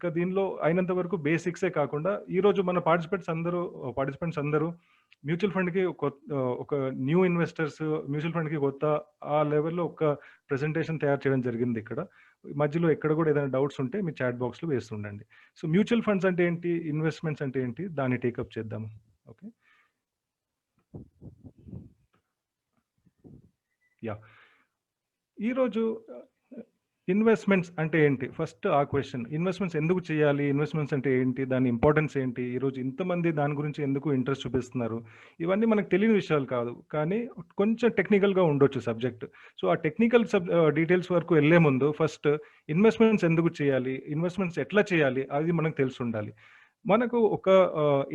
ఇంకా దీనిలో అయినంత వరకు బేసిక్సే కాకుండా ఈరోజు మన పార్టిసిపెంట్స్ అందరూ మ్యూచువల్ ఫండ్‌కి ఒక న్యూ ఇన్వెస్టర్స్ మ్యూచువల్ ఫండ్‌కి కొత్త ఆ లెవెల్‌లో ఒక ప్రెజెంటేషన్ తయారు చేయడం జరిగింది ఇక్కడ. మధ్యలో ఎక్కడ కూడా ఏదైనా డౌట్స్ ఉంటే మీ చాట్ బాక్స్‌లో వేస్తుండండి. సో, మ్యూచువల్ ఫండ్స్ అంటే ఏంటి? ఇన్వెస్ట్‌మెంట్స్ అంటే ఏంటి? దాన్ని టేకప్ చేద్దాము. ఓకే. యాహ్! ఈరోజు ఇన్వెస్ట్‌మెంట్స్ అంటే ఏంటి? ఫస్ట్ ఆ క్వెషన్. ఇన్వెస్ట్‌మెంట్స్ ఎందుకు చేయాలి? ఇన్వెస్ట్‌మెంట్స్ అంటే ఏంటి? దాని ఇంపార్టెన్స్ ఏంటి? ఈరోజు ఇంతమంది దాని గురించి ఎందుకు ఇంట్రెస్ట్ చూపిస్తున్నారు? ఇవన్నీ మనకు తెలియని విషయాలు కాదు. కానీ కొంచెం టెక్నికల్‌గా ఉండొచ్చు సబ్జెక్ట్. సో, ఆ టెక్నికల్ డీటెయిల్స్ వరకు వెళ్ళే ముందు ఫస్ట్ ఇన్వెస్ట్‌మెంట్స్ ఎందుకు చేయాలి? ఇన్వెస్ట్‌మెంట్స్ ఎట్లా చేయాలి? అది మనకు తెలిసుండాలి. మనకు ఒక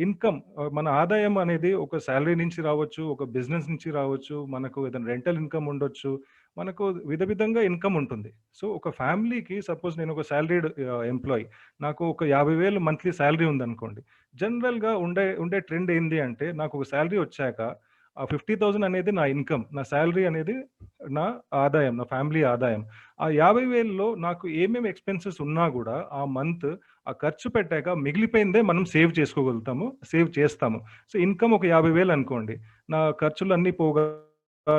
ఇన్‌కమ్ మన ఆదాయం అనేది ఒక సాలరీ నుంచి రావచ్చు, ఒక బిజినెస్ నుంచి రావచ్చు, మనకు ఏదైనా రెంటల్ ఇన్‌కమ్ ఉండొచ్చు. మనకు విధంగా ఇన్‌కమ్ ఉంటుంది. సో, ఒక ఫ్యామిలీకి సపోజ్ నేను ఒక సాలరీడ్ ఎంప్లాయీ. నాకు ఒక 50,000 మంత్లీ సాలరీ ఉందనుకోండి. జనరల్‌గా ఉండే ట్రెండ్ ఏంది అంటే నాకు ఒక సాలరీ వచ్చాక ఆ 50,000 అనేది నా ఇన్‌కమ్. నా సాలరీ అనేది నా ఆదాయం. నా ఫ్యామిలీ ఆదాయం. ఆ 50,000లో నాకు ఏమేమి ఎక్స్‌పెన్సెస్ ఉన్నా గూడా ఆ మంత్ ఆ ఖర్చు పెట్టాక మిగిలిపోయిందే మనం సేవ్ చేసుకోగలుగుతాము. సేవ్ చేస్తాము. సో, ఇన్‌కమ్ ఒక 50,000 అనుకోండి. నా ఖర్చులన్నీ పోగా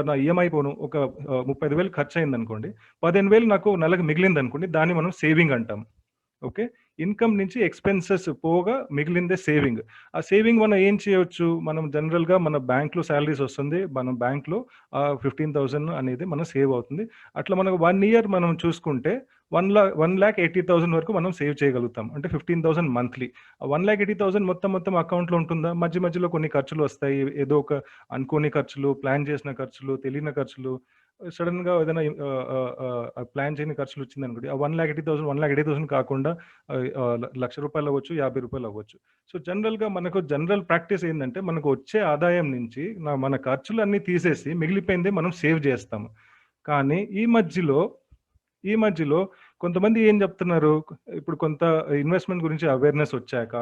నా ఈఎంఐ పోను ఒక 35,000 ఖర్చయిందనుకోండి. 15,000 నాకు నెలకు మిగిలిందనుకోండి. దాన్ని మనం సేవింగ్ అంటాం. ఓకే. ఇన్‌కమ్ నుంచి ఎక్స్‌పెన్సెస్ పోగా మిగిలిందే సేవింగ్. ఆ సేవింగ్ మనం ఏం చేయొచ్చు? మనం జనరల్‌గా మన బ్యాంక్‌లో సాలరీస్ వస్తుంది. మనం బ్యాంక్‌లో 15,000 అనేది మన సేవ్ అవుతుంది. అట్లా మనకు 1 ఇయర్ మనం చూసుకుంటే 1,80,000 వరకు మనం సేవ్ చేయగలుగుతాం. అంటే 15,000 మంత్లీ. ఆ 1,80,000 మొత్తం అకౌంట్‌లో ఉంటుందా? మధ్యలో కొన్ని ఖర్చులు వస్తాయి. ఏదో ఒక అనుకోని ఖర్చులు, ప్లాన్ చేసిన ఖర్చులు, తెలియని ఖర్చులు, సడెన్‌గా ఏదైనా ప్లాన్ చేయని ఖర్చులొచ్చిందనుకోండి. ఆ 1,80,000 కాకుండా రూ. 1,00,000 అవ్వచ్చు, రూ. 50 అవ్వచ్చు. సో, జనరల్ ప్రాక్టీస్ ఏందంటే, మనకు వచ్చే ఆదాయం నుంచి మన ఖర్చులన్నీ తీసేసి మిగిలిపోయింది మనం సేవ్ జేస్తాము. కానీ ఈ మధ్యలో కొంతమంది ఏం జెప్తున్నారు, ఇప్పుడు కొంత ఇన్వెస్ట్‌మెంట్ గురించి అవేర్‌నెస్ ఒచ్చాక,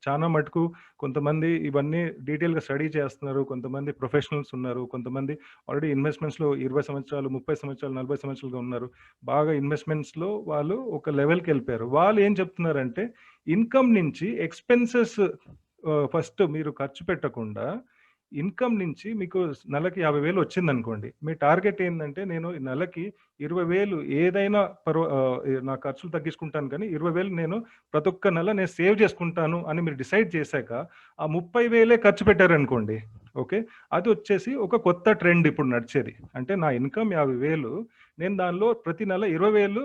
చానా మటుకు కొంతమంది ఇవన్నీ డీటెయిల్‌గా స్టడీ చేస్తున్నారు. కొంతమంది ప్రొఫెషనల్స్ ఉన్నారు. కొంతమంది ఆల్రెడీ ఇన్వెస్ట్‌మెంట్స్‌లో 20 సంవత్సరాలు, 30 సంవత్సరాలు, 40 సంవత్సరాలుగా ఉన్నారు. బాగా ఇన్వెస్ట్‌మెంట్స్‌లో వాళ్ళు ఒక లెవెల్‌కెళ్ళిపోయారు. వాళ్ళు ఏం చెప్తున్నారంటే, ఇన్‌కమ్ నుంచి ఎక్స్‌పెన్సెస్ ఫస్ట్ మీరు ఖర్చు పెట్టకుండా, ఇన్‌కమ్ నుంచి మీకు నెలకి 50,000 వచ్చిందనుకోండి. మీ టార్గెట్ ఏందంటే, నేను ఈ నెలకి 20,000 ఏదైనా నా ఖర్చులు తగ్గించుకుంటాను కానీ 20,000 నేను ప్రతొక్క నెల నేను సేవ్ చేసుకుంటాను అని మీరు డిసైడ్ చేశాక, ఆ 30,000 ఖర్చు పెట్టారనుకోండి. ఓకే. అదొచ్చేసి ఒక కొత్త ట్రెండ్ ఇప్పుడు నడిచేది. అంటే నా ఇన్‌కమ్ 50,000 నేను దానిలో ప్రతి నెల 20,000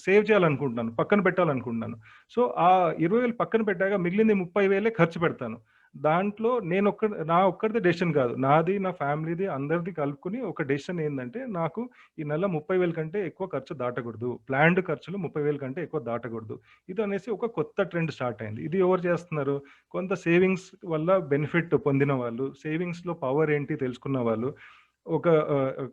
సేవ్ చేయాలనుకుంటున్నాను. పక్కన పెట్టాలనుకుంటున్నాను. సో, ఆ 20,000 పక్కన పెట్టాక మిగిలింది 30,000 ఖర్చు పెడతాను. దాంట్లో నా ఒక్కడిదే డెసిషన్ కాదు. నాది, నా ఫ్యామిలీది అందరిది కలుపుకొని ఒక డెసిషన్ ఏందంటే, నాకు ఈ నెల 30,000 కంటే ఎక్కువ ఖర్చు దాటకూడదు. ప్లాన్డ్ ఖర్చులు 30,000 కంటే ఎక్కువ దాటకూడదు. ఇదనేసి ఒక కొత్త ట్రెండ్ స్టార్ట్ అయింది. ఇది ఎవరు చేస్తున్నారు? కొంత సేవింగ్స్ వల్ల బెనిఫిట్ పొందిన వాళ్ళు, సేవింగ్స్‌లో పవర్ ఏంటి తెలుసుకున్న వాళ్ళు, ఒక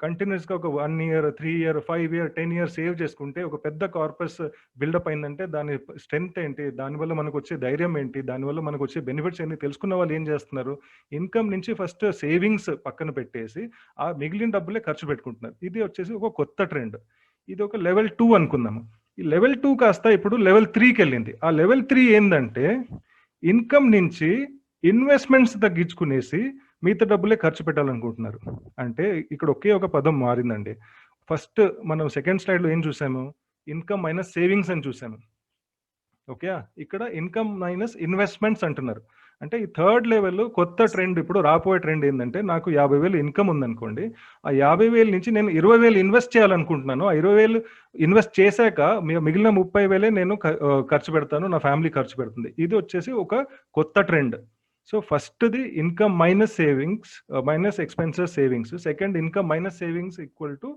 కంటిన్యూయస్‌గా ఒక 1 year, 3 year, 5 year, 10 years save చేసుకుంటే ఒక పెద్ద కార్పస్ బిల్డప్ అయిందంటే దాని స్ట్రెంత్ ఏంటి? దానివల్ల మనకొచ్చే ధైర్యం ఏంటి? దానివల్ల మనకొచ్చే బెనిఫిట్స్ ఏంటి? తెలుసుకున్న వాళ్ళు ఏం చేస్తున్నారు? ఇన్‌కమ్ నుంచి ఫస్ట్ సేవింగ్స్ పక్కన పెట్టేసి, ఆ మిగిలిన డబ్బులే ఖర్చు పెట్టుకుంటున్నారు. ఇది వచ్చేసి ఒక కొత్త ట్రెండ్. ఇది ఒక లెవెల్ 2 అనుకుందాము. ఈ లెవెల్ 2 కాస్త ఇప్పుడు లెవెల్ 3కెళ్ళింది. ఆ లెవెల్ 3 ఏందంటే, ఇన్‌కమ్ నుంచి ఇన్వెస్ట్‌మెంట్స్ తగ్గించుకునేసి మిగతా డబ్బులే ఖర్చు పెట్టాలనుకుంటున్నారు. అంటే ఇక్కడ ఒకే ఒక పదం మారిందండి. ఫస్ట్ మనం సెకండ్ స్లైడ్‌లో ఏం చూసాము? ఇన్‌కమ్ మైనస్ సేవింగ్స్ అని చూసాము. ఓకే. ఇక్కడ ఇన్‌కమ్ మైనస్ ఇన్వెస్ట్‌మెంట్స్ అంటున్నారు. అంటే ఈ థర్డ్ లెవెల్ కొత్త ట్రెండ్ ఇప్పుడు రాబోయే ట్రెండ్ ఏందంటే, నాకు 50,000 ఇన్‌కమ్ ఉందనుకోండి. ఆ 50,000 నుంచి నేను 20,000 ఇన్వెస్ట్ చేయాలనుకుంటున్నాను. ఆ 20,000 ఇన్వెస్ట్ చేశాక మిగిలిన 30,000 నేను ఖర్చు పెడతాను. నా ఫ్యామిలీ ఖర్చు పెడుతుంది. ఇది వచ్చేసి ఒక కొత్త ట్రెండ్. సో, ఫస్ట్‌ది income minus savings minus expenses savings. Second income minus savings equal to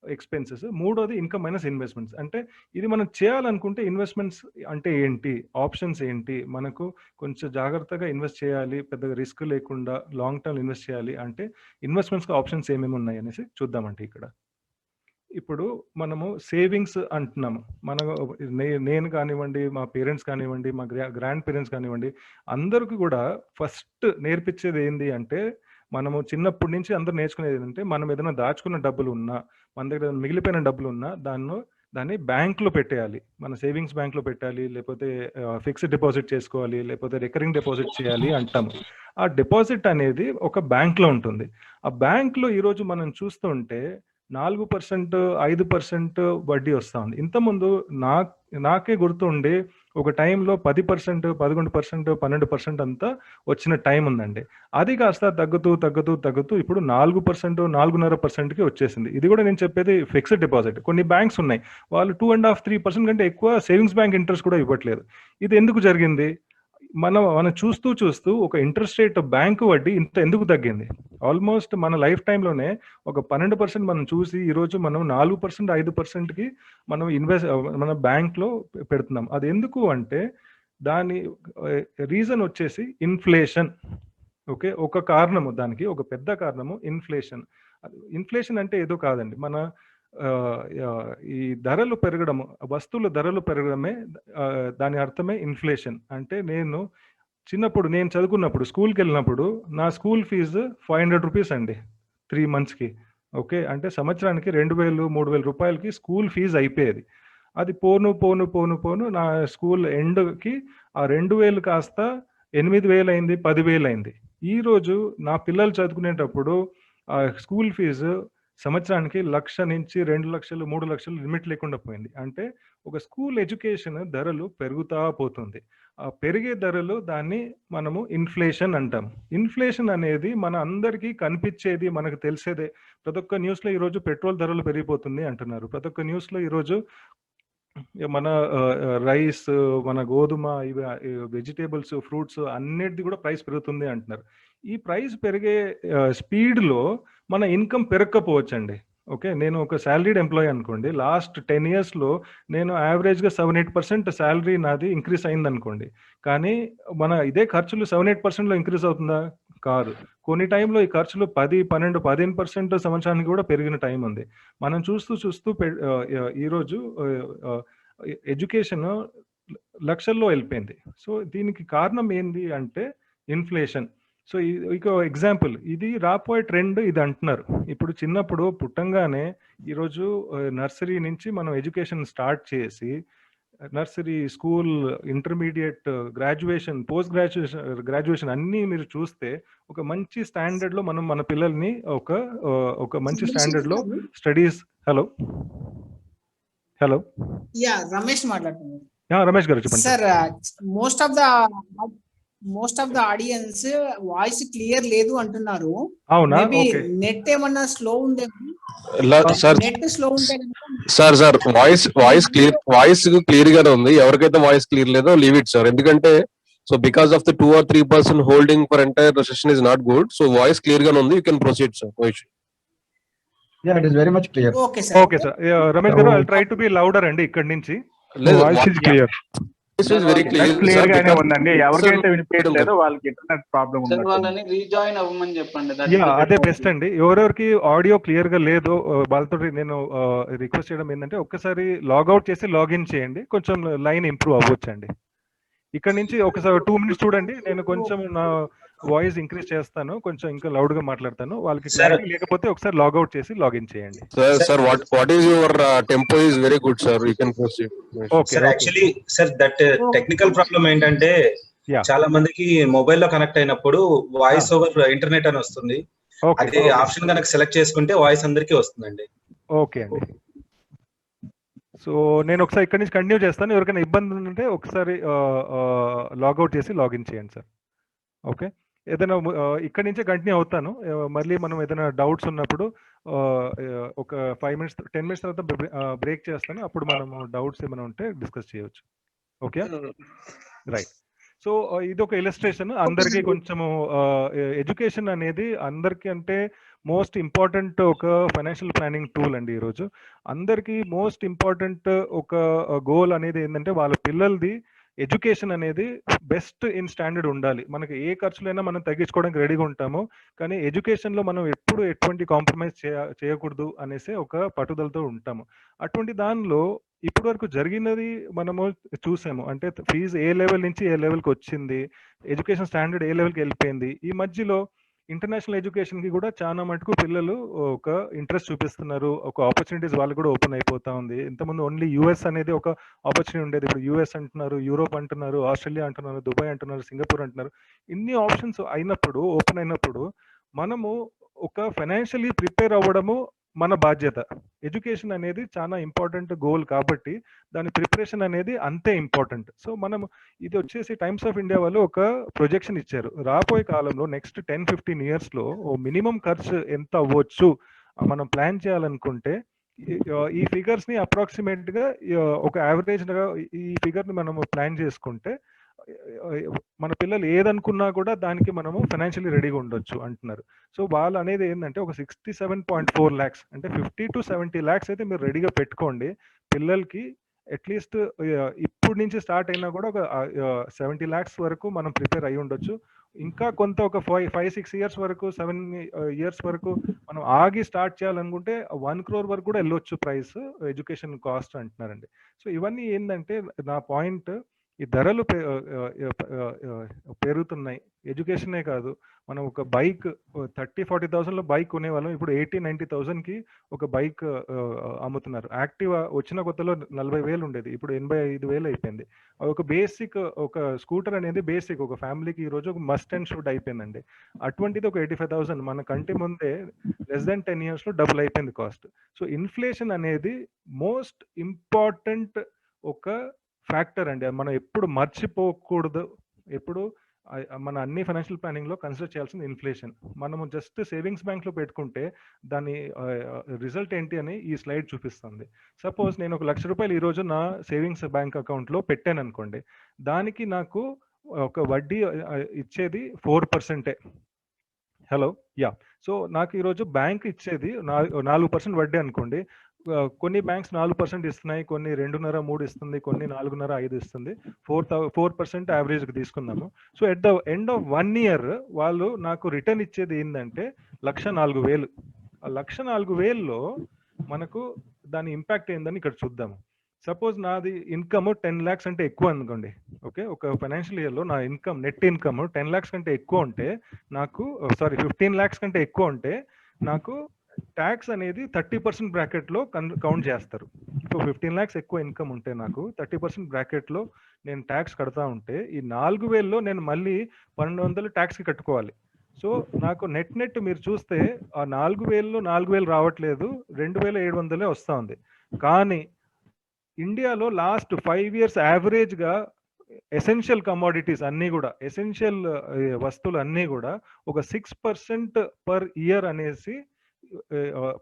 expenses. మూడోది ఇన్‌కమ్ మైనస్ ఇన్వెస్ట్‌మెంట్స్. అంటే ఇది మనం చేయాలనుకుంటే ఇన్వెస్ట్‌మెంట్స్ అంటే ఏంటి? ఆప్షన్స్ ఏంటి? మనకు కొంచెం జాగ్రత్తగా ఇన్వెస్ట్ చేయాలి. పెద్దగా రిస్క్ లేకుండా లాంగ్ టర్మ్ ఇన్వెస్ట్ చేయాలి అంటే ఇన్వెస్ట్‌మెంట్స్‌కి ఆప్షన్స్ ఏమేమి ఉన్నాయనేసి చూద్దామండి ఇక్కడ. ఇప్పుడు మనము సేవింగ్స్ అంటున్నాము. మనం నేను కానివ్వండి, మా పేరెంట్స్ కానివ్వండి, మా గ్రాండ్ పేరెంట్స్ కానివ్వండి, అందరికి గూడా ఫస్ట్ నేర్పించేది ఏంది అంటే, మనము చిన్నప్పటి నుంచి అందరూ నేర్చుకునేది ఏంటంటే, మనం ఏదైనా దాచుకున్న డబ్బులున్నా, మన దగ్గర ఏదైనా మిగిలిపోయిన డబ్బులున్నా, దాన్ని బ్యాంక్లో పెట్టేయాలి, మన సేవింగ్స్ బ్యాంక్లో పెట్టాలి, లేకపోతే ఫిక్స్డ్ డిపాజిట్ చేసుకోవాలి, లేకపోతే రికరింగ్ డిపాజిట్ చేయాలి అంటాము. ఆ డిపాజిట్ అనేది ఒక బ్యాంక్లో ఉంటుంది. ఆ బ్యాంక్లో ఈరోజు మనం చూస్తుంటే 4%, 5% వడ్డీ వస్తూ ఉంది. ఇంతకుముందు నాకే గుర్తుండి ఒక టైంలో 10%, 11%, 12% అంతా వచ్చిన టైం ఉందండి. అది కాస్త తగ్గుతూ ఇప్పుడు 4%, 4.5%కి వచ్చేసింది. ఇది కూడా నేను చెప్పేది ఫిక్స్డ్ డిపాజిట్. కొన్ని బ్యాంక్స్ ఉన్నాయి, వాళ్ళు 2.5%, 3% కంటే ఎక్కువ సేవింగ్స్ బ్యాంక్ ఇంట్రెస్ట్ కూడా ఇవ్వట్లేదు. ఇది ఎందుకు జరిగింది? మనం చూస్తూ ఒక ఇంట్రెస్ట్ రేట్ బ్యాంకు వడ్డీ ఇంత ఎందుకు తగ్గింది? ఆల్మోస్ట్ మన లైఫ్ టైంలోనే ఒక 12% మనం చూసి ఈరోజు మనం 4%, 5%కి మనం మన బ్యాంక్లో పెడుతున్నాం. అది ఎందుకు అంటే దాని రీజన్ వచ్చేసి ఇన్ఫ్లేషన్. ఓకే, ఒక కారణము, దానికి ఒక పెద్ద కారణము ఇన్ఫ్లేషన్. ఇన్ఫ్లేషన్ అంటే ఏదో కాదండి, మన ఈ ధరలు పెరగడము, వస్తువుల ధరలు పెరగడమే దాని అర్థమే ఇన్ఫ్లేషన్. అంటే చిన్నప్పుడు నేను చదువుకున్నప్పుడు స్కూల్కి వెళ్ళినప్పుడు నా స్కూల్ ఫీజు 500 రూపీస్ అండి 3 monthsకి. ఓకే, అంటే సంవత్సరానికి 2000, 3000 రూపాయలకి స్కూల్ ఫీజు అయిపోయేది. అది పోను నా స్కూల్ ఎండ్కి ఆ 2000 కాస్త 8000 అయింది, 10,000 అయింది. ఈరోజు నా పిల్లలు చదువుకునేటప్పుడు ఆ స్కూల్ ఫీజు సంవత్సరానికి 1,00,000 నుంచి 2,00,000, 3,00,000 లిమిట్ లేకుండా పోయింది. అంటే ఒక స్కూల్ ఎడ్యుకేషన్ ధరలు పెరుగుతా పోతుంది. ఆ పెరిగే ధరలు దాన్ని మనము ఇన్ఫ్లేషన్ అంటాం. ఇన్ఫ్లేషన్ అనేది మన అందరికీ కనిపించేది, మనకు తెలిసేదే. ప్రతి ఒక్క న్యూస్లో ఈరోజు పెట్రోల్ ధరలు పెరిగిపోతుంది అంటున్నారు. ప్రతి ఒక్క న్యూస్లో ఈరోజు మన రైస్, మన గోధుమ, ఇవి వెజిటేబుల్స్, ఫ్రూట్స్ అన్నిటిది కూడా ప్రైస్ పెరుగుతుంది అంటున్నారు. ఈ ప్రైస్ పెరిగే స్పీడ్లో మన ఇన్కమ్ పెరగకపోవచ్చండి. ఓకే, నేను ఒక శాలరీడ్ ఎంప్లాయీ అనుకోండి, లాస్ట్ 10 yearsలో నేను యావరేజ్గా 7-8% శాలరీ నాది ఇంక్రీజ్ అయింది అనుకోండి. కానీ మన ఇదే ఖర్చులు 7-8%లో ఇంక్రీజ్ అవుతుందా? కాదు. కొన్ని టైంలో ఈ ఖర్చులు 10, 12, 15% సంవత్సరానికి కూడా పెరిగిన టైం ఉంది. మనం చూస్తూ ఈరోజు ఎడ్యుకేషన్ లక్షల్లో వెళ్ళిపోయింది. సో దీనికి కారణం ఏంది అంటే ఇన్ఫ్లేషన్. సో ఇక ఎగ్జాంపుల్, ఇది రాబోయే ట్రెండ్ ఇది అంటున్నారు. ఇప్పుడు చిన్నప్పుడు పుట్టంగానే ఈరోజు నర్సరీ నుంచి మనం ఎడ్యుకేషన్ స్టార్ట్ చేసి nursery, school, intermediate, graduation, post graduation అన్నీ మీరు చూస్తే ఒక మంచి స్టాండర్డ్లో మనం మన పిల్లల్ని ఒక మంచి స్టాండర్డ్లో స్టడీస్. హలో రమేష్ మాట్లాడుతున్నాను. రమేష్ గారు చెప్పండి sir. Most of the audience voice clear లేదు అంటున్నారు. అవునా? నెట్ ఏమన్నా స్లో ఉండే? నెట్ స్లో ఉంటే సార్ వాయిస్ క్లియర్ గానే ఉంది. ఎవరికైతే వాయిస్ క్లియర్ లేదో లీవ్ ఇట్ సార్. ఎందుకంటే so because of the 2 or 3% holding for entire session is not good. So voice clear గానే ఉంది. You can proceed sir. No issue. It is very much clear. Okay sir. Ramesh garu, I try to be louder అండి ఇక్కడ నుంచి. Voice is clear. Very clear గానే ఉందండి. ఎవరికైతే వినిపించలేదో వాళ్ళకి internet problem ఉంది. వాళ్ళని రీజాయిన్ అవ్వమని చెప్పండి. అదే బెస్ట్ అండి. ఎవరెవరికి ఆడియో క్లియర్ గా లేదో వాళ్ళతో నేను రిక్వెస్ట్ చేయడం ఏంటంటే ఒక్కసారి లాగౌట్ చేసి లాగిన్ చేయండి, కొంచెం లైన్ ఇంప్రూవ్ అవ్వచ్చండి. ఇక్కడ నుంచి ఒకసారి 2 minutes చూడండి, నేను కొంచెం నా వాయిస్ ఇంక్రీజ్ చేస్తాను, కొంచెం ఇంకా లౌడ్ గా మాట్లాడతాను. వాళ్ళకి క్లారిటీ లేకపోతే ఒకసారి లాగౌట్ చేసి లాగిన్ చేయండి. Sir what is your tempo is very good sir. You can proceed. Okay sir. Actually sir that technical problem ఏంటంటే చాలా మందికి మొబైల్ లో కనెక్ట్ అయినప్పుడు వాయిస్ ఓవర్ ఇంటర్నెట్ అని వస్తుంది. అది ఆప్షన్ కనుక సెలెక్ట్ చేసుకుంటే వాయిస్ అందరికీ వస్తుందండి. ఓకే అండి. సో నేను ఒకసారి ఇక్కడ నుంచి కంటిన్యూ చేస్తాను. ఎవరికైనా ఇబ్బంది ఉంటే ఒకసారి లాగౌట్ చేసి లాగిన్ చేయండి సార్. ఓకే, ఏదైనా ఇక్కడ నుంచే కంటిన్యూ అవుతాను. మళ్ళీ మనం ఏదైనా డౌట్స్ ఉన్నప్పుడు ఒక 5 minutes, 10 minutes తర్వాత బ్రేక్ చేస్తాను. అప్పుడు మనము డౌట్స్ ఏమైనా ఉంటే డిస్కస్ చేయవచ్చు. Okay, right. సో ఇది ఒక ఇలస్ట్రేషన్. అందరికీ కొంచెము ఎడ్యుకేషన్ అనేది అందరికీ అంటే మోస్ట్ ఇంపార్టెంట్ ఒక ఫైనాన్షియల్ ప్లానింగ్ టూల్ అండి. ఈరోజు అందరికీ మోస్ట్ ఇంపార్టెంట్ ఒక గోల్ అనేది ఏంటంటే వాళ్ళ పిల్లలది ఎడ్యుకేషన్ అనేది బెస్ట్ ఇన్ స్టాండర్డ్ ఉండాలి. మనకి ఏ ఖర్చులైనా మనం తగ్గించుకోవడానికి రెడీగా ఉంటాము, కానీ ఎడ్యుకేషన్లో మనం ఎప్పుడు ఎటువంటి కాంప్రమైజ్ చేయకూడదు అనేసి ఒక పట్టుదలతో ఉంటాము. అటువంటి దానిలో ఇప్పటి వరకు జరిగినది మనము చూసాము. అంటే ఫీజు ఏ లెవెల్ నుంచి ఏ లెవెల్కి వచ్చింది, ఎడ్యుకేషన్ స్టాండర్డ్ ఏ లెవెల్కి వెళ్ళిపోయింది. ఈ మధ్యలో ఇంటర్నేషనల్ ఎడ్యుకేషన్కి కూడా చాలా మటుకు పిల్లలు ఒక ఇంట్రెస్ట్ చూపిస్తున్నారు. ఒక ఆపర్చునిటీస్ వాళ్ళకి కూడా ఓపెన్ అయిపోతా ఉంది. ఇంతకుముందు ఓన్లీ యూఎస్ అనేది ఒక ఆపర్చునిటీ ఉండేది. ఇప్పుడు యూఎస్ అంటున్నారు, యూరోప్ అంటున్నారు, ఆస్ట్రేలియా అంటున్నారు, దుబాయ్ అంటున్నారు, సింగపూర్ అంటున్నారు. ఇన్ని ఆప్షన్స్ అయినప్పుడు, ఓపెన్ అయినప్పుడు మనము ఒక ఫైనాన్షియలీ ప్రిపేర్ అవ్వడము మన బాధ్యత. ఎడ్యుకేషన్ అనేది చాలా ఇంపార్టెంట్ గోల్ కాబట్టి దాని ప్రిపరేషన్ అనేది అంతే ఇంపార్టెంట్. సో మనం ఇది వచ్చేసి టైమ్స్ ఆఫ్ ఇండియా వాళ్ళు ఒక ప్రొజెక్షన్ ఇచ్చారు. రాబోయే కాలంలో నెక్స్ట్ 10-15 ఇయర్స్లో మినిమం ఖర్చు ఎంత అవ్వచ్చు మనం ప్లాన్ చేయాలనుకుంటే ఈ ఫిగర్స్ ని అప్రాక్సిమేట్ గా ఒక యావరేజ్ గా ఈ ఫిగర్ ని మనము ప్లాన్ చేసుకుంటే మన పిల్లలు ఏదనుకున్నా కూడా దానికి మనము ఫైనాన్షియలీ రెడీగా ఉండొచ్చు అంటున్నారు. సో వాళ్ళు అనేది ఏంటంటే ఒక 67.4 lakhs అంటే 50 to 70 lakhs అయితే మీరు రెడీగా పెట్టుకోండి. పిల్లలకి అట్లీస్ట్ ఇప్పుడు నుంచి స్టార్ట్ అయినా కూడా ఒక 70 lakhs వరకు మనం ప్రిపేర్ అయ్యి ఉండొచ్చు. ఇంకా కొంత ఒక 5-6 years వరకు 7 years వరకు మనం ఆగి స్టార్ట్ చేయాలనుకుంటే 1 crore వరకు కూడా వెళ్ళొచ్చు ప్రైస్ ఎడ్యుకేషన్ కాస్ట్ అంటున్నారండి. సో ఇవన్నీ ఏంటంటే నా పాయింట్, ఈ ధరలు పెరుగుతున్నాయి. ఎడ్యుకేషనే కాదు, మనం ఒక బైక్ 30-40,000 బైక్ కొనేవాళ్ళం, ఇప్పుడు 80-90,000కి ఒక బైక్ అమ్ముతున్నారు. యాక్టివా వచ్చిన కొత్తలో 40,000 ఉండేది, ఇప్పుడు 85,000 అయిపోయింది. ఒక బేసిక్ ఒక స్కూటర్ అనేది బేసిక్ ఒక ఫ్యామిలీకి ఈరోజు ఒక మస్ట్ అండ్ షుడ్ అయిపోయిందండి. అటువంటిది ఒక 85,000 మన కంటి ముందే less than 10 yearsలో డబుల్ అయిపోయింది కాస్ట్. సో ఇన్ఫ్లేషన్ అనేది మోస్ట్ ఇంపార్టెంట్ ఒక ఫ్యాక్టర్ అండి. మనం ఎప్పుడు మర్చిపోకూడదు. ఎప్పుడు మన అన్ని ఫైనాన్షియల్ ప్లానింగ్ లో కన్సిడర్ చేయాల్సింది ఇన్ఫ్లేషన్. మనము జస్ట్ సేవింగ్స్ బ్యాంక్ లో పెట్టుకుంటే దాని రిజల్ట్ ఏంటి అని ఈ స్లైడ్ చూపిస్తుంది. సపోజ్ నేను ఒక ₹1,00,000 ఈ రోజు నా సేవింగ్స్ బ్యాంక్ అకౌంట్ లో పెట్టాను అనుకోండి, దానికి నాకు ఒక వడ్డీ ఇచ్చేది 4%. Hello yeah. సో నాకు ఈరోజు బ్యాంక్ ఇచ్చేది 4% వడ్డీ అనుకోండి. కొన్ని బ్యాంక్స్ 4% ఇస్తున్నాయి, కొన్ని 2.5-3 ఇస్తుంది, కొన్ని 4.5-5 ఇస్తుంది. 4% యావరేజ్ తీసుకుందాము. So at the end of 1 year వాళ్ళు నాకు రిటర్న్ ఇచ్చేది ఏంటంటే 1,04,000. ఆ 1,04,000లో మనకు దాని ఇంపాక్ట్ ఏందని ఇక్కడ చూద్దాము. సపోజ్ నాది ఇన్కమ్ 10 lakhs అంటే ఎక్కువ అనుకోండి. ఓకే, ఒక ఫైనాన్షియల్ ఇయర్లో నా ఇన్కమ్ నెట్ ఇన్కమ్ 10 lakhs కంటే ఎక్కువ ఉంటే నాకు 15 lakhs కంటే ఎక్కువ ఉంటే నాకు ట్యాక్స్ అనేది 30% బ్రాకెట్లో కౌంట్ చేస్తారు. సో 15 lakhs ఎక్కువ ఇన్కమ్ ఉంటే నాకు 30% బ్రాకెట్లో నేను ట్యాక్స్ కడతా ఉంటే ఈ 4,000లో నేను మళ్ళీ 1,200 ట్యాక్స్కి కట్టుకోవాలి. సో నాకు నెట్ మీరు చూస్తే ఆ 4,000లో 4,000 రావట్లేదు, 2,700 వస్తూ ఉంది. కానీ ఇండియాలో లాస్ట్ 5 years యావరేజ్గా ఎసెన్షియల్ కమోడిటీస్ అన్నీ కూడా, ఎసెన్షియల్ వస్తువులు అన్నీ కూడా ఒక 6% per year అనేసి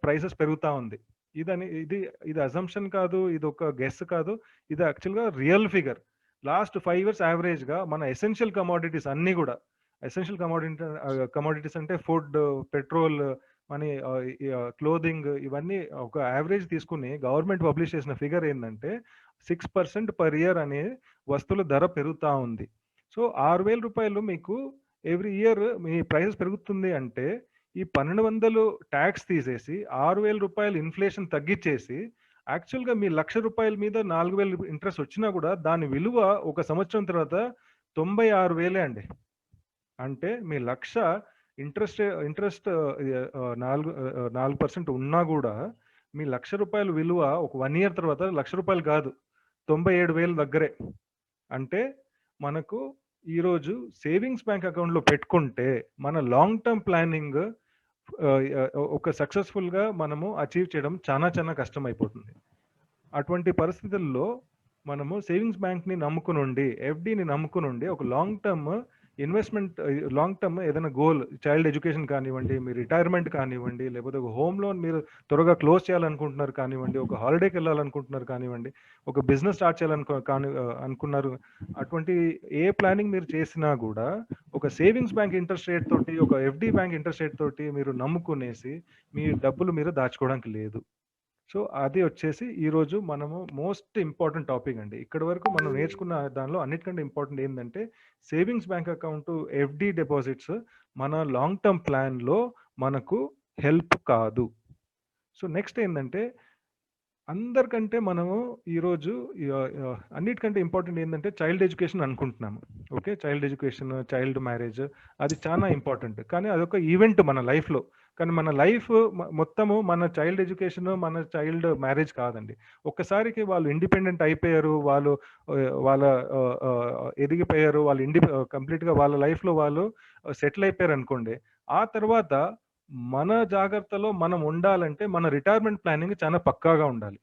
ప్రైసెస్ పెరుగుతూ ఉంది. ఇది అజంప్షన్ కాదు, ఇది ఒక గెస్ కాదు, ఇది యాక్చువల్గా రియల్ ఫిగర్. లాస్ట్ 5 years యావరేజ్గా మన ఎసెన్షియల్ కమోడిటీస్ అన్నీ కూడా, ఎసెన్షియల్ కమోడిటీస్ అంటే ఫుడ్, పెట్రోల్, మనీ, క్లోదింగ్, ఇవన్నీ ఒక యావరేజ్ తీసుకుని గవర్నమెంట్ పబ్లిష్ చేసిన ఫిగర్ ఏంటంటే 6% per year అనే వస్తువుల ధర పెరుగుతూ ఉంది. సో ₹6,000 మీకు ఎవ్రీ ఇయర్ మీ ప్రైసెస్ పెరుగుతుంది అంటే ఈ 1,200 ట్యాక్స్ తీసేసి ₹6,000 ఇన్ఫ్లేషన్ తగ్గించేసి యాక్చువల్గా మీ ₹1,00,000 మీద 4,000 ఇంట్రెస్ట్ వచ్చినా కూడా దాని విలువ ఒక సంవత్సరం తర్వాత 96,000 అండి. అంటే మీ 1,00,000 ఇంట్రెస్ట్ 4% ఉన్నా కూడా మీ ₹1,00,000 విలువ ఒక 1 year తర్వాత ₹1,00,000 కాదు, 97,000 దగ్గరే. అంటే మనకు ఈరోజు సేవింగ్స్ బ్యాంక్ అకౌంట్లో పెట్టుకుంటే మన లాంగ్ టర్మ్ ప్లానింగ్ ఒక సక్సెస్ఫుల్గా మనము అచీవ్ చేయడం చాలా కష్టం అయిపోతుంది. అటువంటి పరిస్థితుల్లో మనము సేవింగ్స్ బ్యాంక్ని నమ్ముకునుండి, ఎఫ్డీని నమ్ముకునుండి ఒక long term investment, long term ఏదైనా గోల్, చైల్డ్ ఎడ్యుకేషన్ కానివ్వండి, మీ రిటైర్మెంట్ కానివ్వండి, లేకపోతే ఒక హోమ్ లోన్ మీరు త్వరగా క్లోజ్ చేయాలనుకుంటున్నారు కానివ్వండి, ఒక హాలిడేకి వెళ్ళాలనుకుంటున్నారు కానివ్వండి, ఒక బిజినెస్ స్టార్ట్ అనుకున్నారు, అటువంటి ఏ ప్లానింగ్ మీరు చేసినా కూడా ఒక సేవింగ్స్ బ్యాంక్ ఇంట్రెస్ట్ రేట్ తోటి, ఒక ఎఫ్డి బ్యాంక్ ఇంట్రెస్ట్ రేట్ తోటి మీరు నమ్ముకునేసి మీ డబ్బులు మీరు దాచుకోవడానికి లేదు. సో అది వచ్చేసి ఈరోజు మనము మోస్ట్ ఇంపార్టెంట్ టాపిక్ అండి. ఇక్కడ వరకు మనం నేర్చుకున్న దానిలో అన్నిటికంటే ఇంపార్టెంట్ ఏంటంటే savings bank account, FD deposits మన లాంగ్ టర్మ్ ప్లాన్లో మనకు హెల్ప్ కాదు. సో నెక్స్ట్ ఏంటంటే అందరికంటే మనము ఈరోజు అన్నిటికంటే ఇంపార్టెంట్ ఏంటంటే చైల్డ్ ఎడ్యుకేషన్ అనుకుంటున్నాము. Okay, child education, child marriage అది చాలా ఇంపార్టెంట్. కానీ అదొక ఈవెంట్ మన లైఫ్లో. కానీ మన లైఫ్ మొత్తము మన చైల్డ్ ఎడ్యుకేషన్, మన చైల్డ్ మ్యారేజ్ కాదండి. ఒక్కసారికి వాళ్ళు ఇండిపెండెంట్ అయిపోయారు, వాళ్ళు వాళ్ళ ఎదిగిపోయారు, వాళ్ళు కంప్లీట్గా వాళ్ళ లైఫ్లో వాళ్ళు సెటిల్ అయిపోయారు అనుకోండి. ఆ తర్వాత మన జాగ్రత్తలో మనం ఉండాలంటే మన రిటైర్మెంట్ ప్లానింగ్ చాలా పక్కాగా ఉండాలి.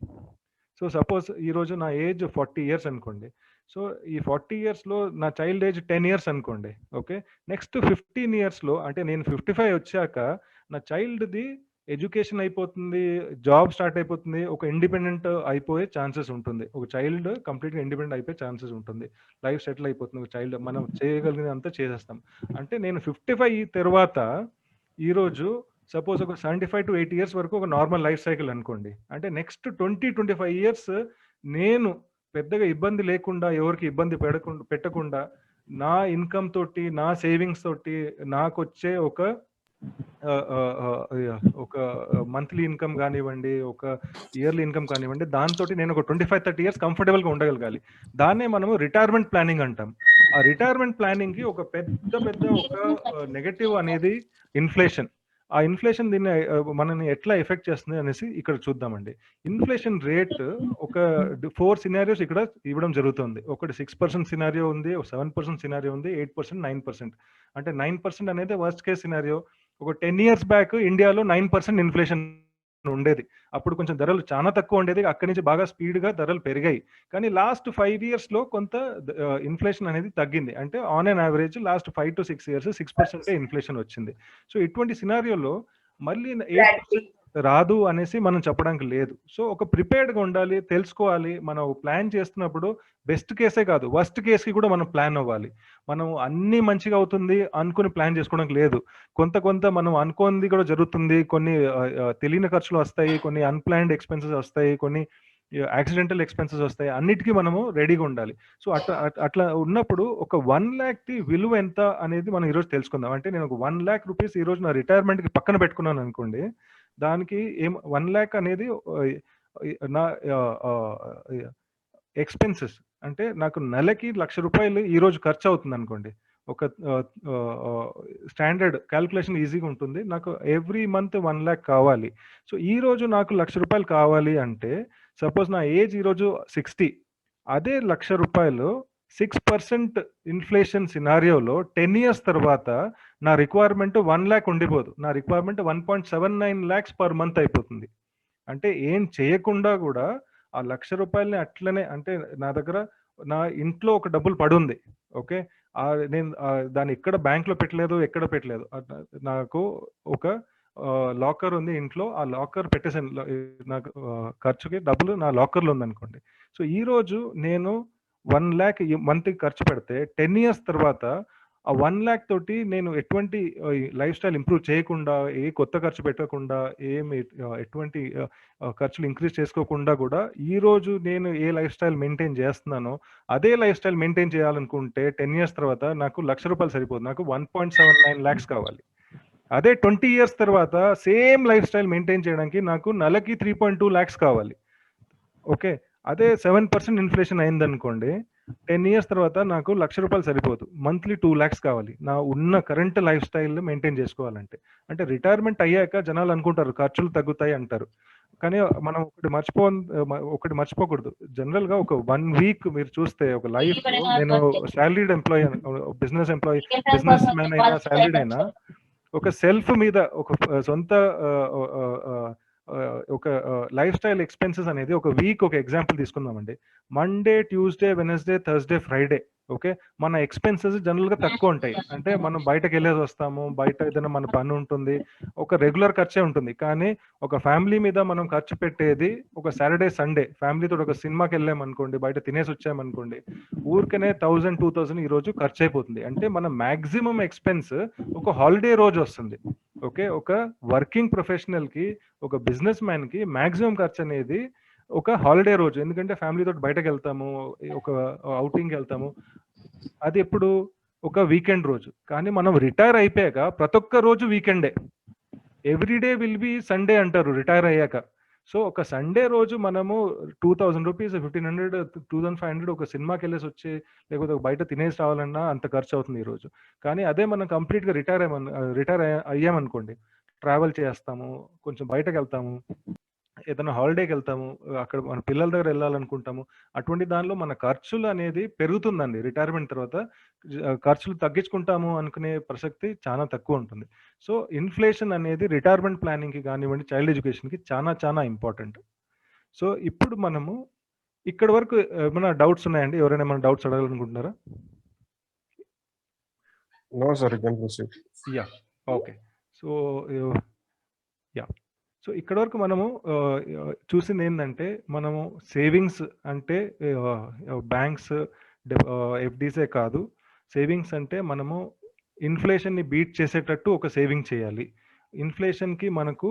సో సపోజ్ ఈరోజు నా ఏజ్ 40 ఇయర్స్ అనుకోండి. సో ఈ 40 ఇయర్స్లో నా చైల్డ్ ఏజ్ 10 ఇయర్స్ అనుకోండి. ఓకే, నెక్స్ట్ 15 ఇయర్స్లో అంటే నేను 55 వచ్చాక నా చైల్డ్ది ఎడ్యుకేషన్ అయిపోతుంది, జాబ్ స్టార్ట్ అయిపోతుంది, ఒక ఇండిపెండెంట్ అయిపోయే ఛాన్సెస్ ఉంటుంది. ఒక చైల్డ్ కంప్లీట్గా ఇండిపెండెంట్ అయిపోయే ఛాన్సెస్ ఉంటుంది. లైఫ్ సెటిల్ అయిపోతుంది. ఒక చైల్డ్ మనం చేయగలిగినంత చేసేస్తాం. అంటే నేను 55 తర్వాత ఈరోజు సపోజ్ ఒక 75 to 80 ఇయర్స్ వరకు ఒక నార్మల్ లైఫ్ సైకిల్ అనుకోండి. అంటే నెక్స్ట్ 20-25 ఇయర్స్ నేను పెద్దగా ఇబ్బంది లేకుండా, ఎవరికి ఇబ్బంది పెట్టకుండా నా ఇన్కమ్ తోటి, నా సేవింగ్స్ తోటి నాకు వచ్చే ఒక మంత్లీ ఇన్కమ్ కానివ్వండి, ఒక ఇయర్లీ ఇన్కమ్ కానివ్వండి, దాంతో నేను ఒక 25-30 ఇయర్స్ కంఫర్టబుల్గా ఉండగలగాలి. దాన్నే మనము రిటైర్మెంట్ ప్లానింగ్ అంటాం. ఆ రిటైర్మెంట్ ప్లానింగ్కి ఒక పెద్ద ఒక నెగటివ్ అనేది ఇన్ఫ్లేషన్. ఆ ఇన్ఫ్లేషన్ దీన్ని మనని ఎట్లా ఎఫెక్ట్ చేస్తుంది అనేసి ఇక్కడ చూద్దామండి. ఇన్ఫ్లేషన్ రేట్ ఒక 4 సినారియోస్ ఇక్కడ ఇవ్వడం జరుగుతుంది. ఒకటి 6% సినారియో ఉంది, 7% సినారియో ఉంది, 8%, 9%. అంటే 9% అనేది వర్స్ట్ కేస్ సినారియో. ఒక 10 ఇయర్స్ బ్యాక్ ఇండియాలో 9% ఇన్ఫ్లేషన్ ఉండేది. అప్పుడు కొంచెం ధరలు చాలా తక్కువ ఉండేది, అక్కడి నుంచి బాగా స్పీడ్గా ధరలు పెరిగాయి. కానీ లాస్ట్ 5 ఇయర్స్లో కొంత ఇన్ఫ్లేషన్ అనేది తగ్గింది. అంటే on an average last 5 to 6 years 6% inflation వచ్చింది. సో ఇటువంటి సినారియోలో మళ్ళీ 8% రాదు అనేసి మనం చెప్పడానికి లేదు. సో ఒక ప్రిపేర్డ్గా ఉండాలి, తెలుసుకోవాలి. మనం ప్లాన్ చేస్తున్నప్పుడు బెస్ట్ కేసే కాదు, వర్స్ట్ కేస్కి కూడా మనం ప్లాన్ అవ్వాలి. మనం అన్ని మంచిగా అవుతుంది అనుకుని ప్లాన్ చేసుకోవడానికి లేదు. కొంత మనం అనుకోనిది కూడా జరుగుతుంది. కొన్ని తెలియని ఖర్చులు వస్తాయి, కొన్ని అన్ప్లాన్డ్ ఎక్స్పెన్సెస్ వస్తాయి, కొన్ని యాక్సిడెంటల్ ఎక్స్పెన్సెస్ వస్తాయి. అన్నిటికీ మనము రెడీగా ఉండాలి. సో అట్లా ఉన్నప్పుడు ఒక 1 lakh విలువ ఎంత అనేది మనం ఈరోజు తెలుసుకుందాం. అంటే నేను ఒక 1 lakh రూపీస్ ఈరోజు నా రిటైర్మెంట్కి పక్కన పెట్టుకున్నాను అనుకోండి. దానికి 1 lakh అనేది నా ఎక్స్పెన్సెస్. అంటే నాకు నెలకి 1,00,000 రూపాయలు ఈరోజు ఖర్చు అవుతుంది అనుకోండి. ఒక స్టాండర్డ్ క్యాల్కులేషన్ ఈజీగా ఉంటుంది. నాకు ఎవ్రీ మంత్ 1 lakh కావాలి. సో ఈరోజు నాకు 1,00,000 రూపాయలు కావాలి అంటే సపోజ్ నా ఏజ్ ఈరోజు 60. అదే 1,00,000 రూపాయలు 6% ఇన్ఫ్లేషన్ సినారియోలో 10 ఇయర్స్ తర్వాత నా రిక్వైర్మెంట్ 1 lakh ఉండిపోదు. నా రిక్వైర్మెంట్ 1.79 lakhs పర్ మంత్ అయిపోతుంది. అంటే ఏం చేయకుండా కూడా ఆ 1,00,000 రూపాయలని అట్లనే, అంటే నా దగ్గర నా ఇంట్లో ఒక డబ్బులు పడుంది. ఓకే, నేను దాన్ని ఇక్కడ బ్యాంక్లో పెట్టలేదు, ఎక్కడ పెట్టలేదు. నాకు ఒక లాకర్ ఉంది ఇంట్లో, ఆ లాకర్ పెట్టేసాను. నాకు ఖర్చుకి డబ్బులు నా లాకర్లో ఉందనుకోండి. సో ఈరోజు నేను 1 lakh మంత్కి ఖర్చు పెడితే 10 ఇయర్స్ తర్వాత ఆ 1 lakh తోటి నేను ఎటువంటి లైఫ్ స్టైల్ ఇంప్రూవ్ చేయకుండా, ఏ కొత్త ఖర్చు పెట్టకుండా, ఎటువంటి ఖర్చులు ఇంక్రీజ్ చేసుకోకుండా కూడా ఈరోజు నేను ఏ లైఫ్ స్టైల్ మెయింటైన్ చేస్తున్నానో అదే లైఫ్ స్టైల్ మెయింటైన్ చేయాలనుకుంటే 10 ఇయర్స్ తర్వాత నాకు 1,00,000 రూపాయలు సరిపోదు, నాకు 1.79 lakhs కావాలి. అదే 20 ఇయర్స్ తర్వాత సేమ్ లైఫ్ స్టైల్ మెయింటైన్ చేయడానికి నాకు నెలకి 3.2 lakhs కావాలి. ఓకే, అదే 7% ఇన్ఫ్లేషన్ అయిందనుకోండి, 10 ఇయర్స్ తర్వాత నాకు 1,00,000 రూపాయలు సరిపోదు, మంత్లీ 2 lakhs కావాలి నా ఉన్న కరెంట్ లైఫ్ స్టైల్ మెయింటైన్ చేసుకోవాలంటే. అంటే రిటైర్మెంట్ అయ్యాక జనాలు అనుకుంటారు ఖర్చులు తగ్గుతాయి అంటారు. కానీ మనం ఒకటి మర్చిపోకూడదు. జనరల్ గా ఒక 1 వీక్ మీరు చూస్తే ఒక లైఫ్, నేను సాలరీడ్ ఎంప్లాయీ, బిజినెస్ మ్యాన్ అయినా సాలరీడ్ అయినా, ఒక సెల్ఫ్ మీద ఒక సొంత ఒక లైఫ్ స్టైల్ ఎక్స్పెన్సెస్ అనేది ఒక వీక్ ఒక ఎగ్జాంపుల్ తీసుకుందామండి. Monday, Tuesday, Wednesday, Thursday, Friday. Okay, మన ఎక్స్పెన్సెస్ జనరల్ గా తక్కువ ఉంటాయి. అంటే మనం బయటకు వెళ్ళేది వస్తాము, బయట ఏదైనా మన పని ఉంటుంది, ఒక రెగ్యులర్ ఖర్చే ఉంటుంది. కానీ ఒక ఫ్యామిలీ మీద మనం ఖర్చు పెట్టేది ఒక సాటర్డే, సండే ఫ్యామిలీతో ఒక సినిమాకి వెళ్ళామనుకోండి, బయట తినేసి వచ్చామనుకోండి, ఊరికనే 1,000-2,000 ఈ రోజు ఖర్చు అయిపోతుంది. అంటే మన మాక్సిమం ఎక్స్పెన్స్ ఒక హాలిడే రోజు వస్తుంది. ఓకే, ఒక వర్కింగ్ ప్రొఫెషనల్ కి, ఒక బిజినెస్ మ్యాన్ కి మాక్సిమం ఖర్చు అనేది ఒక హాలిడే రోజు. ఎందుకంటే ఫ్యామిలీతో బయటకు వెళ్తాము, ఒక అవుటింగ్ వెళ్తాము, అది ఎప్పుడు ఒక వీకెండ్ రోజు. కానీ మనం రిటైర్ అయిపోయాక ప్రతి ఒక్క రోజు వీకెండే, ఎవ్రీడే విల్ బి సండే అంటారు రిటైర్ అయ్యాక. సో ఒక సండే రోజు మనము 2000 రూపీస్, 1500, 2500 ఒక సినిమాకి వెళ్ళేసి వచ్చి లేకపోతే బయట తినేసి రావాలన్నా అంత ఖర్చు అవుతుంది ఈ రోజు. కానీ అదే మనం కంప్లీట్గా రిటైర్ అయ్యామనుకోండి, ట్రావెల్ చేస్తాము, కొంచెం బయటకు వెళ్తాము, ఏదైనా హాలిడేకి వెళ్తాము, అక్కడ మన పిల్లల దగ్గర వెళ్ళాలనుకుంటాము. అటువంటి దానిలో మన ఖర్చులు అనేది పెరుగుతుందండి. రిటైర్మెంట్ తర్వాత ఖర్చులు తగ్గించుకుంటాము అనుకునే ప్రసక్తి చాలా తక్కువ ఉంటుంది. సో ఇన్ఫ్లేషన్ అనేది రిటైర్మెంట్ ప్లానింగ్కి కానివ్వండి, చైల్డ్ ఎడ్యుకేషన్కి చాలా చాలా ఇంపార్టెంట్. సో ఇప్పుడు మనము ఇక్కడ వరకు ఏమైనా డౌట్స్ ఉన్నాయండి? ఎవరైనా ఏమైనా డౌట్స్ అడగాలనుకుంటున్నారా? No, sir, you can proceed. Yeah, okay. So yeah, so ఇక్కడ వరకు మనము చూసింది ఏంటంటే, మనము సేవింగ్స్ అంటే బ్యాంక్స్, ఎఫ్డీసే కాదు. సేవింగ్స్ అంటే మనము ఇన్ఫ్లేషన్ని బీట్ చేసేటట్టు ఒక సేవింగ్ చేయాలి. ఇన్ఫ్లేషన్కి మనకు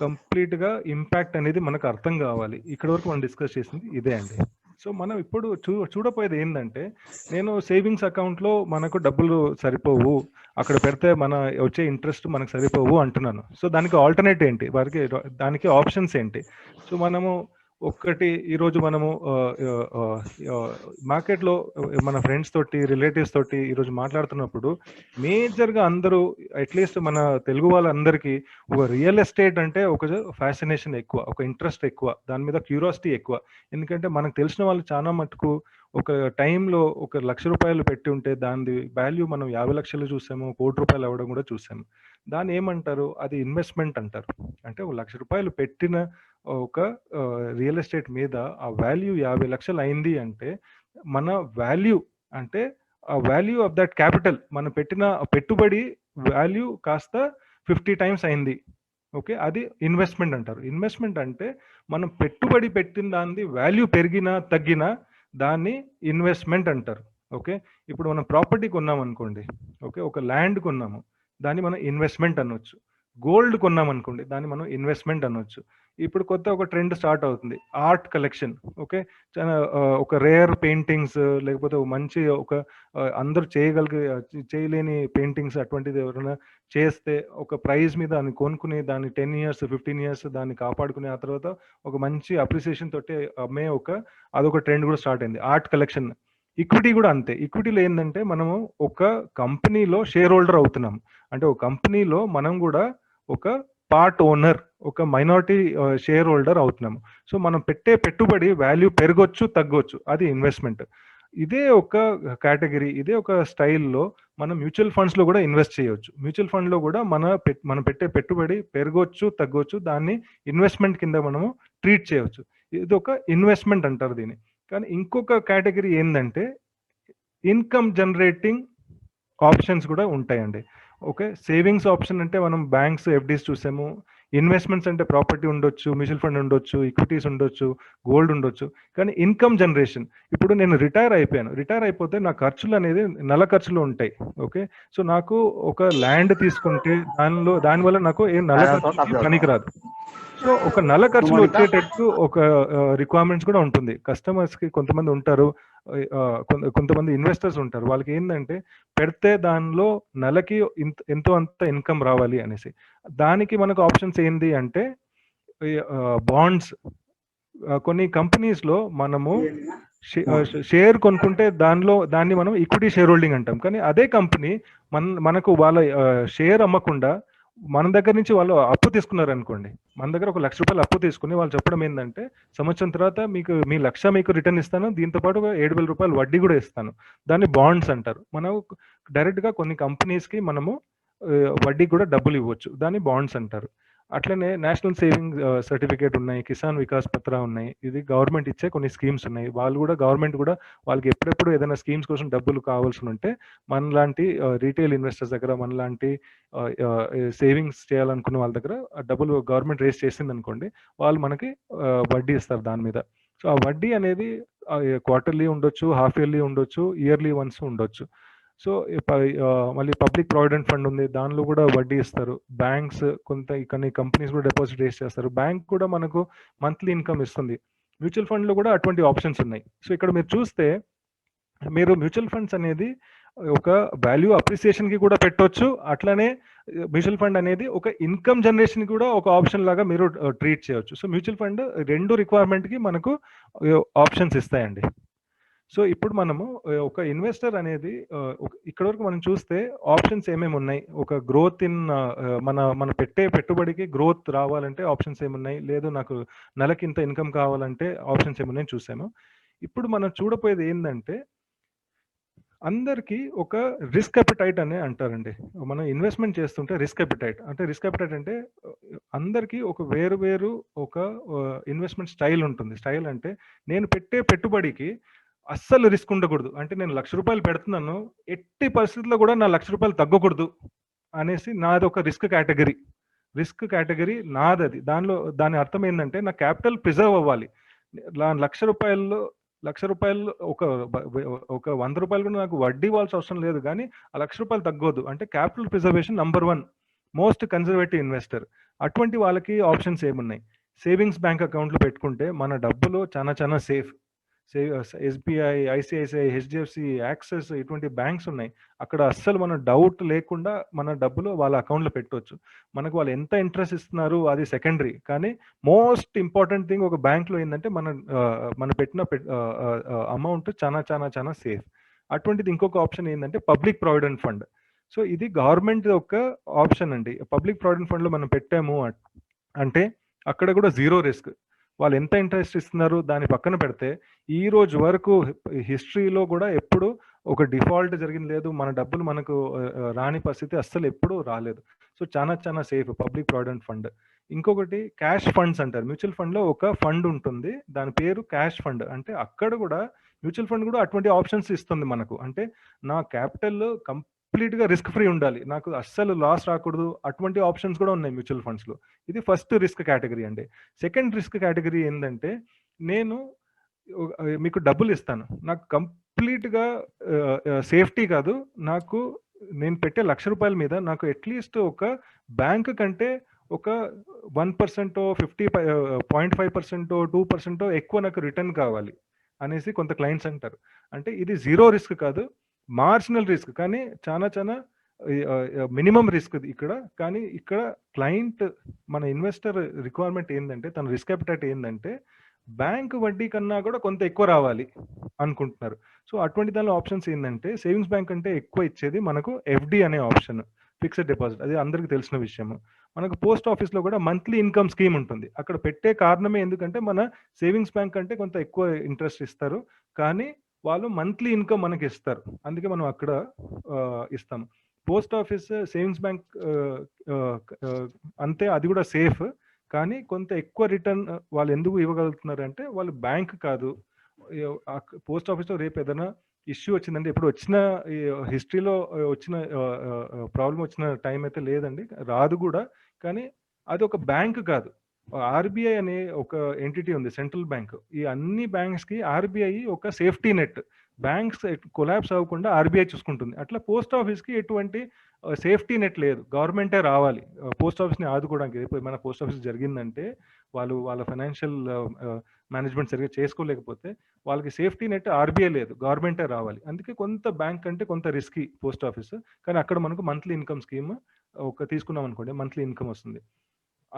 కంప్లీట్గా ఇంపాక్ట్ అనేది మనకు అర్థం కావాలి. ఇక్కడ వరకు మనం డిస్కస్ చేసింది ఇదే అండి. సో మనం ఇప్పుడు చూడపోయేది ఏంటంటే, నేను సేవింగ్స్ అకౌంట్లో మనకు డబ్బులు సరిపోవు, అక్కడ పెడితే మన వచ్చే ఇంట్రెస్ట్ మనకు సరిపోవు అంటున్నాను. సో దానికి ఆల్టర్నేట్ ఏంటి, దానికి ఆప్షన్స్ ఏంటి? సో మనము ఒక్కటి ఈరోజు మనము మార్కెట్లో మన ఫ్రెండ్స్ తోటి, రిలేటివ్స్ తోటి ఈరోజు మాట్లాడుతున్నప్పుడు మేజర్గా అందరూ, అట్లీస్ట్ మన తెలుగు వాళ్ళందరికీ ఒక రియల్ ఎస్టేట్ అంటే ఒక ఫ్యాసినేషన్ ఎక్కువ, ఒక ఇంట్రెస్ట్ ఎక్కువ, దాని మీద క్యూరియాసిటీ ఎక్కువ. ఎందుకంటే మనకు తెలిసిన వాళ్ళు చాలా మటుకు ఒక టైంలో ఒక ₹1,00,000 పెట్టి ఉంటే దాని వాల్యూ మనం 50 లక్షలు చూసాము, ₹1,00,00,000 అవ్వడం కూడా చూసాము. దాన్ని ఏమంటారు? అది ఇన్వెస్ట్మెంట్ అంటారు. అంటే ₹1,00,000 పెట్టిన ఒక రియల్ ఎస్టేట్ మీద ఆ వాల్యూ 50 లక్షలు అయింది అంటే, మన వాల్యూ అంటే ఆ వాల్యూ ఆఫ్ దట్ క్యాపిటల్, మనం పెట్టిన పెట్టుబడి వాల్యూ కాస్త 50 టైమ్స్ అయింది. ఓకే, అది ఇన్వెస్ట్మెంట్ అంటారు. ఇన్వెస్ట్మెంట్ అంటే మనం పెట్టుబడి పెట్టిన దాని వాల్యూ పెరిగినా తగ్గినా దాన్ని ఇన్వెస్ట్మెంట్ అంటారు. ఓకే, ఇప్పుడు మనం ప్రాపర్టీ కొన్నాం అనుకోండి, ఓకే, ఒక ల్యాండ్ కొన్నాము, దాన్ని మనం ఇన్వెస్ట్మెంట్ అనొచ్చు. గోల్డ్ కొన్నాం అనుకోండి, దాన్ని మనం ఇన్వెస్ట్మెంట్ అనొచ్చు. ఇప్పుడు కొత్త ఒక ట్రెండ్ స్టార్ట్ అవుతుంది, ఆర్ట్ కలెక్షన్. ఓకే, ఒక రేర్ పెయింటింగ్స్, లేకపోతే మంచి ఒక అందరూ చేయలేని పెయింటింగ్స్ అటువంటిది ఎవరైనా చేస్తే ఒక ప్రైజ్ మీద దాన్ని కొనుక్కుని దాన్ని 10 years 15 years దాన్ని కాపాడుకుని ఆ తర్వాత ఒక మంచి అప్రిసియేషన్ తోటి అమ్మే అదొక ట్రెండ్ కూడా స్టార్ట్ అయింది, ఆర్ట్ కలెక్షన్. ఈక్విటీ కూడా అంతే. ఈక్విటీలో ఏంటంటే మనము ఒక కంపెనీలో షేర్ హోల్డర్ అవుతున్నాం. అంటే ఒక కంపెనీలో మనం కూడా ఒక పార్ట్ ఓనర్, ఒక మైనారిటీ షేర్ హోల్డర్ అవుతున్నాము. సో మనం పెట్టే పెట్టుబడి వాల్యూ పెరగొచ్చు, తగ్గొచ్చు, అది ఇన్వెస్ట్మెంట్. ఇదే ఒక కేటగిరీ, ఇదే ఒక స్టైల్లో మనం మ్యూచువల్ ఫండ్స్లో కూడా ఇన్వెస్ట్ చేయవచ్చు. మ్యూచువల్ ఫండ్లో కూడా మనం పెట్టే పెట్టుబడి పెరగొచ్చు, తగ్గొచ్చు, దాన్ని ఇన్వెస్ట్మెంట్ కింద మనము ట్రీట్ చేయవచ్చు. ఇది ఒక ఇన్వెస్ట్మెంట్ అంటారు దీన్ని. కానీ ఇంకొక కేటగిరీ ఏంటంటే ఇన్కమ్ జనరేటింగ్ ఆప్షన్స్ కూడా ఉంటాయండి. ఓకే, సేవింగ్స్ ఆప్షన్ అంటే మనం బ్యాంక్స్, ఎఫ్డీస్ చూసాము. ఇన్వెస్ట్మెంట్స్ అంటే ప్రాపర్టీ ఉండొచ్చు, మ్యూచువల్ ఫండ్ ఉండొచ్చు, ఈక్విటీస్ ఉండొచ్చు, గోల్డ్ ఉండొచ్చు. కానీ ఇన్కమ్ జనరేషన్, ఇప్పుడు నేను రిటైర్ అయిపోతే నా ఖర్చులు అనేది నెల ఖర్చులు ఉంటాయి. ఓకే, సో నాకు ఒక ల్యాండ్ తీసుకుంటే దానివల్ల నాకు ఏ నెల ఖర్చుకి పనికిరాదు. సో ఒక నెల ఖర్చులు వచ్చేటట్టు ఒక రిక్వైర్మెంట్స్ కూడా ఉంటుంది. కస్టమర్స్కి కొంతమంది ఉంటారు, కొంతమంది ఇన్వెస్టర్స్ ఉంటారు, వాళ్ళకి ఏంటంటే పెడితే దానిలో నెలకి ఎంతో అంత ఇన్కమ్ రావాలి అనేసి. దానికి మనకు ఆప్షన్స్ ఏంటి అంటే బాండ్స్. కొన్ని కంపెనీస్లో మనము షేర్ కొనుక్కుంటే దాన్ని మనం ఈక్విటీ షేర్ హోల్డింగ్ అంటాం. కానీ అదే కంపెనీ మనకు వాళ్ళ షేర్ అమ్మకుండా మన దగ్గర నుంచి వాళ్ళు అప్పు తీసుకున్నారు అనుకోండి, మన దగ్గర ఒక ₹1,00,000 అప్పు తీసుకుని వాళ్ళు చెప్పడం ఏంటంటే, సంవత్సరం తర్వాత మీ ₹1,00,000 మీకు రిటర్న్ ఇస్తాను, దీంతో పాటు ₹7,000 వడ్డీ కూడా ఇస్తాను. దాన్ని బాండ్స్ అంటారు. మనం డైరెక్ట్గా కొన్ని కంపెనీస్కి మనము వడ్డీ కూడా డబ్బులు ఇవ్వచ్చు, దాన్ని బాండ్స్ అంటారు. అట్లనే నేషనల్ సేవింగ్ సర్టిఫికేట్ ఉన్నాయి, కిసాన్ వికాస్ పత్ర ఉన్నాయి. ఇది గవర్నమెంట్ ఇచ్చే కొన్ని స్కీమ్స్ ఉన్నాయి. గవర్నమెంట్ కూడా వాళ్ళకి ఎప్పుడెప్పుడు ఏదైనా స్కీమ్స్ కోసం డబ్బులు కావాల్సి ఉంటే మనలాంటి రీటైల్ ఇన్వెస్టర్స్ దగ్గర, మనలాంటి సేవింగ్స్ చేయాలనుకున్న వాళ్ళ దగ్గర డబ్బులు గవర్నమెంట్ రేస్ చేసింది అనుకోండి, వాళ్ళు మనకి వడ్డీ ఇస్తారు దాని మీద. సో ఆ వడ్డీ అనేది క్వార్టర్లీ ఉండొచ్చు, హాఫ్ ఇయర్లీ ఉండొచ్చు, ఇయర్లీ వన్స్ ఉండొచ్చు. సో మళ్ళీ పబ్లిక్ ప్రావిడెంట్ ఫండ్ ఉంది, దానిలో కూడా వడ్డీ ఇస్తారు. బ్యాంక్స్ కొన్ని కంపెనీస్ కూడా డిపాజిట్ రేస్ చేస్తారు. బ్యాంక్ కూడా మనకు మంత్లీ ఇన్కమ్ ఇస్తుంది. మ్యూచువల్ ఫండ్లో కూడా అటువంటి ఆప్షన్స్ ఉన్నాయి. సో ఇక్కడ మీరు చూస్తే, మీరు మ్యూచువల్ ఫండ్స్ అనేది ఒక వాల్యూ అప్రిసియేషన్ కి కూడా పెట్టొచ్చు. అట్లనే మ్యూచువల్ ఫండ్ అనేది ఒక ఇన్కమ్ జనరేషన్ కూడా ఒక ఆప్షన్ లాగా మీరు ట్రీట్ చేయొచ్చు. సో మ్యూచువల్ ఫండ్ 2 రిక్వైర్మెంట్ కి మనకు ఆప్షన్స్ ఇస్తాయండి. సో ఇప్పుడు మనము ఒక ఇన్వెస్టర్ అనేది ఇక్కడ వరకు మనం చూస్తే ఆప్షన్స్ ఏమేమి ఉన్నాయి, ఒక గ్రోత్ ఇన్ మన పెట్టే పెట్టుబడికి గ్రోత్ రావాలంటే ఆప్షన్స్ ఏమున్నాయి, లేదు నాకు నెలకి ఇంత ఇన్కమ్ కావాలంటే ఆప్షన్స్ ఏమున్నాయి చూసాము. ఇప్పుడు మనం చూడపోయేది ఏంటంటే అందరికీ ఒక రిస్క్ అపిటైట్ అని అంటారండి. మనం ఇన్వెస్ట్మెంట్ చేస్తుంటే రిస్క్ అపిటైట్ అంటే అందరికీ ఒక వేరు ఒక ఇన్వెస్ట్మెంట్ స్టైల్ ఉంటుంది. స్టైల్ అంటే నేను పెట్టే పెట్టుబడికి అస్సలు రిస్క్ ఉండకూడదు. అంటే నేను ₹1,00,000 పెడుతున్నాను, ఎట్టి పరిస్థితుల్లో కూడా నా ₹1,00,000 తగ్గకూడదు అనేసి నాది ఒక రిస్క్ కేటగిరీ నాదది. దాని అర్థం ఏంటంటే నా క్యాపిటల్ ప్రిజర్వ్ అవ్వాలి. ₹1,00,000 ఒక ₹100 కూడా నాకు వడ్డీ ఇవ్వాల్సిన అవసరం లేదు, కానీ ఆ ₹1,00,000 తగ్గొద్దు. అంటే capital preservation number 1 most conservative investor. అటువంటి వాళ్ళకి ఆప్షన్స్ ఏమున్నాయి? సేవింగ్స్ బ్యాంక్ అకౌంట్లు పెట్టుకుంటే మన డబ్బులు చాలా safe. SBI, ICICI, HDFC, axis ఇటువంటి బ్యాంక్స్ ఉన్నాయి. అక్కడ అస్సలు మన డౌట్ లేకుండా మన డబ్బులు వాళ్ళ అకౌంట్లో పెట్టవచ్చు. మనకు వాళ్ళు ఎంత ఇంట్రెస్ట్ ఇస్తున్నారు అది సెకండరీ, కానీ మోస్ట్ ఇంపార్టెంట్ థింగ్ ఒక బ్యాంక్లో ఏంటంటే మన పెట్టిన అమౌంట్ చాలా సేఫ్. అటువంటిది ఇంకొక ఆప్షన్ ఏంటంటే పబ్లిక్ ప్రావిడెంట్ ఫండ్. సో ఇది గవర్నమెంట్ ఒక ఆప్షన్ అండి. పబ్లిక్ ప్రావిడెంట్ ఫండ్లో మనం పెట్టాము అంటే అక్కడ కూడా జీరో రిస్క్. వాళ్ళు ఎంత ఇంట్రెస్ట్ ఇస్తున్నారు దాని పక్కన పెడితే ఈ రోజు వరకు హిస్టరీలో కూడా ఎప్పుడు ఒక డిఫాల్ట్ జరిగింది లేదు, మన డబ్బులు మనకు రాని పరిస్థితి అస్సలు ఎప్పుడు రాలేదు. సో చాలా సేఫ్ పబ్లిక్ ప్రావిడెంట్ ఫండ్. ఇంకొకటి క్యాష్ ఫండ్స్ అంటారు. మ్యూచువల్ ఫండ్లో ఒక ఫండ్ ఉంటుంది, దాని పేరు క్యాష్ ఫండ్. అంటే అక్కడ కూడా మ్యూచువల్ ఫండ్ కూడా అటువంటి ఆప్షన్స్ ఇస్తుంది మనకు. అంటే నా క్యాపిటల్ కంప్లీట్గా రిస్క్ ఫ్రీ ఉండాలి, నాకు అస్సలు లాస్ రాకూడదు, అటువంటి ఆప్షన్స్ కూడా ఉన్నాయి మ్యూచువల్ ఫండ్స్లో. ఇది ఫస్ట్ రిస్క్ కేటగిరీ అండి. సెకండ్ రిస్క్ కేటగిరీ ఏంటంటే నేను మీకు డబ్బులు ఇస్తాను, నాకు కంప్లీట్గా సేఫ్టీ కాదు, నేను పెట్టే ₹1,00,000 మీద నాకు అట్లీస్ట్ ఒక బ్యాంక్ కంటే ఒక 1%, 0.5%, 2% ఎక్కువ నాకు రిటర్న్ కావాలి అనేసి కొంత క్లయింట్స్ అంటారు. అంటే ఇది జీరో రిస్క్ కాదు, మార్జినల్ రిస్క్, కానీ చాలా మినిమం రిస్క్ ఇక్కడ. కానీ ఇక్కడ క్లయింట్ మన ఇన్వెస్టర్ రిక్వైర్మెంట్ ఏంటంటే, తన రిస్క్ అపిటైట్ ఏంటంటే బ్యాంక్ వడ్డీ కన్నా కూడా కొంత ఎక్కువ రావాలి అనుకుంటున్నారు. సో అటువంటి దానిలో ఆప్షన్స్ ఏంటంటే సేవింగ్స్ బ్యాంక్ అంటే ఎక్కువ ఇచ్చేది మనకు ఎఫ్డి అనే ఆప్షన్, ఫిక్స్డ్ డిపాజిట్. అది అందరికీ తెలిసిన విషయము. మనకు పోస్ట్ ఆఫీస్లో కూడా మంత్లీ ఇన్కమ్ స్కీమ్ ఉంటుంది. అక్కడ పెట్టే కారణమే ఎందుకంటే మన సేవింగ్స్ బ్యాంక్ అంటే కొంత ఎక్కువ ఇంట్రెస్ట్ ఇస్తారు, కానీ వాళ్ళు మంత్లీ ఇన్కమ్ మనకి ఇస్తారు, అందుకే మనం అక్కడ ఇస్తాము. పోస్ట్ ఆఫీస్, సేవింగ్స్ బ్యాంక్ అంతే, అది కూడా సేఫ్, కానీ కొంత ఎక్కువ రిటర్న్ వాళ్ళు ఎందుకు ఇవ్వగలుగుతున్నారు అంటే వాళ్ళు బ్యాంక్ కాదు. పోస్ట్ ఆఫీస్లో రేపు ఏదైనా ఇష్యూ వచ్చిందంటే, ఇప్పుడు వచ్చిన హిస్టరీలో వచ్చిన ప్రాబ్లం వచ్చిన టైం అయితే లేదండి, రాదు కూడా, కానీ అది ఒక బ్యాంక్ కాదు. ఆర్బీఐ అనే ఒక ఎంటిటీ ఉంది, సెంట్రల్ బ్యాంక్. ఈ అన్ని బ్యాంక్స్ కి ఆర్బీఐ ఒక సేఫ్టీ నెట్. బ్యాంక్స్ కొలాప్స్ అవ్వకుండా ఆర్బీఐ చూసుకుంటుంది. అట్లా పోస్ట్ ఆఫీస్ కి ఎటువంటి సేఫ్టీ నెట్ లేదు, గవర్నమెంటే రావాలి పోస్ట్ ఆఫీస్ని ఆదుకోవడానికి. ఇప్పుడు మన పోస్ట్ ఆఫీస్ జరిగిందంటే వాళ్ళ ఫైనాన్షియల్ మేనేజ్మెంట్ సరిగ్గా చేసుకోలేకపోతే వాళ్ళకి సేఫ్టీ నెట్ ఆర్బీఐ లేదు, గవర్నమెంటే రావాలి. అందుకే కొంత బ్యాంక్ అంటే కొంత రిస్కీ పోస్ట్ ఆఫీస్, కానీ అక్కడ మనకు మంత్లీ ఇన్కమ్ స్కీమ్ తీసుకున్నాం అనుకోండి, మంత్లీ ఇన్కమ్ వస్తుంది.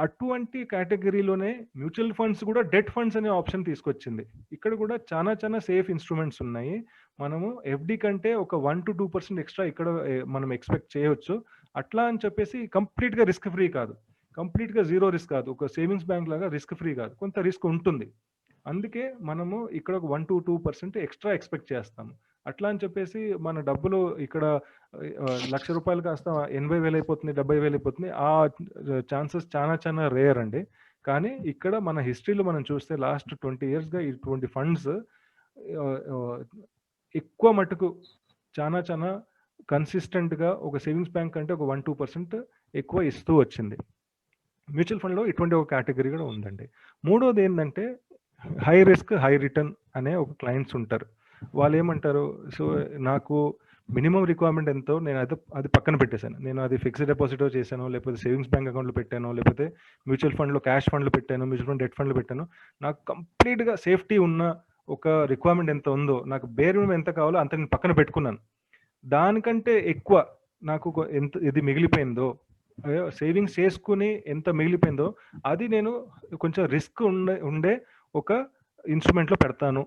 అటువంటి కేటగిరీలోనే మ్యూచువల్ ఫండ్స్ కూడా డెట్ ఫండ్స్ అనే ఆప్షన్ తీసుకొచ్చింది. ఇక్కడ కూడా చాలా సేఫ్ ఇన్స్ట్రుమెంట్స్ ఉన్నాయి. మనము ఎఫ్డి కంటే ఒక 1 to 2% ఎక్స్ట్రా ఇక్కడ మనం ఎక్స్పెక్ట్ చేయవచ్చు. అట్లా అని చెప్పేసి కంప్లీట్గా రిస్క్ ఫ్రీ కాదు, కంప్లీట్గా జీరో రిస్క్ కాదు, ఒక సేవింగ్స్ బ్యాంక్ లాగా రిస్క్ ఫ్రీ కాదు, కొంత రిస్క్ ఉంటుంది. అందుకే మనము ఇక్కడ ఒక 1 to 2% ఎక్స్ట్రా ఎక్స్పెక్ట్ చేస్తాము. అట్లా అని చెప్పేసి మన డబ్బులు ఇక్కడ ₹1,00,000 కాస్త 80,000 అయిపోతుంది, 70,000 అయిపోతుంది, ఆ ఛాన్సెస్ చాలా రేర్ అండి. కానీ ఇక్కడ మన హిస్టరీలో మనం చూస్తే లాస్ట్ 20 yearsగా ఇటువంటి ఫండ్స్ ఎక్కువ మటుకు చాలా కన్సిస్టెంట్గా ఒక సేవింగ్స్ బ్యాంక్ అంటే ఒక 1-2% ఎక్కువ ఇస్తూ వచ్చింది. మ్యూచువల్ ఫండ్లో ఇటువంటి ఒక కేటగిరీ కూడా ఉందండి. మూడోది ఏంటంటే హై రిస్క్ హై రిటర్న్ అనే ఒక క్లయింట్స్ ఉంటారు. వాళ్ళు ఏమంటారు, సో నాకు మినిమం రిక్వైర్మెంట్ ఎంతో నేను అది పక్కన పెట్టేశాను, నేను అది ఫిక్స్డ్ డిపాజిట్ చేశాను, లేకపోతే సేవింగ్స్ బ్యాంక్ అకౌంట్లో పెట్టాను, లేకపోతే మ్యూచువల్ ఫండ్లో క్యాష్ ఫండ్లు పెట్టాను, మ్యూచువల్ ఫండ్ డెట్ ఫండ్లు పెట్టాను, నాకు కంప్లీట్గా సేఫ్టీ ఉన్న ఒక రిక్వైర్మెంట్ ఎంత ఉందో, నాకు బేర్ మినిమం ఎంత కావాలో అంత నేను పక్కన పెట్టుకున్నాను. దానికంటే ఎక్కువ నాకు ఎంత ఇది మిగిలిపోయిందో, సేవింగ్స్ చేసుకుని ఎంత మిగిలిపోయిందో అది నేను కొంచెం రిస్క్ ఉండే ఒక ఇన్స్ట్రుమెంట్లో పెడతాను.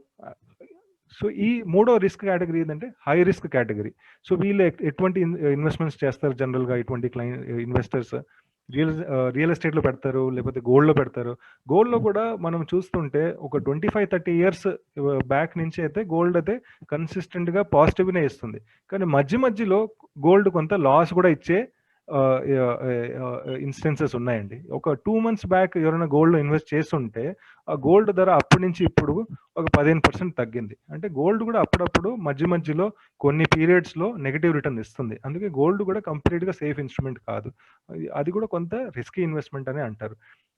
సో ఈ మూడో రిస్క్ కేటగిరీ ఏంటంటే హై రిస్క్ కేటగిరీ. సో వీళ్ళు ఎటువంటి ఇన్వెస్ట్మెంట్స్ చేస్తారు జనరల్గా ఇటువంటి ఇన్వెస్టర్స్? రియల్ ఎస్టేట్లో పెడతారు, లేకపోతే గోల్డ్లో పెడతారు. గోల్డ్లో కూడా మనం చూస్తుంటే ఒక 25-30 ఇయర్స్ బ్యాక్ నుంచి అయితే గోల్డ్ అయితే కన్సిస్టెంట్గా పాజిటివ్నే ఇస్తుంది. కానీ మధ్యలో గోల్డ్ కొంత లాస్ కూడా ఇచ్చే ఇన్స్టెన్సెస్ ఉన్నాయండి. ఒక 2 months బ్యాక్ ఎవరైనా గోల్డ్ ఇన్వెస్ట్ చేస్తుంటే ఆ గోల్డ్ ధర అప్పటి నుంచి ఇప్పుడు ఒక 15% తగ్గింది. అంటే గోల్డ్ కూడా అప్పుడప్పుడు మధ్యలో కొన్ని పీరియడ్స్లో నెగిటివ్ రిటర్న్ ఇస్తుంది. అందుకే గోల్డ్ కూడా కంప్లీట్గా సేఫ్ ఇన్స్ట్రుమెంట్ కాదు, అది కూడా కొంత రిస్కీ ఇన్వెస్ట్మెంట్ అని అంటారు.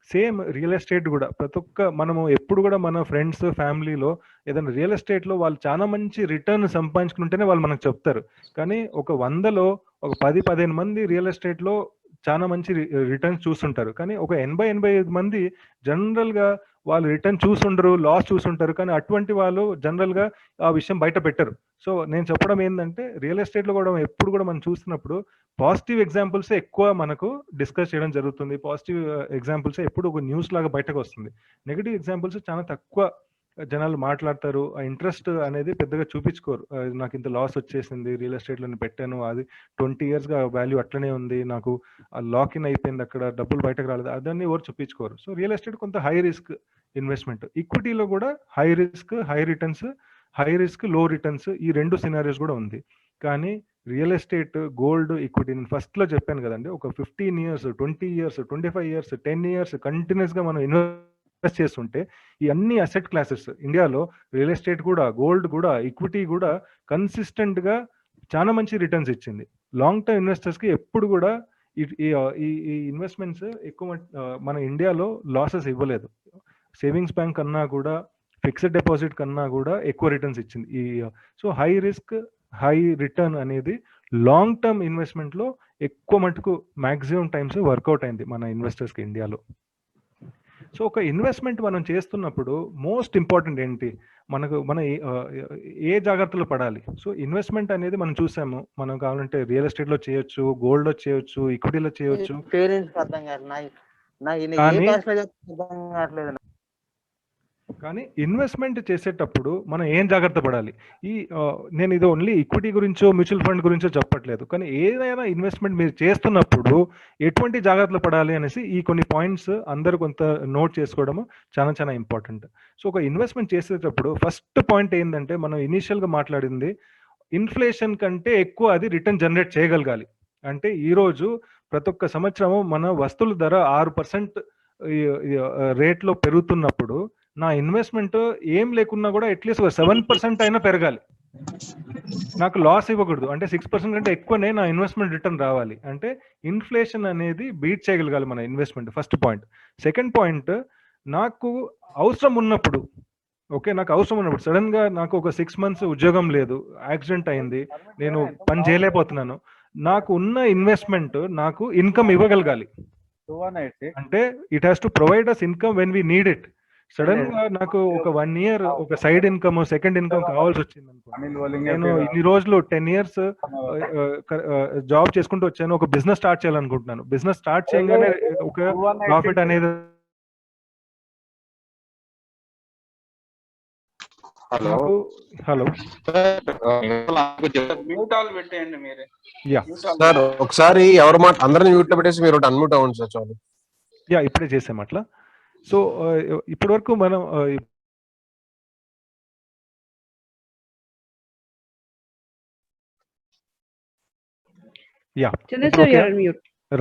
సేమ్ రియల్ ఎస్టేట్ కూడా ప్రతి ఒక్క మనము ఎప్పుడు కూడా మన ఫ్రెండ్స్ ఫ్యామిలీలో ఏదైనా రియల్ ఎస్టేట్లో వాళ్ళు చాలా మంచి రిటర్న్ సంపాదించుకుంటేనే వాళ్ళు మనకు చెప్తారు. కానీ ఒక 100లో ఒక 10-15 మంది రియల్ ఎస్టేట్లో చాలా మంచి రిటర్న్స్ చూస్తుంటారు. కానీ ఒక 80-85 మంది జనరల్గా వాళ్ళు రిటర్న్ చూసుండరు, లాస్ చూసుంటారు. కానీ అటువంటి వాళ్ళు జనరల్గా ఆ విషయం బయట పెట్టరు. సో నేను చెప్పడం ఏంటంటే రియల్ ఎస్టేట్లో కూడా ఎప్పుడు కూడా మనం చూస్తున్నప్పుడు పాజిటివ్ ఎగ్జాంపుల్స్ ఎక్కువ మనకు డిస్కస్ చేయడం జరుగుతుంది. పాజిటివ్ ఎగ్జాంపుల్స్ ఎప్పుడు ఒక న్యూస్ లాగా బయటకు వస్తుంది. నెగిటివ్ ఎగ్జాంపుల్స్ చాలా తక్కువ జనాలు మాట్లాడతారు. ఆ ఇంట్రెస్ట్ అనేది పెద్దగా చూపించుకోరు. నాకు ఇంత లాస్ వచ్చేసింది, రియల్ ఎస్టేట్లో నేను పెట్టాను, అది 20 yearsగా వాల్యూ అట్లనే ఉంది, నాకు లాక్ ఇన్ అయిపోయింది, అక్కడ డబ్బులు బయటకు రాలేదు, అదన్నీ ఎవరు చూపించుకోరు. సో రియల్ ఎస్టేట్ కొంత హై రిస్క్ ఇన్వెస్ట్మెంట్. ఈక్విటీలో కూడా high risk high returns, high risk లో రిటర్న్స్, ఈ 2 సినారియోస్ కూడా ఉంది. కానీ రియల్ ఎస్టేట్, గోల్డ్, ఈక్విటీ నేను ఫస్ట్లో చెప్పాను కదండి, ఒక 15 years 20 years 25 years 10 years కంటిన్యూస్గా మనం ఇన్వెస్ట్ చేస్తుంటే ఈ అన్ని అసెట్ క్లాసెస్ ఇండియాలో రియల్ ఎస్టేట్ కూడా, గోల్డ్ కూడా, ఈక్విటీ కూడా కన్సిస్టెంట్గా చాలా మంచి రిటర్న్స్ ఇచ్చింది. లాంగ్ టర్మ్ ఇన్వెస్టర్స్కి ఎప్పుడు కూడా ఈ ఇన్వెస్ట్మెంట్స్ ఎక్కువ మన ఇండియాలో లాసెస్ ఇవ్వలేదు. సేవింగ్స్ బ్యాంక్ కన్నా కూడా, ఫిక్స్డ్ డిపాజిట్ కన్నా కూడా ఎక్కువ రిటర్న్స్ ఇచ్చింది ఈ. So high risk high return అనేది లాంగ్ టర్మ్ ఇన్వెస్ట్మెంట్లో ఎక్కువ మటుకు మ్యాక్సిమం టైమ్స్ వర్కౌట్ అయింది మన ఇన్వెస్టర్స్కి ఇండియాలో. సో ఒక ఇన్వెస్ట్మెంట్ మనం చేస్తున్నప్పుడు మోస్ట్ ఇంపార్టెంట్ ఏంటి, మన ఏ జాగ్రత్తలు పడాలి? సో ఇన్వెస్ట్మెంట్ అనేది మనం చూసాము, మనం కావాలంటే రియల్ ఎస్టేట్లో చేయొచ్చు, గోల్డ్లో చేయొచ్చు, ఈక్విటీలో చేయొచ్చు. కానీ ఇన్వెస్ట్మెంట్ చేసేటప్పుడు మనం ఏం జాగ్రత్త పడాలి? నేను ఇది ఓన్లీ ఈక్విటీ గురించో మ్యూచువల్ ఫండ్ గురించో చెప్పట్లేదు, కానీ ఏదైనా ఇన్వెస్ట్మెంట్ మీరు చేస్తున్నప్పుడు ఎటువంటి జాగ్రత్తలు పడాలి అనేసి ఈ కొన్ని పాయింట్స్ అందరూ కొంత నోట్ చేసుకోవడము చాలా చాలా ఇంపార్టెంట్. సో ఒక ఇన్వెస్ట్మెంట్ చేసేటప్పుడు ఫస్ట్ పాయింట్ ఏంటంటే, మనం ఇనీషియల్గా మాట్లాడింది ఇన్ఫ్లేషన్ కంటే ఎక్కువ అది రిటర్న్ జనరేట్ చేయగలగాలి. అంటే ఈరోజు ప్రతి ఒక్క సంవత్సరము మన వస్తువుల ధర 6% రేట్లో పెరుగుతున్నప్పుడు నా ఇన్వెస్ట్మెంట్ ఏం లేకున్నా కూడా అట్లీస్ట్ 7% అయినా పెరగాలి. నాకు లాస్ ఇవ్వకూడదు. అంటే 6% కంటే ఎక్కువనే నా ఇన్వెస్ట్మెంట్ రిటర్న్ రావాలి. అంటే ఇన్ఫ్లేషన్ అనేది బీట్ చేయగలగాలి మన investment, first point. Second point, నాకు అవసరం ఉన్నప్పుడు, నాకు అవసరం ఉన్నప్పుడు సడన్ గా నాకు ఒక 6 months ఉద్యోగం లేదు, యాక్సిడెంట్ అయింది, నేను పని చేయలేకపోతున్నాను, నాకు ఉన్న ఇన్వెస్ట్మెంట్ నాకు ఇన్కమ్ ఇవ్వగలగాలి. అంటే it has to provide us income when we need it. Sudden గా నాకు ఒక 1 year ఒక సైడ్ ఇన్కమ్, సెకండ్ ఇన్కమ్ కావాల్సి వచ్చింది అనుకో, నేను ఇన్ని రోజులు 10 years జాబ్ చేసుకుంటూ వచ్చాను, ఒక బిజినెస్ స్టార్ట్ చేయాలనుకుంటున్నాను. బిజినెస్ స్టార్ట్ చేయగానే ఒక ప్రాఫిట్ అనేది హలో పెట్టేయండి మీరే. సార్ ఒకసారి ఎవరు మాట అందరిని మ్యూట్ లో పెట్టేసి మీరు అన్మ్యూట్ అవ్వండి సార్. చాలు. ఇప్పుడే చేసాం అట్లా. సో ఇప్పటి వరకు మనం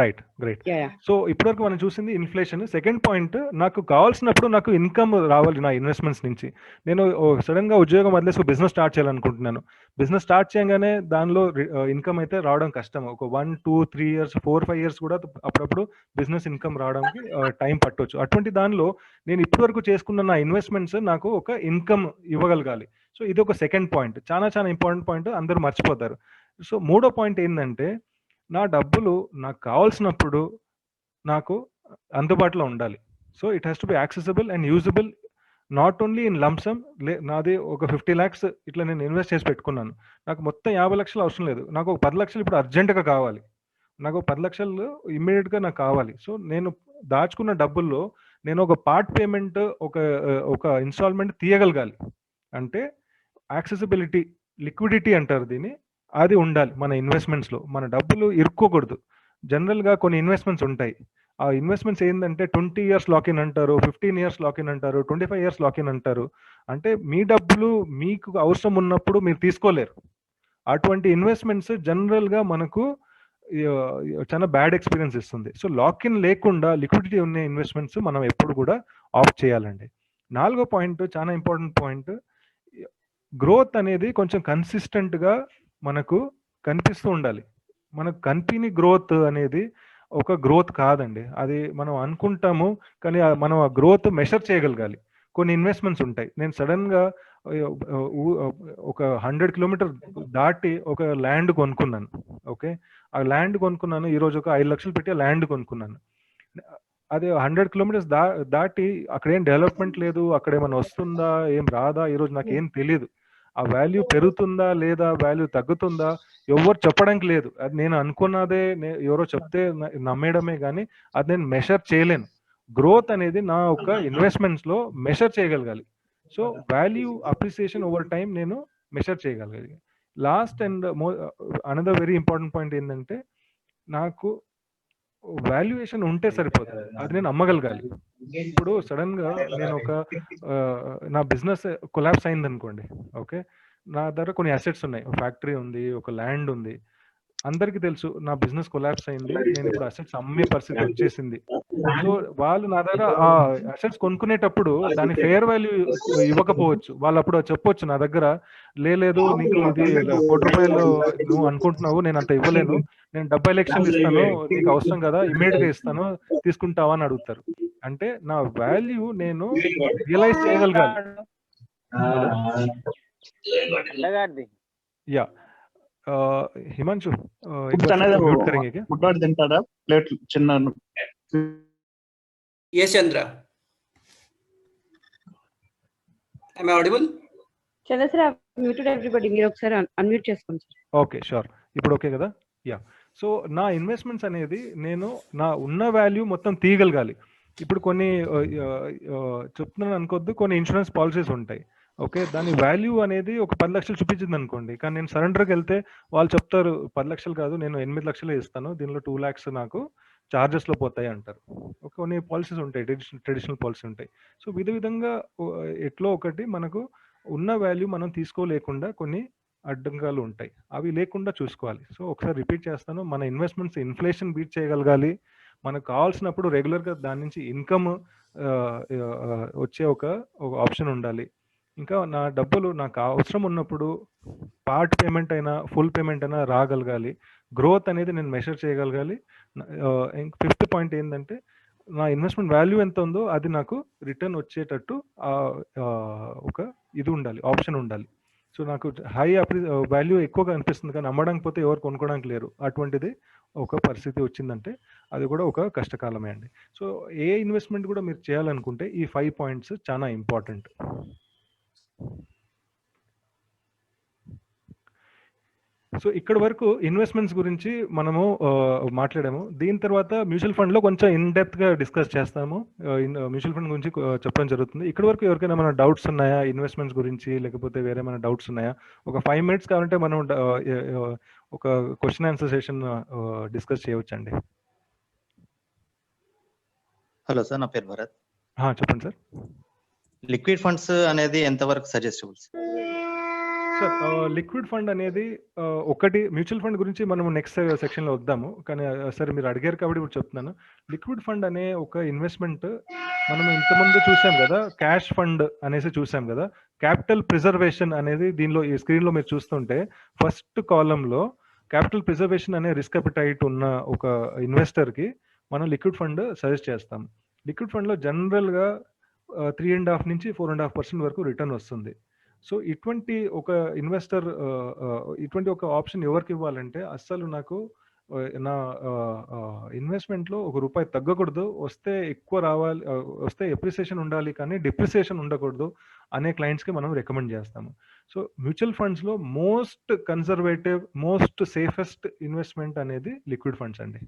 రైట్, గ్రేట్. సో ఇప్పటివరకు మనం చూసింది ఇన్ఫ్లేషన్. సెకండ్ పాయింట్, నాకు కావాల్సినప్పుడు నాకు ఇన్కమ్ రావాలి నా ఇన్వెస్ట్మెంట్స్ నుంచి. నేను సడన్ గా ఉద్యోగం వదిలేసి బిజినెస్ స్టార్ట్ చేయాలనుకుంటున్నాను. బిజినెస్ స్టార్ట్ చేయగానే దానిలో ఇన్కమ్ అయితే రావడం కష్టం. ఒక 1, 2, 3 years 4, 5 years కూడా అప్పుడప్పుడు బిజినెస్ ఇన్కమ్ రావడానికి టైం పట్టవచ్చు. అటువంటి దానిలో నేను ఇప్పటివరకు చేసుకున్న నా ఇన్వెస్ట్మెంట్స్ నాకు ఒక ఇన్కమ్ ఇవ్వగలగాలి. సో ఇది ఒక సెకండ్ పాయింట్, చాలా చాలా ఇంపార్టెంట్ పాయింట్, అందరూ మర్చిపోతారు. సో మూడో పాయింట్ ఏంటంటే, నా డబ్బులు నాకు కావాల్సినప్పుడు నాకు అందుబాటులో ఉండాలి. So it has to be accessible and usable not only in lump sum నాది ఒక 50 lakhs ఇట్లా నేను ఇన్వెస్ట్ చేసి పెట్టుకున్నాను. నాకు మొత్తం 50 లక్షలు అవసరం లేదు. నాకు ఒక 10 లక్షలు ఇప్పుడు అర్జెంట్గా కావాలి. నాకు 10 లక్షలు ఇమ్మీడియట్గా నాకు కావాలి. సో నేను దాచుకున్న డబ్బుల్లో నేను ఒక పార్ట్ పేమెంట్ ఒక ఇన్స్టాల్మెంట్ తీయగలగాలి. అంటే యాక్సెసిబిలిటీ, లిక్విడిటీ అంటారు దీన్ని, అది ఉండాలి మన ఇన్వెస్ట్మెంట్స్లో. మన డబ్బులు ఇరుక్కోకూడదు. జనరల్గా కొన్ని ఇన్వెస్ట్మెంట్స్ ఉంటాయి. ఆ ఇన్వెస్ట్మెంట్స్ ఏంటంటే 20 years లాకిన్ అంటారు, 15 years లాకిన్ అంటారు, 25 years లాకిన్ అంటారు. అంటే మీ డబ్బులు మీకు అవసరం ఉన్నప్పుడు మీరు తీసుకోలేరు. అటువంటి ఇన్వెస్ట్మెంట్స్ జనరల్గా మనకు చాలా బ్యాడ్ ఎక్స్పీరియన్స్ ఇస్తుంది. సో లాకిన్ లేకుండా లిక్విడిటీ ఉన్న ఇన్వెస్ట్మెంట్స్ మనం ఎప్పుడు కూడా ఆఫ్ చేయాలండి. 4వ పాయింట్ చాలా ఇంపార్టెంట్ పాయింట్. గ్రోత్ అనేది కొంచెం కన్సిస్టెంట్గా మనకు కనిపిస్తూ ఉండాలి. మనకు కనిపిని గ్రోత్ అనేది ఒక గ్రోత్ కాదండి. అది మనం అనుకుంటాము, కానీ మనం ఆ గ్రోత్ మెషర్ చేయగలగాలి. కొన్ని ఇన్వెస్ట్మెంట్స్ ఉంటాయి. నేను సడన్గా ఒక 100 kilometers దాటి ఒక ల్యాండ్ కొనుక్కున్నాను. ఓకే, ఆ ల్యాండ్ కొనుక్కున్నాను. ఈరోజు ఒక 5 లక్షలు పెట్టి ఆ ల్యాండ్ కొనుక్కున్నాను. అది 100 kilometers దాటి అక్కడ ఏం డెవలప్మెంట్ లేదు, అక్కడ ఏమైనా వస్తుందా ఏం రాదా ఈరోజు నాకు ఏం తెలియదు. ఆ వాల్యూ పెరుగుతుందా లేదా వాల్యూ తగ్గుతుందా ఎవరు చెప్పడానికి లేదు. అది నేను అనుకున్నదే ఎవరో చెప్తే నమ్మేయడమే కానీ అది నేను మెషర్ చేయలేను. గ్రోత్ అనేది నా ఒక ఇన్వెస్ట్మెంట్స్ లో మెషర్ చేయగలగాలి. So value appreciation over time నేను మెషర్ చేయగలగాలి. Last and another very important point ఏంటంటే నాకు వాల్యుయేషన్ ఉంటే సరిపోదు, అది నేను అమ్మగలగాలి. ఇప్పుడు సడన్ గా నేను నా బిజినెస్ కొలాప్స్ అయింది అనుకోండి. ఓకే, నా దగ్గర కొన్ని అసెట్స్ ఉన్నాయి, ఫ్యాక్టరీ ఉంది, ఒక ల్యాండ్ ఉంది. అందరికీ తెలుసు నా బిజినెస్ కొలాప్స్ అయింది, నేను ఇప్పుడు అసెట్స్ అమ్మే పరిస్థితి వచ్చేసింది. సో వాళ్ళు నా దగ్గర ఆ అసెట్స్ కొనుక్కునేటప్పుడు దాని ఫేర్ వాల్యూ ఇవ్వకపోవచ్చు. వాళ్ళు అప్పుడు చెప్పొచ్చు నా దగ్గర లేదు నీకు ఇది 1 కోటి రూపాయలు నువ్వు అనుకుంటున్నావు, నేను అంత ఇవ్వలేను, నేను 70 లక్షలు ఇస్తాను, నీకు అవసరం కదా ఇమ్మీడియట్ గా ఇస్తాను, తీసుకుంటావా అని అడుగుతారు. అంటే నా వాల్యూ నేను రియలైజ్ చేయగలగాలి. యా हिमांशु म्यूट करेंगे क्या? फुटबॉल తింటాడా ప్లేట్ చిన్న? Yes, Chandra. Am I audible? Chandra sir muted everybody, మీరు ఒకసారి అన్మ్యూట్ చేసుకోండి సార్. ఓకే షూర్, ఇప్పుడు ఓకే కదా? యా, సో నా ఇన్వెస్ట్మెంట్స్ అనేది నేను నా ఉన్న వాల్యూ మొత్తం తీయగలగాలి. ఇప్పుడు కొన్ని చెప్తున్నాను అనుకోద్దు, కొన్ని ఇన్సూరెన్స్ పాలసీస్ ఉంటాయి. ఓకే, దాని వాల్యూ అనేది ఒక 10 లక్షలు చూపించింది అనుకోండి, కానీ నేను సరెండర్కి వెళ్తే వాళ్ళు చెప్తారు 10 లక్షలు కాదు నేను 8 లక్షలే ఇస్తాను, దీనిలో 2 lakhs నాకు చార్జెస్లో పోతాయి అంటారు. కొన్ని పాలసీస్ ఉంటాయి, ట్రెడిషనల్ పాలసీ ఉంటాయి. సో విధంగా ఎట్లో ఒకటి మనకు ఉన్న వాల్యూ మనం తీసుకోలేకుండా కొన్ని అడ్డంకాలు ఉంటాయి, అవి లేకుండా చూసుకోవాలి. సో ఒకసారి రిపీట్ చేస్తాను, మన ఇన్వెస్ట్మెంట్స్ ఇన్ఫ్లేషన్ బీట్ చేయగలగాలి. మనకు కావాల్సినప్పుడు రెగ్యులర్గా దాని నుంచి ఇన్కమ్ వచ్చే ఒక ఆప్షన్ ఉండాలి. ఇంకా నా డబ్బులు నాకు అవసరం ఉన్నప్పుడు పార్ట్ పేమెంట్ అయినా ఫుల్ పేమెంట్ అయినా రాగలగాలి. గ్రోత్ అనేది నేను మెషర్ చేయగలగాలి. 5th పాయింట్ ఏంటంటే నా ఇన్వెస్ట్మెంట్ వాల్యూ ఎంత ఉందో అది నాకు రిటర్న్ వచ్చేటట్టు ఒక ఇది ఉండాలి, ఆప్షన్ ఉండాలి. సో నాకు హై వాల్యూ ఎక్కువగా అనిపిస్తుంది కానీ అమ్మడానికి పోతే ఎవరు కొనుక్కోవడానికి లేరు, అటువంటిది ఒక పరిస్థితి వచ్చిందంటే అది కూడా ఒక కష్టకాలమే అండి. సో ఏ ఇన్వెస్ట్మెంట్ కూడా మీరు చేయాలనుకుంటే ఈ 5 points చాలా ఇంపార్టెంట్. సో ఇక్కడ వరకు ఇన్వెస్ట్మెంట్స్ గురించి మనము మాట్లాడాము. దీని తర్వాత మ్యూచువల్ ఫండ్ లో కొంచెం ఇన్ డెప్త్ గా డిస్కస్ చేస్తాము. మ్యూచువల్ ఫండ్ గురించి చెప్పడం జరుగుతుంది. ఇక్కడ వరకు ఎవరికైనా మన డౌట్స్ ఉన్నాయా ఇన్వెస్ట్మెంట్స్ గురించి, లేకపోతే వేరే మన డౌట్స్ ఉన్నాయా? ఒక 5 minutes కావాలంటే మనం ఒక క్వశ్చన్ ఆన్సర్ సెషన్ డిస్కస్ చేయవచ్చండి. హలో సార్, నా పేరు భరత్. చెప్పండి సార్. లిక్విడ్ ఫండ్స్ అనేది ఎంతవరకు సజెస్టబుల్ సార్? లిక్విడ్ ఫండ్ అనేది ఒకటి, మ్యూచువల్ ఫండ్ గురించి మనం నెక్స్ట్ సెక్షన్లో వద్దాము, కానీ సరే మీరు అడిగారు కాబట్టి ఇప్పుడు చెప్తున్నాను. లిక్విడ్ ఫండ్ అనే ఒక ఇన్వెస్ట్మెంట్ మనం ఇంతకుముందు చూసాం కదా, క్యాష్ ఫండ్ అనేసి చూసాం కదా. క్యాపిటల్ ప్రిజర్వేషన్ అనేది దీనిలో ఈ స్క్రీన్లో మీరు చూస్తుంటే ఫస్ట్ కాలంలో క్యాపిటల్ ప్రిజర్వేషన్ అనే రిస్క్ అపిటైట్ ఉన్న ఒక ఇన్వెస్టర్కి మనం లిక్విడ్ ఫండ్ సజెస్ట్ చేస్తాం. లిక్విడ్ ఫండ్లో జనరల్గా 3.5 నుంచి 4.5% వరకు రిటర్న్ వస్తుంది. సో ఇటువంటి ఒక ఇన్వెస్టర్ ఇటువంటి ఒక ఆప్షన్ ఎవరికి ఇవ్వాలంటే అస్సలు నాకు నా ఇన్వెస్ట్మెంట్లో ₹1 తగ్గకూడదు, వస్తే ఎక్కువ రావాలి, వస్తే ఎప్రిసియేషన్ ఉండాలి కానీ డిప్రిసియేషన్ ఉండకూడదు అనే క్లయింట్స్కి మనం రికమెండ్ చేస్తాము. సో మ్యూచువల్ ఫండ్స్లో most conservative, most safest investment అనేది లిక్విడ్ ఫండ్స్ అండి.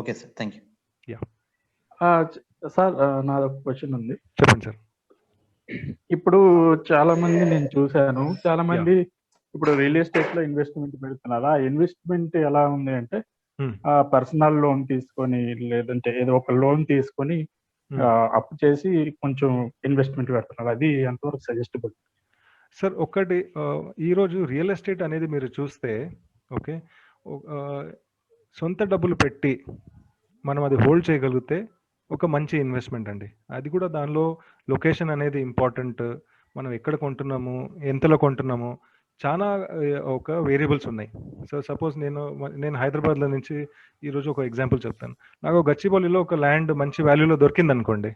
Okay sir, thank you. Sir నాది ఒక క్వశ్చన్ ఉంది. చెప్పండి సార్. ఇప్పుడు చాలా మంది నేను చూశాను, చాలా మంది ఇప్పుడు రియల్ ఎస్టేట్ లో ఇన్వెస్ట్మెంట్ పెడుతున్నారు. ఆ ఇన్వెస్ట్మెంట్ ఎలా ఉంది అంటే పర్సనల్ లోన్ తీసుకొని, లేదంటే ఏదో ఒక లోన్ తీసుకొని అప్పు చేసి కొంచెం ఇన్వెస్ట్మెంట్ పెడుతున్నారు. అది ఎంతవరకు సజెస్టబుల్? సార్ ఒకటి, ఈరోజు రియల్ ఎస్టేట్ అనేది మీరు చూస్తే, ఓకే, సొంత డబ్బులు పెట్టి మనం అది హోల్డ్ చేయగలిగితే ఒక మంచి ఇన్వెస్ట్మెంట్ అండి. అది కూడా దానిలో లొకేషన్ అనేది ఇంపార్టెంట్. మనం ఎక్కడ కొంటున్నాము, ఎంతలో కొంటున్నాము, చాలా ఒక వేరియబుల్స్ ఉన్నాయి. సో సపోజ్ నేను హైదరాబాద్లో నుంచి ఈరోజు ఒక ఎగ్జాంపుల్ చెప్తాను. నాకు గచ్చిబౌలిలో ఒక ల్యాండ్ మంచి వాల్యూలో దొరికింది అనుకోండి,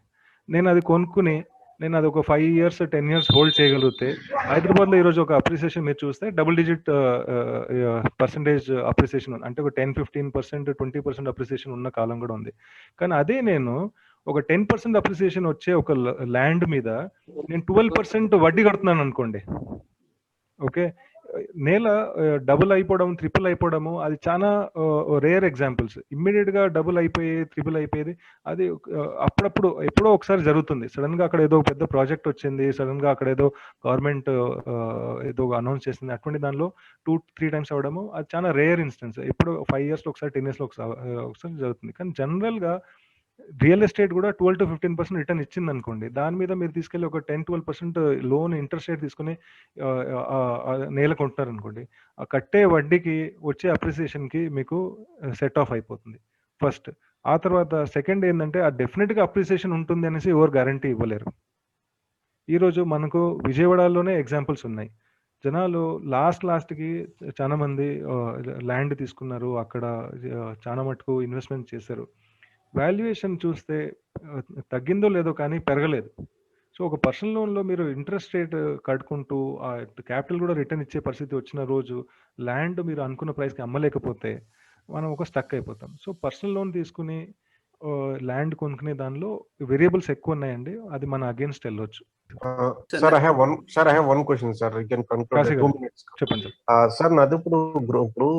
నేను అది కొనుక్కుని నేను అది ఒక 5 years 10 years హోల్డ్ చేయగలిగితే, హైదరాబాద్లో ఈరోజు ఒక అప్రిసియేషన్ మీరు చూస్తే డబుల్ డిజిట్ పర్సంటేజ్ అప్రిసియేషన్ ఉంది. అంటే ఒక 10-15%, 20% అప్రిసియేషన్ ఉన్న కాలం కూడా ఉంది. కానీ అదే నేను ఒక 10% అప్రిసియేషన్ వచ్చే ఒక ల్యాండ్ మీద నేను 12% వడ్డీ కడుతున్నాను అనుకోండి, ఓకే, నేల డబుల్ అయిపోవడం, ట్రిపుల్ అయిపోవడము, అది చాలా రేర్ ఎగ్జాంపుల్స్. ఇమ్మీడియట్గా డబుల్ అయిపోయి ట్రిపుల్ అయిపోయేది అది అప్పుడప్పుడు ఎప్పుడో ఒకసారి జరుగుతుంది. సడన్గా అక్కడ ఏదో పెద్ద ప్రాజెక్ట్ వచ్చింది, సడన్గా అక్కడ ఏదో గవర్నమెంట్ ఏదో అనౌన్స్ చేసింది, అటువంటి దానిలో 2-3 times అవ్వడము అది చాలా రేర్ ఇన్స్టెన్స్. ఇప్పుడు 5 yearsలో ఒకసారి, 10 yearsలో ఒకసారి జరుగుతుంది. కానీ జనరల్గా రియల్ ఎస్టేట్ కూడా 12-15% రిటర్న్ ఇచ్చింది అనుకోండి, దాని మీద మీరు తీసుకెళ్ళి ఒక 10-12% లోన్ ఇంట్రెస్ట్ రేట్ తీసుకుని నేల కొంటున్నారు అనుకోండి, ఆ కట్టే వడ్డీకి వచ్చే అప్రిసియేషన్కి మీకు సెట్ ఆఫ్ అయిపోతుంది ఫస్ట్. ఆ తర్వాత సెకండ్ ఏంటంటే, ఆ డెఫినెట్గా అప్రిసియేషన్ ఉంటుంది అనేసి ఎవరు గ్యారంటీ ఇవ్వలేరు. ఈరోజు మనకు విజయవాడలోనే ఎగ్జాంపుల్స్ ఉన్నాయి. జనాలు లాస్ట్కి చాలా మంది ల్యాండ్ తీసుకున్నారు, అక్కడ చాలా మటుకు ఇన్వెస్ట్మెంట్ చేశారు. వాల్యుయేషన్ చూస్తే తగ్గిందో లేదో కానీ పెరగలేదు. సో ఒక పర్సనల్ లోన్లో మీరు ఇంట్రెస్ట్ రేట్ కట్టుకుంటూ ఆ క్యాపిటల్ కూడా రిటర్న్ ఇచ్చే పరిస్థితి వచ్చిన రోజు ల్యాండ్ మీరు అనుకున్న ప్రైస్కి అమ్మలేకపోతే మనం ఒక స్టక్ అయిపోతాం. సో పర్సనల్ లోన్ తీసుకుని ల్యాండ్ కొనుక్కునే దానిలో వేరియబుల్స్ ఎక్కువ ఉన్నాయండి, అది మన అగేన్స్ట్ వెళ్ళొచ్చు. Sir I have one question sir, you can conclude 2 minutes. చెప్పండి సార్ నాది ఇప్పుడు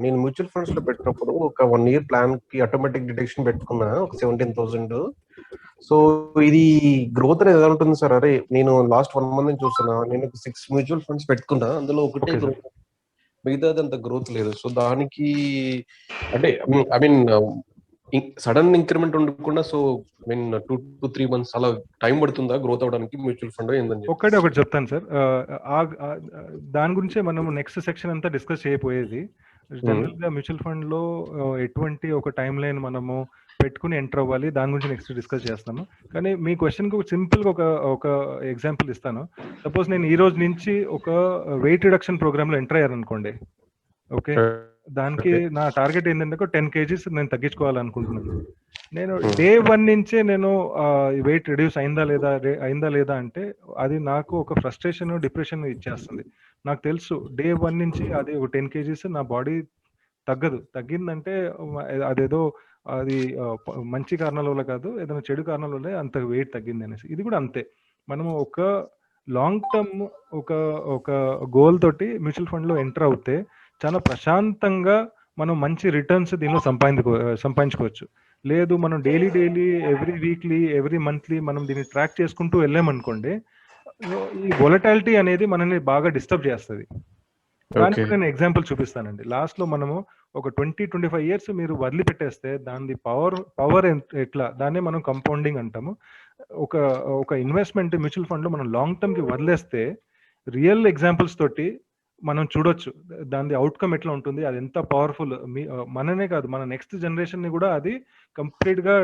నేను మ్యూచువల్ ఫండ్స్ లో పెట్టినప్పుడు ఒక 1 year ప్లాన్ కి ఆటోమేటిక్ డిడక్షన్ పెట్టుకున్నా ఒక 17,000. సో ఇది గ్రోత్ అనేది ఎలా ఉంటుంది సార్? అరే నేను లాస్ట్ 1 month నుంచి చూస్తున్నా, నేను 6 మ్యూచువల్ ఫండ్స్ పెట్టుకున్నా, అందులో ఒకటే గ్రోత్, మిగతాది అంత గ్రోత్ లేదు. సో దానికి అంటే ఐ మీన్ సడన్ ఇంక్రిమెంట్ ఉండకుండా, సో మీన్ 2-3 months అలా టైం పడుతుందా గ్రోత్ అవడానికి మ్యూచువల్ ఫండ్? ఏందని ఒకటి చెప్తాను సార్, దాని గురించే మనం నెక్స్ట్ సెక్షన్ అంతా డిస్కస్ చేయబోయేది. జనరల్గా మ్యూచువల్ ఫండ్ లో ఎటువంటి ఒక టైం లైన్ మనము పెట్టుకుని ఎంటర్ అవ్వాలి, దాని గురించి నెక్స్ట్ డిస్కస్ చేస్తాము. కానీ మీ క్వశ్చన్కి సింపుల్గా ఒక ఎగ్జాంపుల్ ఇస్తాను. సపోజ్ నేను ఈ రోజు నుంచి ఒక వెయిట్ రిడక్షన్ ప్రోగ్రామ్లో ఎంటర్ అయ్యాను అనుకోండి, ఓకే, దానికి నా టార్గెట్ ఏంటంటే 10 kgs నేను తగ్గించుకోవాలనుకుంటున్నాను. నేను డే 1 నుంచే నేను వెయిట్ రిడ్యూస్ అయిందా లేదా అంటే అది నాకు ఒక ఫ్రస్ట్రేషన్, డిప్రెషన్ ఇచ్చేస్తుంది. నాకు తెలుసు డే 1 నుంచి అది ఒక 10 kgs నా బాడీ తగ్గిందంటే అదేదో అది మంచి కారణాల వల్ల కాదు, ఏదైనా చెడు కారణాల వల్ల అంత వెయిట్ తగ్గింది అనేసి. ఇది కూడా అంతే, మనము ఒక లాంగ్ టర్మ్ ఒక గోల్ తోటి మ్యూచువల్ ఫండ్ లో ఎంటర్ అవుతే చాలా ప్రశాంతంగా మనం మంచి రిటర్న్స్ దీనిలో సంపాదించుకోవచ్చు. లేదు మనం daily every weekly every monthly మనం దీన్ని ట్రాక్ చేసుకుంటూ వెళ్ళామనుకోండి, ఈ వొలటాలిటీ అనేది మనల్ని బాగా డిస్టర్బ్ చేస్తుంది. దానికి నేను ఎగ్జాంపుల్ చూపిస్తానండి. లాస్ట్ లో మనము ఒక 20-25 years మీరు వదిలిపెట్టేస్తే దాని పవర్ ఎట్లా, దాన్నే మనం కంపౌండింగ్ అంటాము. ఒక ఇన్వెస్ట్మెంట్ మ్యూచువల్ ఫండ్ లో మనం లాంగ్ టర్మ్ కి వదిలేస్తే రియల్ ఎగ్జాంపుల్స్ తోటి మనం చూడొచ్చు దాని అవుట్కమ్ ఎట్లా ఉంటుంది, అది ఎంత పవర్ఫుల్. మననే కాదు, మన నెక్స్ట్ జనరేషన్ ని కూడా అది కంప్లీట్ గా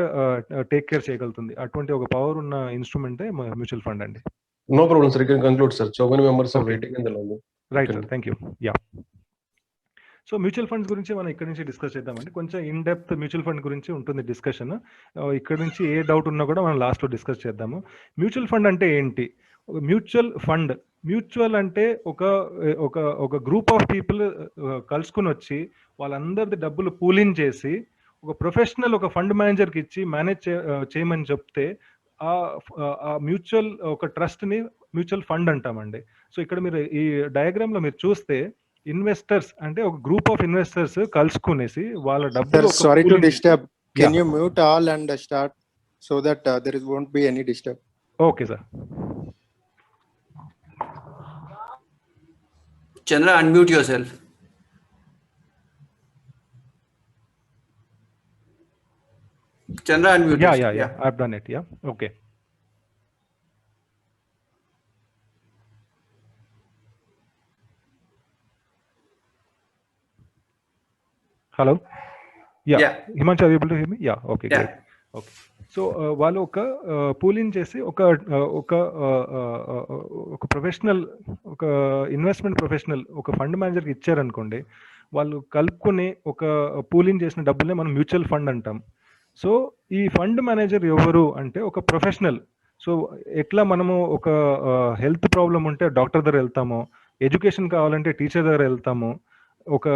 టేక్ కేర్ చేయగలుగుతుంది. అటువంటి ఒక పవర్ ఉన్న ఇన్స్ట్రుమెంటే మ్యూచువల్ ఫండ్ అండి. No problem sir, you can conclude sir. So many members are waiting in the line. Right sir, thank you. Yeah, so mutual funds గురించి మనం ఇక్కడ నుంచి డిస్కస్ చేద్దామండి. కొంచెం ఇన్ డెప్త్ మ్యూచువల్ ఫండ్ గురించి ఉంటుంది డిస్కషన్. ఇక్కడ నుంచి ఏ డౌట్ ఉన్నా కూడా మనం లాస్ట్లో డిస్కస్ చేద్దాము. మ్యూచువల్ ఫండ్ అంటే ఏంటి? మ్యూచువల్ ఫండ్ మ్యూచువల్ అంటే ఒక ఒక ఒక గ్రూప్ ఆఫ్ పీపుల్ కలుసుకుని వచ్చి వాళ్ళందరిది డబ్బులు పూలింగ్ చేసి ఒక ప్రొఫెషనల్ ఒక ఫండ్ మేనేజర్కి ఇచ్చి మేనేజ్ చేయమని చెప్తే ఆ మ్యూచువల్ ఒక ట్రస్ట్ని మ్యూచువల్ ఫండ్ అంటామండి. సో ఇక్కడ మీరు ఈ డయాగ్రామ్లో మీరు చూస్తే ఇన్వెస్టర్స్ అంటే ఒక గ్రూప్ ఆఫ్ ఇన్వెస్టర్స్ కలుసుకునేసి వాళ్ళ డబ్బులు Sorry to disturb. Can you mute all and start so that there won't be any disturb? Okay sir. Chandra, unmute yourself. Chandra, unmute yourself. Yeah. I've done it. Yeah. Okay. Hello. Yeah. Himanshu, are you able to hear me? Yeah. Okay. Yeah. Great. Okay. So వాళ్ళు ఒక pooling చేసి ఒక professional ఒక investment professional ఒక fund మేనేజర్కి ఇచ్చారనుకోండి, వాళ్ళు కలుపుకొని ఒక పూలింగ్ చేసిన డబ్బుల్ని మనం మ్యూచువల్ ఫండ్ అంటాం. సో ఈ ఫండ్ మేనేజర్ ఎవరు అంటే ఒక ప్రొఫెషనల్. సో ఎట్లా మనము ఒక హెల్త్ ప్రాబ్లం ఉంటే డాక్టర్ దగ్గర వెళ్తాము, ఎడ్యుకేషన్ కావాలంటే టీచర్ దగ్గర వెళ్తాము, ఒక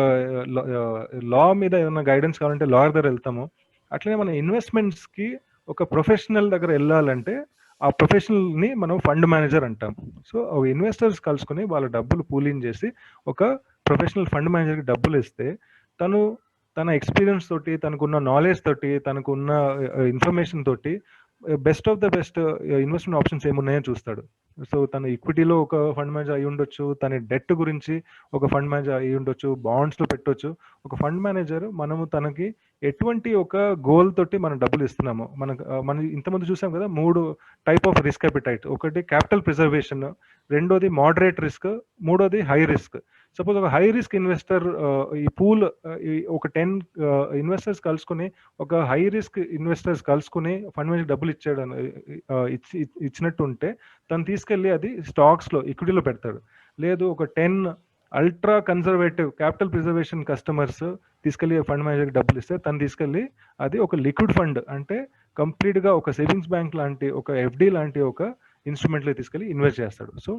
లా మీద ఏదైనా గైడెన్స్ కావాలంటే లాయర్ దగ్గర వెళ్తాము, అట్లనే మన ఇన్వెస్ట్మెంట్స్కి ఒక ప్రొఫెషనల్ దగ్గర వెళ్ళాలంటే ఆ ప్రొఫెషనల్ని మనం ఫండ్ మేనేజర్ అంటాం. సో ఇన్వెస్టర్స్ కలుసుకొని వాళ్ళ డబ్బులు పూలింగ్ చేసి ఒక ప్రొఫెషనల్ ఫండ్ మేనేజర్కి డబ్బులు ఇస్తే తన ఎక్స్పీరియన్స్ తోటి, తనకున్న నాలెడ్జ్ తోటి, తనకున్న ఇన్ఫర్మేషన్ తోటి best of the best investment options ఏమున్నాయో చూస్తాడు. సో తన ఈక్విటీలో ఒక ఫండ్ మేనేజర్ అయి ఉండొచ్చు, తన డెట్ గురించి ఒక ఫండ్ మేనేజర్ అయి ఉండొచ్చు, బాండ్స్లో పెట్టొచ్చు. ఒక ఫండ్ మేనేజర్ మనము తనకి ఎటువంటి ఒక గోల్ తోటి మనం డబ్బులు ఇస్తున్నాము. మనం ఇంతకుముందు చూసాం కదా 3 టైప్ ఆఫ్ రిస్క్ అపిటైట్. ఒకటి క్యాపిటల్ ప్రిజర్వేషన్, రెండోది మోడరేట్ రిస్క్, మూడోది హై రిస్క్. సపోజ్ ఒక హై రిస్క్ ఇన్వెస్టర్ ఈ పూల్ ఒక 10 ఇన్వెస్టర్స్ కలుసుకుని ఒక హై రిస్క్ ఇన్వెస్టర్స్ కలుసుకుని ఫండ్ మేనేజర్ డబ్బులు ఇచ్చినట్టు ఉంటే తను తీసుకెళ్ళి అది స్టాక్స్లో ఈక్విటీలో పెడతాడు. లేదు ఒక 10 ultra conservative capital preservation customers తీసుకెళ్ళి ఫండ్ మేనేజర్కి డబ్బులు ఇస్తే తను తీసుకెళ్ళి అది ఒక లిక్విడ్ ఫండ్ అంటే కంప్లీట్గా ఒక సేవింగ్స్ బ్యాంక్ లాంటి ఒక ఎఫ్డి లాంటి ఒక ఇన్స్ట్రుమెంట్లో తీసుకెళ్ళి ఇన్వెస్ట్ చేస్తాడు. సో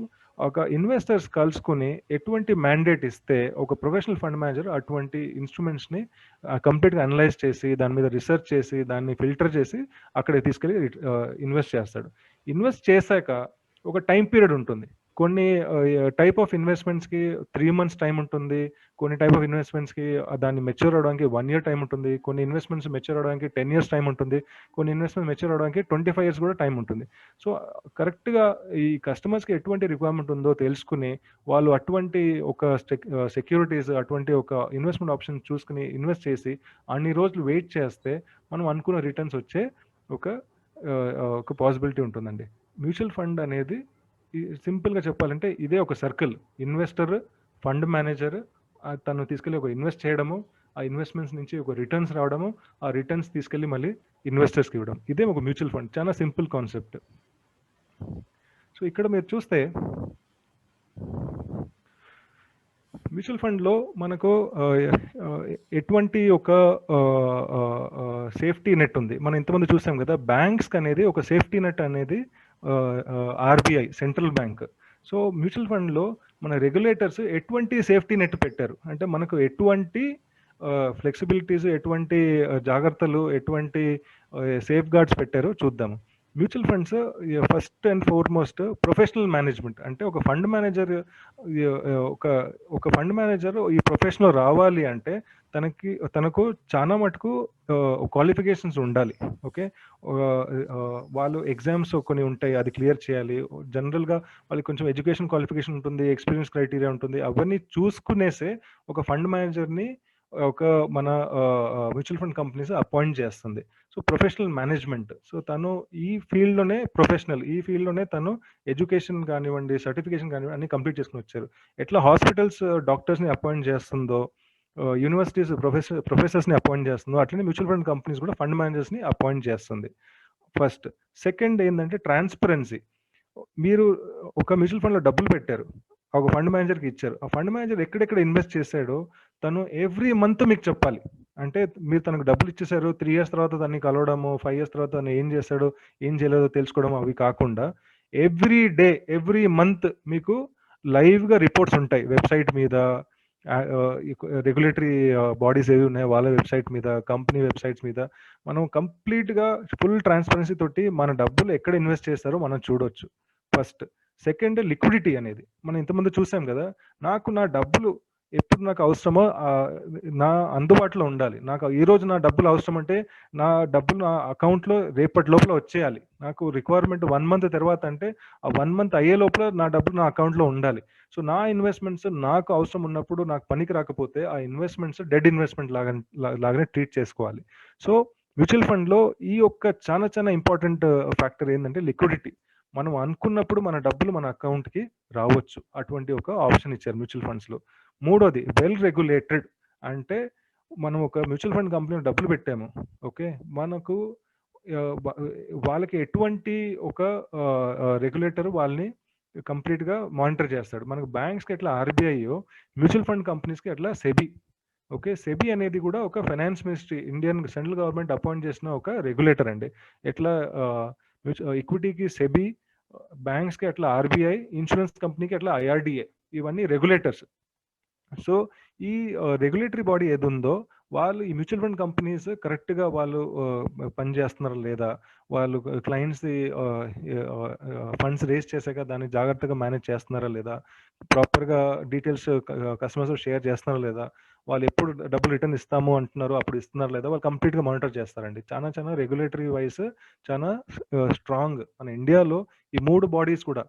ఒక ఇన్వెస్టర్స్ కలుసుకుని ఎటువంటి మ్యాండేట్ ఇస్తే ఒక ప్రొఫెషనల్ ఫండ్ మేనేజర్ అటువంటి ఇన్స్ట్రుమెంట్స్ని కంప్లీట్గా అనలైజ్ చేసి దాని మీద రీసెర్చ్ చేసి దాన్ని ఫిల్టర్ చేసి అక్కడ తీసుకెళ్ళి ఇన్వెస్ట్ చేస్తాడు. ఇన్వెస్ట్ చేశాక ఒక టైం పీరియడ్ ఉంటుంది. కొన్ని టైప్ ఆఫ్ ఇన్వెస్ట్మెంట్స్కి 3 months టైం ఉంటుంది, కొన్ని టైప్ ఆఫ్ ఇన్వెస్ట్మెంట్స్కి దాన్ని మెచ్యూర్ అవడానికి 1 year టైం ఉంటుంది, కొన్ని ఇన్వెస్ట్మెంట్స్ మెచ్యూర్ అవడానికి 10 years టైం ఉంటుంది, కొన్ని ఇన్వెస్ట్మెంట్ మెచ్యూర్ అవడానికి 25 years కూడా టైం ఉంటుంది. సో కరెక్ట్గా ఈ కస్టమర్స్కి ఎటువంటి రిక్వైర్మెంట్ ఉందో తెలుసుకుని వాళ్ళు అటువంటి ఒక సెక్యూరిటీస్ అటువంటి ఒక ఇన్వెస్ట్మెంట్ ఆప్షన్ చూసుకుని ఇన్వెస్ట్ చేసి అన్ని రోజులు వెయిట్ చేస్తే మనం అనుకున్న రిటర్న్స్ వచ్చే ఒక పాసిబిలిటీ ఉంటుందండి. మ్యూచువల్ ఫండ్ అనేది సింపుల్గా చెప్పాలంటే ఇదే ఒక సర్కిల్. ఇన్వెస్టర్, ఫండ్ మేనేజర్ తను తీసుకెళ్ళి ఒక ఇన్వెస్ట్ చేయడము, ఆ ఇన్వెస్ట్మెంట్స్ నుంచి ఒక రిటర్న్స్ రావడము, ఆ రిటర్న్స్ తీసుకెళ్ళి మళ్ళీ ఇన్వెస్టర్స్కి ఇవ్వడం. ఇదే ఒక మ్యూచువల్ ఫండ్. చాలా సింపుల్ కాన్సెప్ట్. సో ఇక్కడ మీరు చూస్తే మ్యూచువల్ ఫండ్లో మనకు ఎటువంటి ఒక సేఫ్టీ నెట్ ఉంది. మనం ఇంతమంది చూసాం కదా, బ్యాంక్స్ అనేది ఒక సేఫ్టీ నెట్ అనేది RBI central bank. So mutual ఫండ్లో మన రెగ్యులేటర్స్ ఎటువంటి సేఫ్టీ నెట్ పెట్టారు అంటే మనకు ఎటువంటి ఫ్లెక్సిబిలిటీస్, ఎటువంటి జాగ్రత్తలు, ఎటువంటి సేఫ్ గార్డ్స్ పెట్టారో చూద్దాము. Mutual funds first and foremost professional management. అంటే ఒక ఫండ్ మేనేజర్ ఒక ఫండ్ మేనేజర్ ఈ ప్రొఫెషన్లో రావాలి అంటే తనకు చాలా మటుకు క్వాలిఫికేషన్స్ ఉండాలి. ఓకే, వాళ్ళు ఎగ్జామ్స్ కొన్ని ఉంటాయి, అది క్లియర్ చేయాలి. జనరల్గా వాళ్ళకి కొంచెం ఎడ్యుకేషన్ క్వాలిఫికేషన్ ఉంటుంది, ఎక్స్పీరియన్స్ క్రైటీరియా ఉంటుంది. అవన్నీ చూసుకునేసే ఒక ఫండ్ మేనేజర్ని ఒక మన మ్యూచువల్ ఫండ్ కంపెనీస్ అపాయింట్ చేస్తుంది. So professional management. సో తను ఈ ఫీల్డ్లోనే ప్రొఫెషనల్, ఈ ఫీల్డ్లోనే తను ఎడ్యుకేషన్ కానివ్వండి, సర్టిఫికేషన్ కానివ్వండి అన్ని కంప్లీట్ చేసుకుని వచ్చారు. ఎట్లా హాస్పిటల్స్ డాక్టర్స్ని అపాయింట్ చేస్తుందో, యూనివర్సిటీస్ ప్రొఫెసర్స్ని అపాయింట్ చేస్తుందో, అట్లనే మ్యూచువల్ ఫండ్ కంపెనీస్ కూడా ఫండ్ మేనేజర్స్ని అపాయింట్ చేస్తుంది. ఫస్ట్. సెకండ్ ఏంటంటే ట్రాన్స్పరెన్సీ. మీరు ఒక మ్యూచువల్ ఫండ్లో డబ్బులు పెట్టారు, ఒక ఫండ్ మేనేజర్కి ఇచ్చారు. ఆ ఫండ్ మేనేజర్ ఎక్కడెక్కడ ఇన్వెస్ట్ చేశాడో తను ఎవ్రీ మంత్ మీకు చెప్పాలి. అంటే మీరు తనకు డబ్బులు ఇచ్చేసారు, 3 years తర్వాత దాన్ని కలవడము, 5 years తర్వాత తను ఏం చేశాడో ఏం చేయలేదో తెలుసుకోవడం అవి కాకుండా ఎవ్రీ డే ఎవ్రీ మంత్ మీకు లైవ్గా రిపోర్ట్స్ ఉంటాయి వెబ్సైట్ మీద, రెగ్యులేటరీ బాడీస్ ఏవి ఉన్నాయో వాళ్ళ వెబ్సైట్ మీద, కంపెనీ వెబ్సైట్స్ మీద మనం కంప్లీట్గా ఫుల్ ట్రాన్స్పరెన్సీ తోటి మన డబ్బులు ఎక్కడ ఇన్వెస్ట్ చేస్తారో మనం చూడొచ్చు. ఫస్ట్. సెకండ్, లిక్విడిటీ అనేది మనం ఇంతకుముందు చూసాం కదా, నాకు నా డబ్బులు ఎప్పుడు నాకు అవసరమో నా అందుబాటులో ఉండాలి. నాకు ఈ రోజు నా డబ్బులు అవసరం అంటే నా డబ్బులు నా అకౌంట్లో రేపటి లోపల వచ్చేయాలి. నాకు రిక్వైర్మెంట్ 1 month తర్వాత అంటే ఆ 1 month అయ్యే లోపల నా డబ్బులు నా అకౌంట్లో ఉండాలి. సో నా ఇన్వెస్ట్మెంట్స్ నాకు అవసరం ఉన్నప్పుడు నాకు పనికి రాకపోతే ఆ ఇన్వెస్ట్మెంట్స్ డెడ్ ఇన్వెస్ట్మెంట్ లాగానే ట్రీట్ చేసుకోవాలి. సో మ్యూచువల్ ఫండ్లో ఈ యొక్క చాలా ఇంపార్టెంట్ ఫ్యాక్టర్ ఏంటంటే లిక్విడిటీ. మనం అనుకున్నప్పుడు మన డబ్బులు మన అకౌంట్కి రావచ్చు. అటువంటి ఒక ఆప్షన్ ఇచ్చారు మ్యూచువల్ ఫండ్స్లో. మూడోది వెల్ రెగ్యులేటెడ్. అంటే మనం ఒక మ్యూచువల్ ఫండ్ కంపెనీలో డబ్బులు పెట్టాము, ఓకే, మనకు వాళ్ళకి ఎటువంటి ఒక రెగ్యులేటర్ వాళ్ళని కంప్లీట్గా మానిటర్ చేస్తాడు. మనకు బ్యాంక్స్కి ఎట్లా ఆర్బీఐయో, మ్యూచువల్ ఫండ్ కంపెనీస్కి ఎట్లా సెబీ. ఓకే, సెబీ అనేది కూడా ఒక finance ministry, Indian central government appoint చేసిన ఒక రెగ్యులేటర్ అండి. ఎట్లా ఈక్విటీకి సెబీ, బ్యాంక్స్కి అట్లా ఆర్బీఐ, ఇన్సూరెన్స్ కంపెనీకి అట్లా ఐఆర్డిఏ, ఇవన్నీ రెగ్యులేటర్స్. సో ఈ రెగ్యులేటరీ బాడీ ఏది ఉందో వాళ్ళు ఈ మ్యూచువల్ ఫండ్ కంపెనీస్ కరెక్ట్గా వాళ్ళు పనిచేస్తున్నారా లేదా, వాళ్ళు క్లయింట్స్ ఫండ్స్ రేస్ చేశాక దాన్ని జాగ్రత్తగా మేనేజ్ చేస్తున్నారా లేదా, ప్రాపర్గా డీటెయిల్స్ కస్టమర్స్ షేర్ చేస్తున్నారా లేదా, వాళ్ళు ఎప్పుడు డబ్బులు రిటర్న్ ఇస్తాము అంటున్నారు అప్పుడు ఇస్తున్నారు లేదా, వాళ్ళు కంప్లీట్గా మానిటర్ చేస్తారండి. చాలా రెగ్యులేటరీ వైస్ చాలా స్ట్రాంగ్. మన ఇండియాలో ఈ 3 బాడీస్ కూడా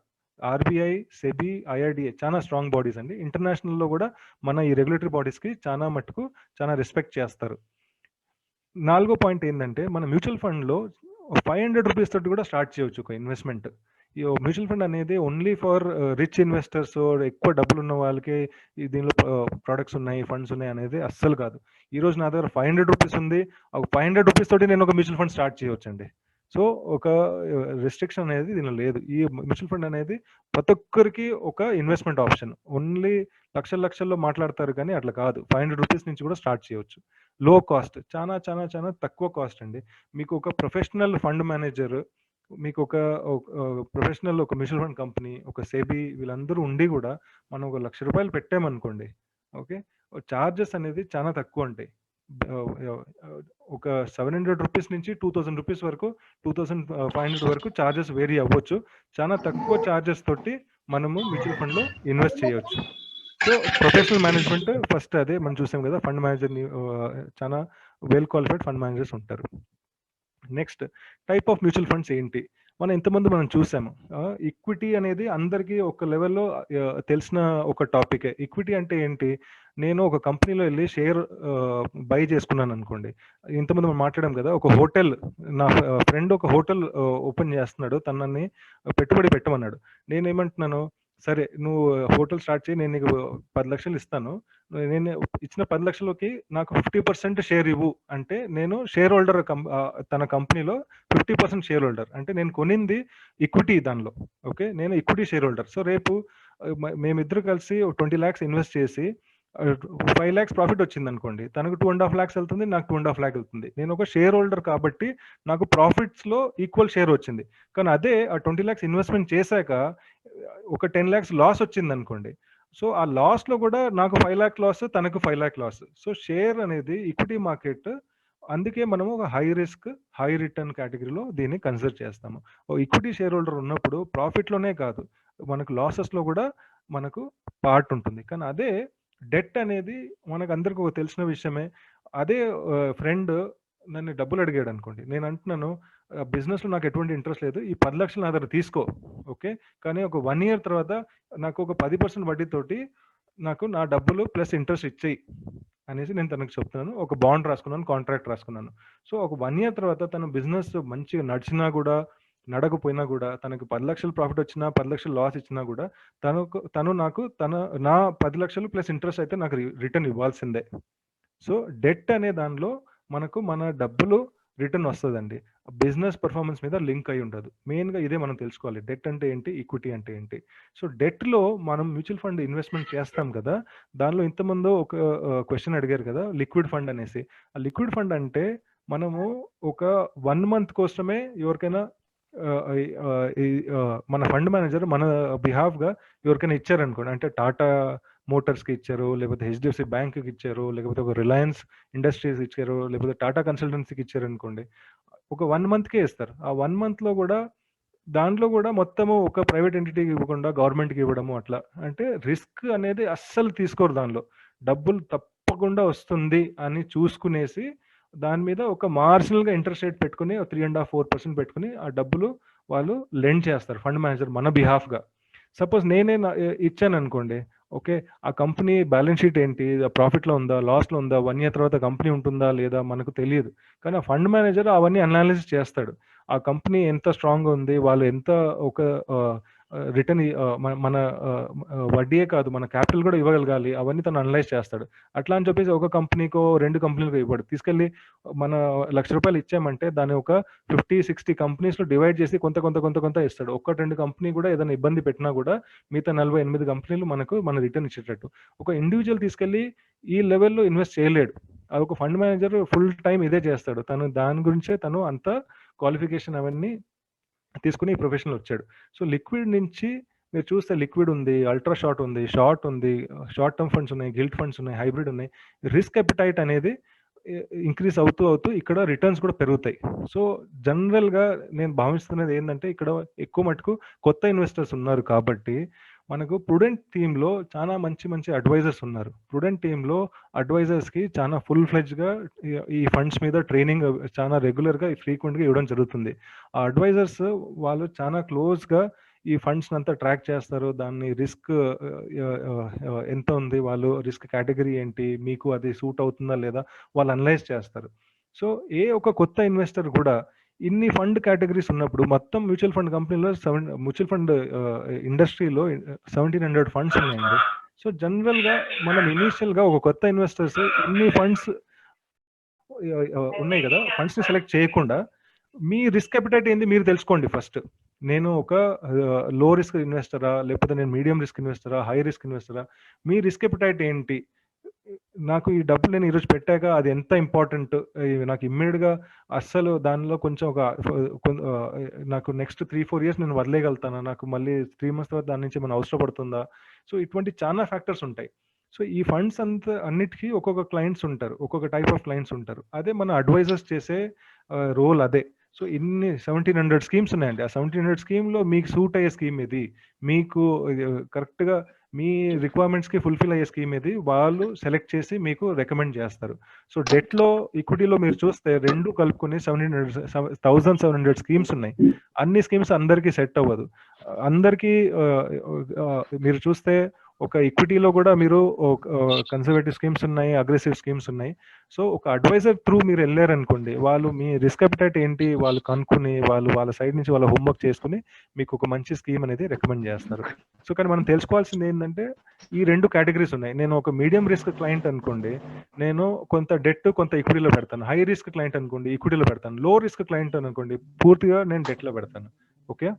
ఆర్బీఐ, సెబీ, ఐఆర్డిఏ చాలా స్ట్రాంగ్ బాడీస్ అండి. ఇంటర్నేషనల్లో కూడా మన ఈ రెగ్యులేటరీ బాడీస్కి చాలా రెస్పెక్ట్ చేస్తారు. 4వ పాయింట్ ఏంటంటే మన మ్యూచువల్ ఫండ్లో 500 రూపీస్ తోటి కూడా స్టార్ట్ చేయవచ్చు ఒక ఇన్వెస్ట్మెంట్. ఈ మ్యూచువల్ ఫండ్ అనేది ఓన్లీ ఫర్ రిచ్ ఇన్వెస్టర్స్, ఎక్కువ డబ్బులు ఉన్న వాళ్ళకి దీనిలో ప్రొడక్ట్స్ ఉన్నాయి, ఫండ్స్ ఉన్నాయి అనేది అస్సలు కాదు. ఈరోజు నా దగ్గర 500 రూపీస్ ఉంది, ఒక 500 రూపీస్ తోటి నేను ఒక మ్యూచువల్ ఫండ్ స్టార్ట్ చేయవచ్చండి. సో ఒక రెస్ట్రిక్షన్ అనేది దీనిలో లేదు. ఈ మ్యూచువల్ ఫండ్ అనేది ప్రతి ఒక్కరికి ఒక ఇన్వెస్ట్మెంట్ ఆప్షన్. ఓన్లీ లక్షల్లో మాట్లాడతారు కానీ అట్లా కాదు. 500 రూపీస్ నుంచి కూడా స్టార్ట్ చేయవచ్చు. లో కాస్ట్, చాలా తక్కువ కాస్ట్ అండి. మీకు ఒక ప్రొఫెషనల్ ఫండ్ మేనేజర్, మీకు ఒక ప్రొఫెషనల్ ఒక మ్యూచువల్ ఫండ్ కంపెనీ, ఒక సెబీ, వీళ్ళందరూ ఉండి కూడా మనం ఒక ₹1,00,000 పెట్టామనుకోండి, ఓకే, చార్జెస్ అనేది చాలా తక్కువ ఉంటాయి. ఒక 700 రూపీస్ నుంచి 2000 రూపీస్ వరకు, 2500 వరకు చార్జెస్ వేరీ అవ్వచ్చు. చాలా తక్కువ చార్జెస్ తోటి మనము మ్యూచువల్ ఫండ్లో ఇన్వెస్ట్ చేయవచ్చు. సో ప్రొఫెషనల్ మేనేజ్మెంట్ ఫస్ట్ అదే మనం చూసాం కదా, ఫండ్ మేనేజర్ని చాలా వెల్ క్వాలిఫైడ్ ఫండ్ మేనేజర్స్ ఉంటారు. Next type of mutual funds ఏంటి, మనం చూసాము. ఈక్విటీ అనేది అందరికీ ఒక లెవెల్లో తెలిసిన ఒక టాపికే. ఈక్విటీ అంటే ఏంటి, నేను ఒక కంపెనీలో వెళ్ళి షేర్ బై చేసుకున్నాను అనుకోండి. ఇంతకుముందు మనం మాట్లాడాం కదా, ఒక హోటల్, నా ఫ్రెండ్ ఒక హోటల్ ఓపెన్ చేస్తున్నాడు, తనని పెట్టుబడి పెట్టమన్నాడు. నేనేమంటున్నాను, సరే నువ్వు హోటల్ స్టార్ట్ చేయి, నేను నీకు 10 లక్షలు ఇస్తాను, నేను ఇచ్చిన 10 లక్షలకి నాకు 50% షేర్ ఇవ్వు అంటే, నేను షేర్ హోల్డర్, తన కంపెనీలో 50% షేర్ హోల్డర్ అంటే నేను కొనింది ఈక్విటీ దానిలో, ఓకే, నేను ఈక్విటీ షేర్ హోల్డర్. సో రేపు మేమిద్దరు కలిసి 20 lakhs ఇన్వెస్ట్ చేసి 5 lakhs ప్రాఫిట్ వచ్చింది అనుకోండి, తనకు 2.5 lakhs వెళ్తుంది, నాకు 2.5 lakhs వెళ్తుంది. నేను ఒక షేర్ హోల్డర్ కాబట్టి నాకు ప్రాఫిట్స్లో ఈక్వల్ షేర్ వచ్చింది. కానీ అదే ఆ 20 lakhs ఇన్వెస్ట్మెంట్ చేశాక ఒక 10 lakhs లాస్ వచ్చింది అనుకోండి, సో ఆ లాస్లో కూడా నాకు 5 lakh లాస్, తనకు 5 lakh లాస్. సో షేర్ అనేది ఈక్విటీ మార్కెట్, అందుకే మనము ఒక హై రిస్క్ హై రిటర్న్ కేటగిరీలో దీన్ని కన్సిడర్ చేస్తాము. ఈక్విటీ షేర్ హోల్డర్ ఉన్నప్పుడు ప్రాఫిట్లోనే కాదు, మనకు లాసెస్లో కూడా మనకు పార్ట్ ఉంటుంది. కానీ అదే డెట్ అనేది మనకు అందరికి ఒక తెలిసిన విషయమే. అదే ఫ్రెండ్ నన్ను డబ్బులు అడిగాడు అనుకోండి, నేను అంటున్నాను బిజినెస్లో నాకు ఎటువంటి ఇంట్రెస్ట్ లేదు, ఈ 10 లక్షలు నా దగ్గర తీసుకో, ఓకే, కానీ ఒక 1 year తర్వాత నాకు ఒక 10% వడ్డీతోటి నాకు నా డబ్బులు ప్లస్ ఇంట్రెస్ట్ ఇచ్చేయి అనేసి నేను తనకు చెప్తున్నాను. ఒక బాండ్ రాసుకున్నాను, కాంట్రాక్ట్ రాసుకున్నాను. సో ఒక 1 year తర్వాత తన బిజినెస్ మంచిగా నడిచినా కూడా నడకపోయినా కూడా, తనకు 10 లక్షలు ప్రాఫిట్ వచ్చినా 10 లక్షలు లాస్ ఇచ్చినా కూడా తను నాకు నా 10 లక్షలు ప్లస్ ఇంట్రెస్ట్ అయితే నాకు రిటర్న్ ఇవ్వాల్సిందే. సో డెట్ అనే దానిలో మనకు మన డబ్బులు రిటర్న్ వస్తుందండి, బిజినెస్ పర్ఫార్మెన్స్ మీద లింక్ అయి ఉండదు. మెయిన్గా ఇదే మనం తెలుసుకోవాలి, డెట్ అంటే ఏంటి, ఈక్విటీ అంటే ఏంటి. సో డెట్లో మనం మ్యూచువల్ ఫండ్ ఇన్వెస్ట్మెంట్ చేస్తాం కదా, దానిలో ఇంతకుముందు ఒక క్వశ్చన్ అడిగారు కదా, లిక్విడ్ ఫండ్ అనేసి. ఆ లిక్విడ్ ఫండ్ అంటే మనము ఒక 1 month కోసమే ఎవరికైనా మన ఫండ్ మేనేజర్ మన బిహాఫ్గా ఎవరికైనా ఇచ్చారనుకోండి, అంటే టాటా మోటార్స్కి ఇచ్చారు, లేకపోతే హెచ్డిఎఫ్సి బ్యాంక్కి ఇచ్చారు, లేకపోతే ఒక రిలయన్స్ ఇండస్ట్రీస్ ఇచ్చారు, లేకపోతే టాటా కన్సల్టెన్సీకి ఇచ్చారు అనుకోండి, ఒక 1 monthకే ఇస్తారు. ఆ 1 monthలో కూడా దాంట్లో కూడా మొత్తము ఒక ప్రైవేట్ ఎంటిటీకి ఇవ్వకుండా గవర్నమెంట్కి ఇవ్వడము అట్లా. అంటే రిస్క్ అనేది అస్సలు తీసుకోరు, దానిలో డబ్బులు తప్పకుండా వస్తుంది అని చూసుకునేసి దాని మీద ఒక మార్జినల్గా ఇంట్రెస్ట్ రేట్ పెట్టుకుని 3.5-4% పెట్టుకుని ఆ డబ్బులు వాళ్ళు లెండ్ చేస్తారు ఫండ్ మేనేజర్ మన బిహాఫ్గా. సపోజ్ నేనే ఇచ్చాను అనుకోండి, ఓకే, ఆ కంపెనీ బ్యాలెన్స్ షీట్ ఏంటి, ప్రాఫిట్లో ఉందా లాస్లో ఉందా, 1 year తర్వాత కంపెనీ ఉంటుందా లేదా మనకు తెలియదు, కానీ ఆ ఫండ్ మేనేజర్ అవన్నీ అనాలిసిస్ చేస్తాడు. ఆ కంపెనీ ఎంత స్ట్రాంగ్గా ఉంది, వాళ్ళు ఎంత ఒక రిటర్న్ మన వడ్డీయే కాదు మన క్యాపిటల్ కూడా ఇవ్వగలగాలి, అవన్నీ తను అనలైజ్ చేస్తాడు. అట్లా అని చెప్పేసి ఒక కంపెనీకో 2 కంపెనీలకో ఇవ్వడు, తీసుకెళ్ళి మన ₹1,00,000 ఇచ్చామంటే దాన్ని ఒక 50-60 కంపెనీస్లో డివైడ్ చేసి కొంత కొంత కొంత కొంత ఇస్తాడు. 1-2 కంపెనీ కూడా ఏదైనా ఇబ్బంది పెట్టినా కూడా మిగతా 48 కంపెనీలు మన రిటర్న్ ఇచ్చేటట్టు. ఒక ఇండివిజువల్ తీసుకెళ్ళి ఈ లెవెల్లో ఇన్వెస్ట్ చేయలేడు, అది ఒక ఫండ్ మేనేజర్ ఫుల్ టైం ఇదే చేస్తాడు. తను దాని గురించే తను అంత క్వాలిఫికేషన్ అవన్నీ తీసుకుని ఈ ప్రొఫెషన్లో వచ్చాడు. సో లిక్విడ్ నుంచి మీరు చూస్తే లిక్విడ్ ఉంది, అల్ట్రా షార్ట్ ఉంది, షార్ట్ ఉంది, షార్ట్ టర్మ్ ఫండ్స్ ఉన్నాయి, గిల్ట్ ఫండ్స్ ఉన్నాయి, హైబ్రిడ్ ఉన్నాయి. రిస్క్ అపిటైట్ అనేది ఇంక్రీజ్ అవుతూ అవుతూ ఇక్కడ రిటర్న్స్ కూడా పెరుగుతాయి. సో జనరల్గా నేను భావిస్తున్నది ఏంటంటే ఇక్కడ ఎక్కువ మటుకు కొత్త ఇన్వెస్టర్స్ ఉన్నారు కాబట్టి మనకు ప్రుడెంట్ టీంలో చాలా మంచి అడ్వైజర్స్ ఉన్నారు. ప్రుడెంట్ టీంలో అడ్వైజర్స్కి చాలా ఫుల్ ఫ్లెడ్జ్గా ఈ ఫండ్స్ మీద ట్రైనింగ్ చాలా రెగ్యులర్గా ఫ్రీక్వెంట్గా ఇవ్వడం జరుగుతుంది. ఆ అడ్వైజర్స్ వాళ్ళు చాలా క్లోజ్గా ఈ ఫండ్స్ అంతా ట్రాక్ చేస్తారు, దాన్ని రిస్క్ ఎంత ఉంది, వాళ్ళు రిస్క్ కేటగిరీ ఏంటి, మీకు అది సూట్ అవుతుందా లేదా వాళ్ళు అనలైజ్ చేస్తారు. సో ఏ ఒక కొత్త ఇన్వెస్టర్ కూడా ఇన్ని ఫండ్ కేటగిరీస్ ఉన్నప్పుడు మొత్తం మ్యూచువల్ ఫండ్ కంపెనీలో మ్యూచువల్ ఫండ్ ఇండస్ట్రీలో 1700 ఫండ్స్ ఉన్నాయండి. సో జనరల్గా మనం ఇనీషియల్గా ఒక కొత్త ఇన్వెస్టర్స్ ఇన్ని ఫండ్స్ ఉన్నాయి కదా, ఫండ్స్ని సెలెక్ట్ చేయకుండా మీ రిస్క్ అపిటైట్ ఏంది మీరు తెలుసుకోండి ఫస్ట్. నేను ఒక లో రిస్క్ ఇన్వెస్టరా, లేకపోతే నేను మీడియం రిస్క్ ఇన్వెస్టరా, హై రిస్క్ ఇన్వెస్టరా, మీ రిస్క్ అపిటైట్ ఏంటి, నాకు ఈ డబ్బులు నేను ఈరోజు పెట్టాక అది ఎంత ఇంపార్టెంట్, నాకు ఇమ్మీడియట్గా అస్సలు దానిలో కొంచెం నాకు నెక్స్ట్ 3-4 years నేను వదిలేయగలుగుతానా, నాకు మళ్ళీ 3 months తర్వాత దాని నుంచి మనం అవసరపడుతుందా. సో ఇటువంటి చాలా ఫ్యాక్టర్స్ ఉంటాయి. సో ఈ ఫండ్స్ అన్నిటికీ ఒక్కొక్క క్లయింట్స్ ఉంటారు, ఒక్కొక్క టైప్ ఆఫ్ క్లయింట్స్ ఉంటారు. అదే మన అడ్వైజర్స్ చేసే రోల్ అదే. సో ఇన్ని 1700 స్కీమ్స్ ఉన్నాయండి. ఆ 1700 స్కీమ్లో మీకు సూట్ అయ్యే స్కీమ్ ఇది, మీకు కరెక్ట్గా మీ రిక్వైర్మెంట్స్కి ఫుల్ఫిల్ అయ్యే స్కీమ్ ఇది, వాళ్ళు సెలెక్ట్ చేసి మీకు రికమెండ్ చేస్తారు. సో డెట్లో ఈక్విటీలో మీరు చూస్తే రెండు కలుపుకొని 1700 స్కీమ్స్ ఉన్నాయి. అన్ని స్కీమ్స్ అందరికీ సెట్ అవ్వదు. అందరికీ మీరు చూస్తే ఒక ఈక్విటీలో కూడా మీరు కన్సర్వేటివ్ స్కీమ్స్ ఉన్నాయి, అగ్రెసివ్ స్కీమ్స్ ఉన్నాయి. సో ఒక అడ్వైజర్ త్రూ మీరు వెళ్ళారనుకోండి, వాళ్ళు మీ రిస్క్ అపిటైట్ ఏంటి వాళ్ళు కనుక్కుని వాళ్ళ సైడ్ నుంచి వాళ్ళ హోంవర్క్ చేసుకుని మీకు ఒక మంచి స్కీమ్ అనేది రికమెండ్ చేస్తారు. సో కానీ మనం తెలుసుకోవాల్సింది ఏంటంటే ఈ 2 కేటగిరీస్ ఉన్నాయి. నేను ఒక మీడియం రిస్క్ క్లయింట్ అనుకోండి, నేను కొంత డెట్ కొంత ఈక్విటీలో పెడతాను. హై రిస్క్ క్లయింట్ అనుకోండి ఈక్విటీలో పెడతాను. లో రిస్క్ క్లయింట్ అనుకోండి పూర్తిగా నేను డెట్లో పెడతాను. ఓకే,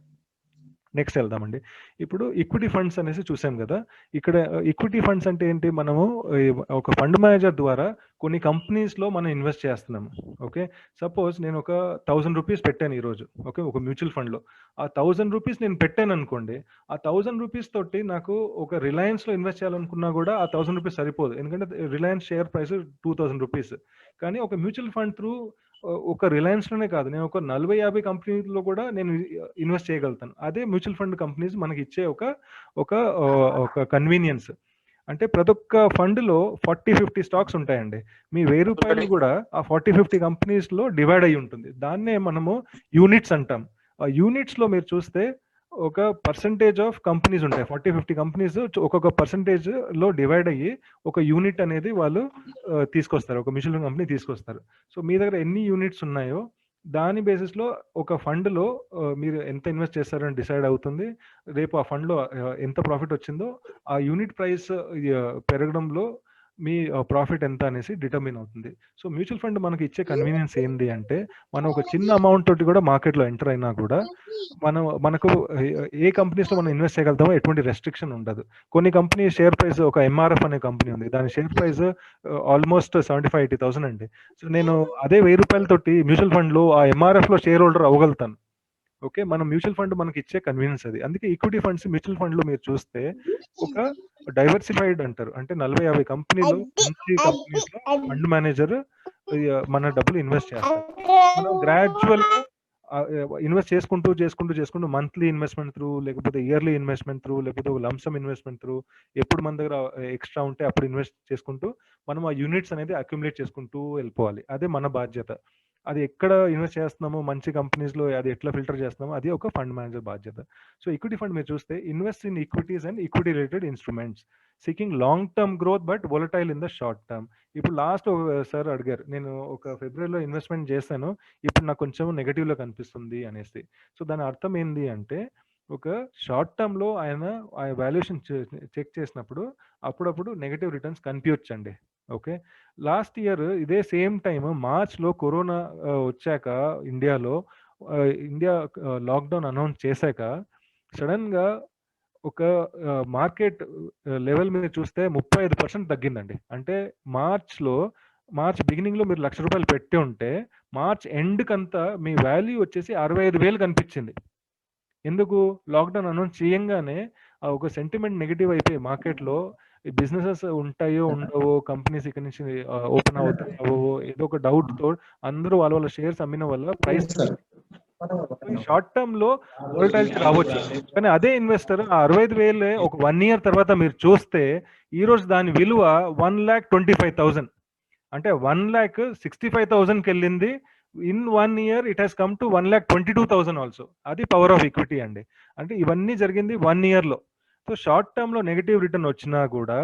నెక్స్ట్ వెళ్దామండి. ఇప్పుడు ఈక్విటీ ఫండ్స్ అనేసి చూసాం కదా. ఇక్కడ ఈక్విటీ ఫండ్స్ అంటే ఏంటి, మనము ఒక ఫండ్ మేనేజర్ ద్వారా కొన్ని కంపెనీస్లో మనం ఇన్వెస్ట్ చేస్తున్నాము. ఓకే, సపోజ్ నేను ఒక 1000 రూపీస్ పెట్టాను ఈరోజు, ఓకే, ఒక మ్యూచువల్ ఫండ్లో. ఆ 1000 రూపీస్ నేను పెట్టాను అనుకోండి, ఆ 1000 రూపీస్ తోటి నాకు ఒక రిలయన్స్లో ఇన్వెస్ట్ చేయాలనుకున్నా కూడా ఆ 1000 రూపీస్ సరిపోదు, ఎందుకంటే రిలయన్స్ షేర్ ప్రైస్ 2000 రూపీస్. కానీ ఒక మ్యూచువల్ ఫండ్ త్రూ ఒక రిలయన్స్లోనే కాదు, నేను ఒక 40-50 కంపెనీలో కూడా నేను ఇన్వెస్ట్ చేయగలుగుతాను. అదే మ్యూచువల్ ఫండ్ కంపెనీస్ మనకి ఇచ్చే ఒక కన్వీనియన్స్. అంటే ప్రతి ఒక్క ఫండ్లో 40-50 స్టాక్స్ ఉంటాయండి. మీ ₹1000 కూడా ఆ 40-50 కంపెనీస్లో డివైడ్ అయి ఉంటుంది. దాన్నే మనము యూనిట్స్ అంటాం. ఆ యూనిట్స్లో మీరు చూస్తే ఒక పర్సంటేజ్ ఆఫ్ కంపెనీస్ ఉంటాయి. 40-50 కంపెనీస్ ఒక్కొక్క పర్సంటేజ్ లో డివైడ్ అయ్యి ఒక యూనిట్ అనేది వాళ్ళు తీసుకొస్తారు, ఒక మ్యూచువల్ కంపెనీ తీసుకొస్తారు. సో మీ దగ్గర ఎన్ని యూనిట్స్ ఉన్నాయో దాని బేసిస్లో ఒక ఫండ్లో మీరు ఎంత ఇన్వెస్ట్ చేస్తారని డిసైడ్ అవుతుంది. రేపు ఆ ఫండ్లో ఎంత ప్రాఫిట్ వచ్చిందో ఆ యూనిట్ ప్రైస్ పెరగడంలో మీ ప్రాఫిట్ ఎంత అనేసి డిటర్మిన్ అవుతుంది. సో మ్యూచువల్ ఫండ్ మనకి ఇచ్చే కన్వీనియన్స్ ఏంటి అంటే, మనం ఒక చిన్న అమౌంట్ తోటి కూడా మార్కెట్లో ఎంటర్ అయినా కూడా మనకు ఏ కంపెనీస్లో మనం ఇన్వెస్ట్ చేయగలుగుతామో ఎటువంటి రెస్ట్రిక్షన్ ఉండదు. కొన్ని కంపెనీ షేర్ ప్రైస్, ఒక ఎంఆర్ఎఫ్ అనే కంపెనీ ఉంది, దాని షేర్ ప్రైస్ ఆల్మోస్ట్ 75-80,000 అండి. సో నేను అదే ₹1000 తోటి మ్యూచువల్ ఫండ్లో ఆ ఎంఆర్ఎఫ్లో షేర్ హోల్డర్ అవ్వగలుగుతాను. ఓకే, మన మ్యూచువల్ ఫండ్ మనకి ఇచ్చే కన్వీనియన్స్ అది. అందుకే ఈక్విటీ ఫండ్స్, మ్యూచువల్ ఫండ్లు మీరు చూస్తే ఒక డైవర్సిఫైడ్ అంటారు. అంటే 40-50 కంపెనీలు, మంచి కంపెనీస్ లో ఫండ్ మేనేజర్ మన డబ్బులు ఇన్వెస్ట్ చేస్తారు. మనం గ్రాడ్యువల్ ఇన్వెస్ట్ చేసుకుంటూ మంత్లీ ఇన్వెస్ట్మెంట్ త్రూ, లేకపోతే ఇయర్లీ ఇన్వెస్ట్మెంట్ త్రూ, లేకపోతే ఒక లంసమ్ ఇన్వెస్ట్మెంట్ త్రూ, ఎప్పుడు మన దగ్గర ఎక్స్ట్రా ఉంటే అప్పుడు ఇన్వెస్ట్ చేసుకుంటూ మనం ఆ యూనిట్స్ అనేది అక్యుములేట్ చేసుకుంటూ వెళ్ళిపోవాలి. అదే మన బాధ్యత. అది ఎక్కడ ఇన్వెస్ట్ చేస్తున్నామో, మంచి కంపెనీస్లో అది ఎట్లా ఫిల్టర్ చేస్తున్నామో, అది ఒక ఫండ్ మేనేజర్ బాధ్యత. సో ఈక్విటీ ఫండ్ మీరు చూస్తే invest in equities and equity related instruments seeking long term growth but volatile in the short term. ఇప్పుడు లాస్ట్ సార్ అడిగారు, నేను ఒక ఫిబ్రవరిలో ఇన్వెస్ట్మెంట్ చేశాను, ఇప్పుడు నాకు కొంచెం నెగటివ్లో కనిపిస్తుంది అనేసి. సో దాని అర్థం ఏంటి అంటే, ఒక షార్ట్ టర్మ్లో ఆయన వాల్యుయేషన్ చెక్ చేసినప్పుడు అప్పుడప్పుడు నెగటివ్ రిటర్న్స్ కనిపించండి. ఓకే, లాస్ట్ ఇయర్ ఇదే సేమ్ టైం మార్చ్లో కరోనా వచ్చాక ఇండియాలో ఇండియా లాక్డౌన్ అనౌన్స్ చేశాక సడన్గా ఒక మార్కెట్ లెవెల్ మీద చూస్తే 35% తగ్గిందండి. అంటే మార్చ్ బిగినింగ్లో మీరు ₹1,00,000 పెట్టి ఉంటే మార్చ్ ఎండ్కంతా మీ వాల్యూ వచ్చేసి 65,000 కనిపించింది. ఎందుకు? లాక్డౌన్ అనౌన్స్ చేయంగానే ఒక సెంటిమెంట్ నెగిటివ్ అయిపోయి మార్కెట్లో బిజినెసెస్ ఉంటాయో ఉండవో, కంపెనీస్ ఇక్కడ నుంచి ఓపెన్ అవుతాయో ఏదో ఒక డౌట్ తో అందరూ వాళ్ళ షేర్స్ అమ్మిన వల్ల ప్రైస్ షార్ట్ టర్మ్ లో వోలటాలిటీ రావచ్చు. కానీ అదే ఇన్వెస్టర్ ఆ 65,000 ఒక 1 year తర్వాత మీరు చూస్తే ఈ రోజు దాని విలువ 1,25,000, అంటే 1,65,000కి వెళ్ళింది. In 1 year it has come to 1,22,000 also. అది పవర్ ఆఫ్ ఈక్విటీ అండి. అంటే ఇవన్నీ జరిగింది 1 year లో. సో షార్ట్ టర్మ్ లో నెగటివ్ రిటర్న్ వచ్చినా కూడా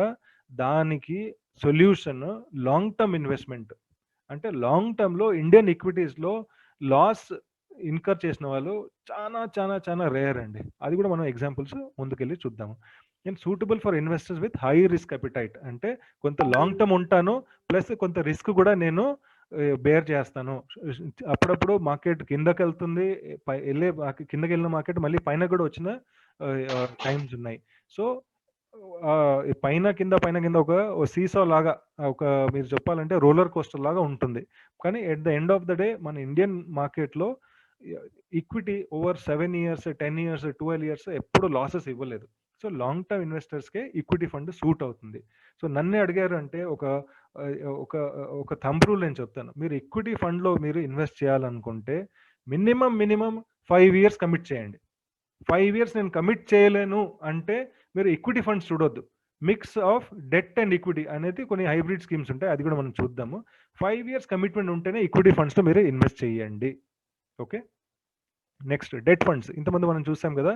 దానికి సొల్యూషన్ లాంగ్ టర్మ్ ఇన్వెస్ట్మెంట్. అంటే లాంగ్ టర్మ్ లో ఇండియన్ ఈక్విటీస్ లో లాస్ ఇన్కర్ చేసిన వాళ్ళు చాలా చాలా చాలా రేర్ అండి. అది కూడా మనం ఎగ్జాంపుల్స్ ముందుకెళ్ళి చూద్దాము. నేను suitable for investors with high risk appetite, అంటే కొంత లాంగ్ టర్మ్ ఉంటాను, ప్లస్ కొంత రిస్క్ కూడా నేను బేర్ చేస్తాను. అప్పుడప్పుడు మార్కెట్ కిందకి వెళ్తుంది, కిందకి వెళ్ళిన మార్కెట్ మళ్ళీ పైన కూడా వచ్చిన టైమ్స్ ఉన్నాయి. సో పైన కింద ఒక సీసా లాగా, ఒక మీరు చెప్పాలంటే రోలర్ కోస్టర్ లాగా ఉంటుంది. కానీ at the end of the day మన ఇండియన్ మార్కెట్లో equity over 7 years, 10 years, 12 years ఎప్పుడు లాసెస్ ఇవ్వలేదు. సో లాంగ్ టర్మ్ ఇన్వెస్టర్స్కే ఈక్విటీ ఫండ్ సూట్ అవుతుంది. సో నన్నే అడిగారు అంటే ఒక థంబ్ రూల్ నేను చెప్తాను. మీరు ఈక్విటీ ఫండ్లో మీరు ఇన్వెస్ట్ చేయాలనుకుంటే మినిమం 5 years కమిట్ చేయండి. 5 years నేను కమిట్ చేయలేను అంటే మీరు ఈక్విటీ ఫండ్స్ చూడొద్దు. Mix of debt and equity అనేది కొన్ని హైబ్రిడ్ స్కీమ్స్ ఉంటాయి, అది కూడా మనం చూద్దాము. 5 years కమిట్మెంట్ ఉంటేనే ఈక్విటీ ఫండ్స్లో మీరు ఇన్వెస్ట్ చేయండి. Okay, next debt funds. ఇంతమంది మనం చూసాం కదా,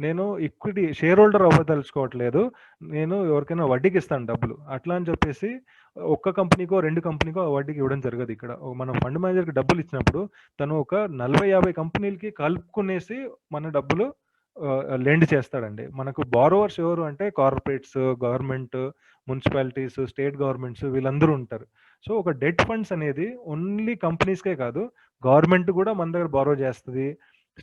నేను ఈక్విటీ షేర్ హోల్డర్ అవ్వదలుచుకోవట్లేదు, నేను ఎవరికైనా వడ్డీకి ఇస్తాను డబ్బులు అట్లా అని చెప్పేసి ఒక్క కంపెనీకో 2 కంపెనీకో వడ్డీకి ఇవ్వడం జరగదు. ఇక్కడ మనం ఫండ్ మేనేజర్కి డబ్బులు ఇచ్చినప్పుడు తను ఒక 40-50 కంపెనీలకి కలుపుకునేసి మన డబ్బులు లెండ్ చేస్తాడండి. మనకు బారోవర్స్ ఎవరు అంటే corporates, government, municipalities, state governments, వీళ్ళందరూ ఉంటారు. సో ఒక డెట్ ఫండ్స్ అనేది ఓన్లీ కంపెనీస్కే కాదు, గవర్నమెంట్ కూడా మన దగ్గర బారో చేస్తుంది,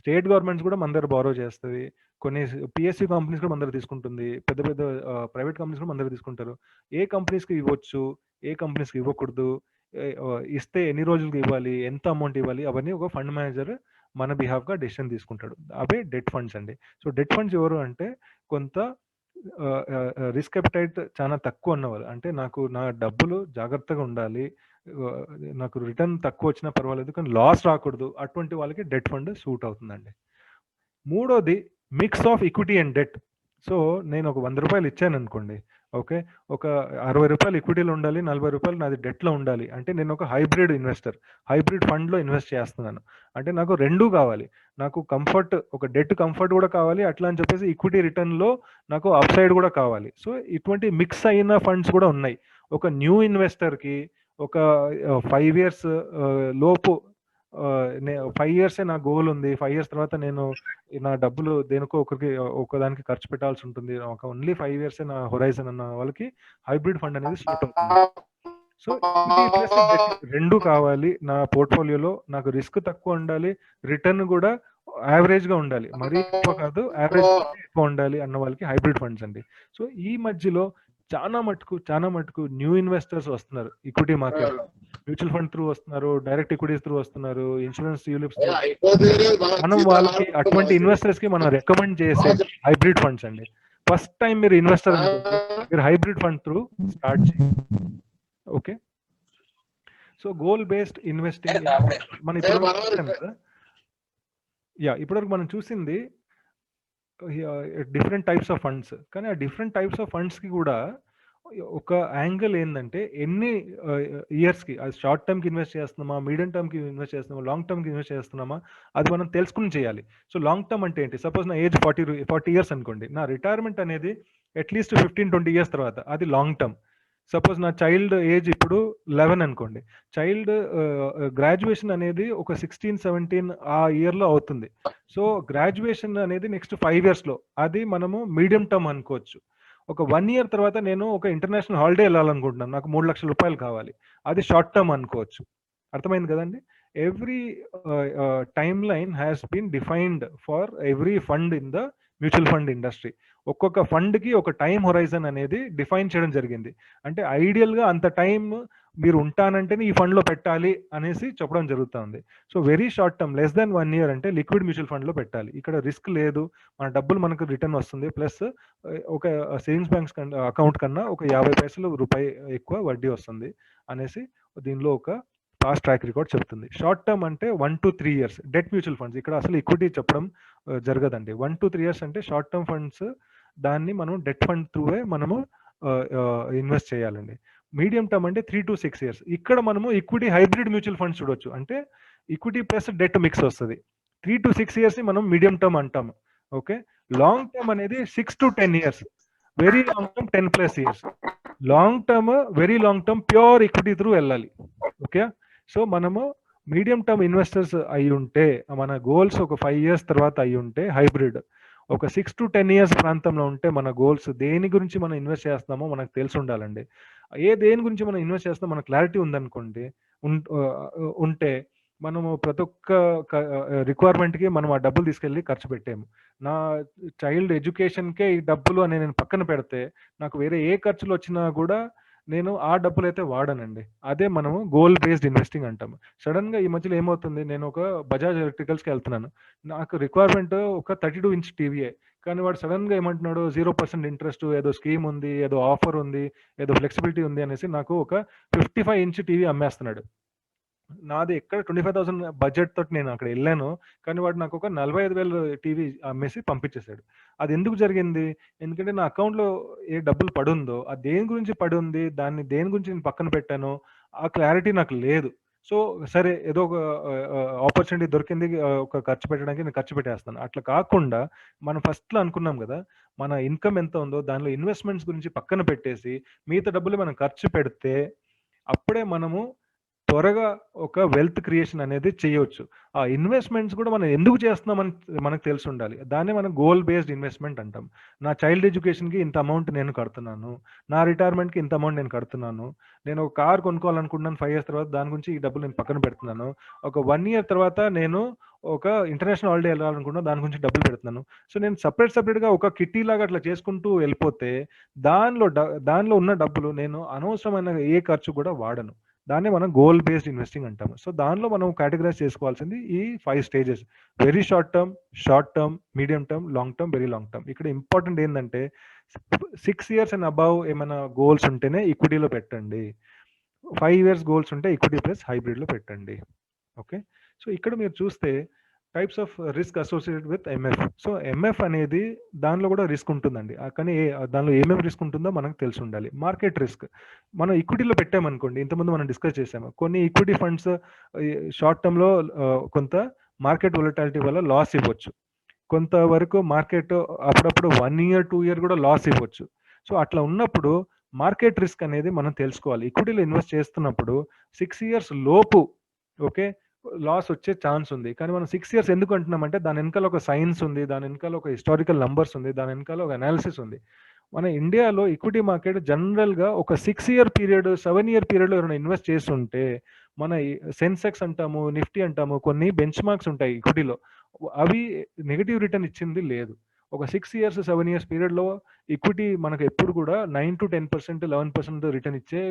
స్టేట్ గవర్నమెంట్స్ కూడా మన దగ్గర బారో చేస్తుంది, కొన్ని పిఎస్సి కంపెనీస్ కూడా మన దగ్గర తీసుకుంటుంది, పెద్ద ప్రైవేట్ కంపెనీస్ కూడా మన దగ్గర తీసుకుంటారు. ఏ కంపెనీస్కి ఇవ్వచ్చు, ఏ కంపెనీస్కి ఇవ్వకూడదు, ఇస్తే ఎన్ని రోజులకి ఇవ్వాలి, ఎంత అమౌంట్ ఇవ్వాలి, అవన్నీ ఒక ఫండ్ మేనేజర్ మన బిహాఫ్గా డెసిషన్ తీసుకుంటాడు. అవే డెట్ ఫండ్స్ అండి. సో డెట్ ఫండ్స్ ఎవరు అంటే కొంత రిస్క్ అపిటైట్ చాలా తక్కువ ఉన్నవాళ్ళు, అంటే నాకు నా డబ్బులు జాగ్రత్తగా ఉండాలి, నాకు రిటర్న్ తక్కువ వచ్చినా పర్వాలేదు కానీ లాస్ రాకూడదు, అటువంటి వాళ్ళకి డెట్ ఫండ్ సూట్ అవుతుందండి. మూడోది mix of equity and debt. So నేను ఒక ₹100 ఇచ్చాను అనుకోండి, ఓకే, ఒక ₹60 ఈక్విటీలో ఉండాలి, ₹40 నాది డెట్లో ఉండాలి. అంటే నేను ఒక హైబ్రిడ్ ఇన్వెస్టర్, హైబ్రిడ్ ఫండ్లో ఇన్వెస్ట్ చేస్తున్నాను. అంటే నాకు రెండూ కావాలి, నాకు కంఫర్ట్, ఒక డెట్ కంఫర్ట్ కూడా కావాలి, అట్లా అని చెప్పేసి ఈక్విటీ రిటర్న్లో నాకు అప్ సైడ్ కూడా కావాలి. సో ఇటువంటి మిక్స్ అయిన ఫండ్స్ కూడా ఉన్నాయి. ఒక న్యూ ఇన్వెస్టర్కి ఒక 5 years లోపు 5 years నా గోల్ ఉంది, 5 years తర్వాత నేను నా డబ్బులు దేనికో ఒకదానికి ఖర్చు పెట్టాల్సి ఉంటుంది, ఒక ఓన్లీ 5 years నా హొరైజన్ అన్న వాళ్ళకి హైబ్రిడ్ ఫండ్ అనేది సూట్ అవుతుంది. సో రెండు కావాలి నా పోర్ట్ఫోలియోలో, నాకు రిస్క్ తక్కువ ఉండాలి, రిటర్న్ కూడా యావరేజ్ గా ఉండాలి, మరీ ఎక్కువ కాదు, యావరేజ్ ఎక్కువ ఉండాలి అన్న వాళ్ళకి హైబ్రిడ్ ఫండ్స్ అండి. సో ఈ మధ్యలో చాలా మటుకు న్యూ ఇన్వెస్టర్స్ వస్తున్నారు equity market. Mutual fund through వస్తున్నారు, డైరెక్ట్ ఈక్విటీస్ త్రూ వస్తున్నారు, ఇన్సూరెన్స్ యూలిప్స్. మనం వాళ్ళకి అటువంటి ఇన్వెస్టర్స్ కి మనం రికమెండ్ చేసే హైబ్రిడ్ ఫండ్స్ అండి. ఫస్ట్ టైం మీరు ఇన్వెస్టర్ అనుకోండి, మీరు హైబ్రిడ్ ఫండ్ త్రూ స్టార్ట్ చేయండి. Okay, so goal based investing మనం ఇప్పుడు చూసాం కదా. ఇప్పటివరకు మనం చూసింది డిఫరెంట్ టైప్స్ ఆఫ్ ఫండ్స్. కానీ ఆ డిఫరెంట్ టైప్స్ ఆఫ్ ఫండ్స్ కి కూడా ఒక యాంగిల్ ఏంటంటే ఎన్ని ఇయర్స్ కి, అది షార్ట్ టర్మ్ కి ఇన్వెస్ట్ చేస్తున్నామా, మీడియం టర్మ్ కి ఇన్వెస్ట్ చేస్తున్నామా, లాంగ్ టర్మ్ కి ఇన్వెస్ట్ చేస్తున్నామా, అది మనం తెలుసుకుని చేయాలి. సో లాంగ్ టర్మ్ అంటే ఏంటి? సపోజ్ నా ఏజ్ 40 ఇయర్స్ అనుకోండి, నా రిటైర్మెంట్ అనేది అట్లీస్ట్ 15-20 ఇయర్స్ తర్వాత, అది లాంగ్ టర్మ్. సపోజ్ నా చైల్డ్ ఏజ్ ఇప్పుడు 11 అనుకోండి, చైల్డ్ గ్రాడ్యుయేషన్ అనేది ఒక 16-17 ఆ ఇయర్లో అవుతుంది. సో గ్రాడ్యుయేషన్ అనేది నెక్స్ట్ 5 ఇయర్స్లో, అది మనము మీడియం టర్మ్ అనుకోవచ్చు. ఒక 1 ఇయర్ తర్వాత నేను ఒక ఇంటర్నేషనల్ హాలిడే వెళ్ళాలనుకుంటున్నాను, నాకు 3 లక్షల రూపాయలు కావాలి, అది షార్ట్ టర్మ్ అనుకోవచ్చు. అర్థమైంది కదండి? Every time line has been defined for every fund in the mutual fund industry. ఒక్కొక్క ఫండ్ కి ఒక టైం హొరైజన్ అనేది డిఫైన్ చేయడం జరిగింది. అంటే ఐడియల్ గా అంత టైం మీరు ఉంటానంటేనే ఈ ఫండ్ లో పెట్టాలి అనేసి చెప్పడం జరుగుతుంది. So very short term, less than 1 year అంటే లిక్విడ్ మ్యూచువల్ ఫండ్ లో పెట్టాలి. ఇక్కడ రిస్క్ లేదు, మన డబ్బులు మనకు రిటర్న్ వస్తుంది, ప్లస్ ఒక సేవింగ్స్ బ్యాంక్స్ అకౌంట్ కన్నా ఒక 50 పైసలు రూపాయి ఎక్కువ వడ్డీ వస్తుంది అనేసి దీనిలో ఒక పాస్ట్ ట్రాక్ రికార్డ్ చెప్తుంది. షార్ట్ టర్మ్ అంటే 1 to 3 years. Debt mutual funds, ఇక్కడ అసలు ఈక్విటీ చెప్పడం జరగదండి. 1 to 3 ఇయర్స్ అంటే షార్ట్ టర్మ్ ఫండ్స్, దాన్ని మనం డెట్ ఫండ్ త్రూవే మనము ఇన్వెస్ట్ చేయాలండి. మీడియం టర్మ్ అంటే 3 to 6 ఇయర్స్. ఇక్కడ మనము ఈక్విటీ హైబ్రిడ్ మ్యూచువల్ ఫండ్స్ చూడొచ్చు, అంటే ఈక్విటీ ప్లస్ డెట్ మిక్స్ వస్తుంది. 3 to 6 ఇయర్స్ ని మనం మీడియం టర్మ్ అంటాము. ఓకే, లాంగ్ టర్మ్ అనేది 6 to 10 years, very long term 10+ years. Long term, very long term pure equity through వెళ్ళాలి. ఓకే, సో మనము medium term investors అయి ఉంటే, మన గోల్స్ ఒక 5 ఇయర్స్ తర్వాత అయి ఉంటే హైబ్రిడ్, ఒక 6 to 10 ఇయర్స్ ప్రాంతంలో ఉంటే మన గోల్స్, దేని గురించి మనం ఇన్వెస్ట్ చేస్తున్నామో మనకు తెలిసి ఉండాలండి. దేని గురించి మనం ఇన్వెస్ట్ చేస్తామో మనకు క్లారిటీ ఉందనుకోండి, ఉంటే మనము ప్రతి ఒక్క రిక్వైర్మెంట్కి మనం ఆ డబ్బులు తీసుకెళ్ళి ఖర్చు పెట్టాము. నా చైల్డ్ ఎడ్యుకేషన్కే ఈ డబ్బులు అని నేను పక్కన పెడితే, నాకు వేరే ఏ ఖర్చులు వచ్చినా కూడా నేను ఆ డబ్బులు అయితే వాడనండి. అదే మనము గోల్ బేస్డ్ ఇన్వెస్టింగ్ అంటాము. సడన్ గా ఈ మధ్యలో ఏమవుతుంది, నేను ఒక బజాజ్ ఎలక్ట్రికల్స్కి వెళ్తున్నాను, నాకు రిక్వైర్మెంట్ ఒక 32 ఇంచ్ టీవీఏ, కానీ వాడు సడన్ గా ఏమంటున్నాడు, 0% ఇంట్రెస్ట్, ఏదో స్కీమ్ ఉంది, ఏదో ఆఫర్ ఉంది, ఏదో ఫ్లెక్సిబిలిటీ ఉంది అనేసి నాకు ఒక 55 ఇంచ్ టీవీ అమ్మేస్తున్నాడు. నాది ఎక్కడ 25,000 బడ్జెట్ తోటి నేను అక్కడ వెళ్ళాను, కానీ వాడు నాకు ఒక 45,000 టీవీ అమ్మేసి పంపించేశాడు. అది ఎందుకు జరిగింది? ఎందుకంటే నా అకౌంట్లో ఏ డబ్బులు పడుందో, అది దేని గురించి పడి ఉంది, దాన్ని దేని గురించి నేను పక్కన పెట్టానో ఆ క్లారిటీ నాకు లేదు. సో సరే, ఏదో ఒక ఆపర్చునిటీ దొరికింది, ఒక ఖర్చు పెట్టడానికి నేను ఖర్చు పెట్టేస్తాను. అట్లా కాకుండా మనం ఫస్ట్లో అనుకున్నాం కదా, మన ఇన్కమ్ ఎంత ఉందో దానిలో ఇన్వెస్ట్మెంట్స్ గురించి పక్కన పెట్టేసి మిగతా డబ్బులు మనం ఖర్చు పెడితే అప్పుడే మనము త్వరగా ఒక వెల్త్ క్రియేషన్ అనేది చేయవచ్చు. ఆ ఇన్వెస్ట్మెంట్స్ కూడా మనం ఎందుకు చేస్తున్నామని మనకు తెలిసి ఉండాలి. దాన్ని మనం గోల్ బేస్డ్ ఇన్వెస్ట్మెంట్ అంటాం. నా చైల్డ్ ఎడ్యుకేషన్కి ఇంత అమౌంట్ నేను కడుతున్నాను, నా రిటైర్మెంట్కి ఇంత అమౌంట్ నేను కడుతున్నాను, నేను ఒక కార్ కొనుక్కోవాలనుకుంటున్నాను 5 ఇయర్స్ తర్వాత, దాని గురించి ఈ డబ్బులు నేను పక్కన పెడుతున్నాను, ఒక 1 ఇయర్ తర్వాత నేను ఒక ఇంటర్నేషనల్ హాలిడే వెళ్ళాలనుకున్నాను, దాని గురించి డబ్బులు పెడుతున్నాను. సో నేను సపరేట్గా ఒక కిట్టీ లాగా అట్లా చేసుకుంటూ వెళ్ళిపోతే దానిలో ఉన్న డబ్బులు నేను అనవసరమైన ఏ ఖర్చు కూడా వాడను. దాన్ని మనం గోల్ బేస్డ్ ఇన్వెస్టింగ్ అంటాము. సో దానిలో మనం కేటగరైజ్ చేసుకోవాల్సింది ఈ 5 stages: very short term, medium term, long term, very long term. ఇక్కడ ఇంపార్టెంట్ ఏంటంటే 6 ఇయర్స్ అండ్ అబవ్ ఏమైనా గోల్స్ ఉంటేనే ఈక్విటీలో పెట్టండి, 5 ఇయర్స్ గోల్స్ ఉంటే ఈక్విటీ ప్లస్ హైబ్రిడ్లో పెట్టండి. ఓకే, సో ఇక్కడ మీరు చూస్తే types of risk associated with MF. So MF అనేది దానిలో కూడా రిస్క్ ఉంటుందండి, కానీ దానిలో ఏమేమి రిస్క్ ఉంటుందో మనకు తెలిసి ఉండాలి. మార్కెట్ రిస్క్, మనం ఈక్విటీలో పెట్టామనుకోండి, ఇంతకుముందు మనం డిస్కస్ చేసాము, కొన్ని ఈక్విటీ ఫండ్స్ షార్ట్ టర్మ్లో కొంత మార్కెట్ వొలటాలిటీ వల్ల లాస్ ఇవ్వచ్చు, కొంతవరకు మార్కెట్ అప్పుడప్పుడు 1 ఇయర్ 2 ఇయర్ కూడా లాస్ ఇవ్వచ్చు. సో అట్లా ఉన్నప్పుడు మార్కెట్ రిస్క్ అనేది మనం తెలుసుకోవాలి. ఈక్విటీలో ఇన్వెస్ట్ చేస్తున్నప్పుడు 6 ఇయర్స్ లోపు ఓకే లాస్ వచ్చే ఛాన్స్ ఉంది, కానీ మనం 6 ఇయర్స్ ఎందుకు అంటున్నామంటే దాని వెనకాల ఒక సైన్స్ ఉంది, దాని వెనకాల ఒక హిస్టారికల్ నంబర్స్ ఉంది, దాని వెనకాల ఒక అనాలిసిస్ ఉంది. మన ఇండియాలో ఈక్విటీ మార్కెట్ జనరల్గా ఒక 6 ఇయర్ పీరియడ్ 7 ఇయర్ పీరియడ్లో ఎవరైనా ఇన్వెస్ట్ చేస్తుంటే, మన సెన్సెక్స్ అంటాము, నిఫ్టీ అంటాము, కొన్ని బెంచ్ మార్క్స్ ఉంటాయి ఈక్విటీలో, అవి నెగిటివ్ రిటర్న్ ఇచ్చింది లేదు. ఒక 6 ఇయర్స్ 7 ఇయర్స్ పీరియడ్లో ఈక్విటీ మనకు ఎప్పుడు కూడా 9 to 10%, 11% రిటర్న్ ఇచ్చే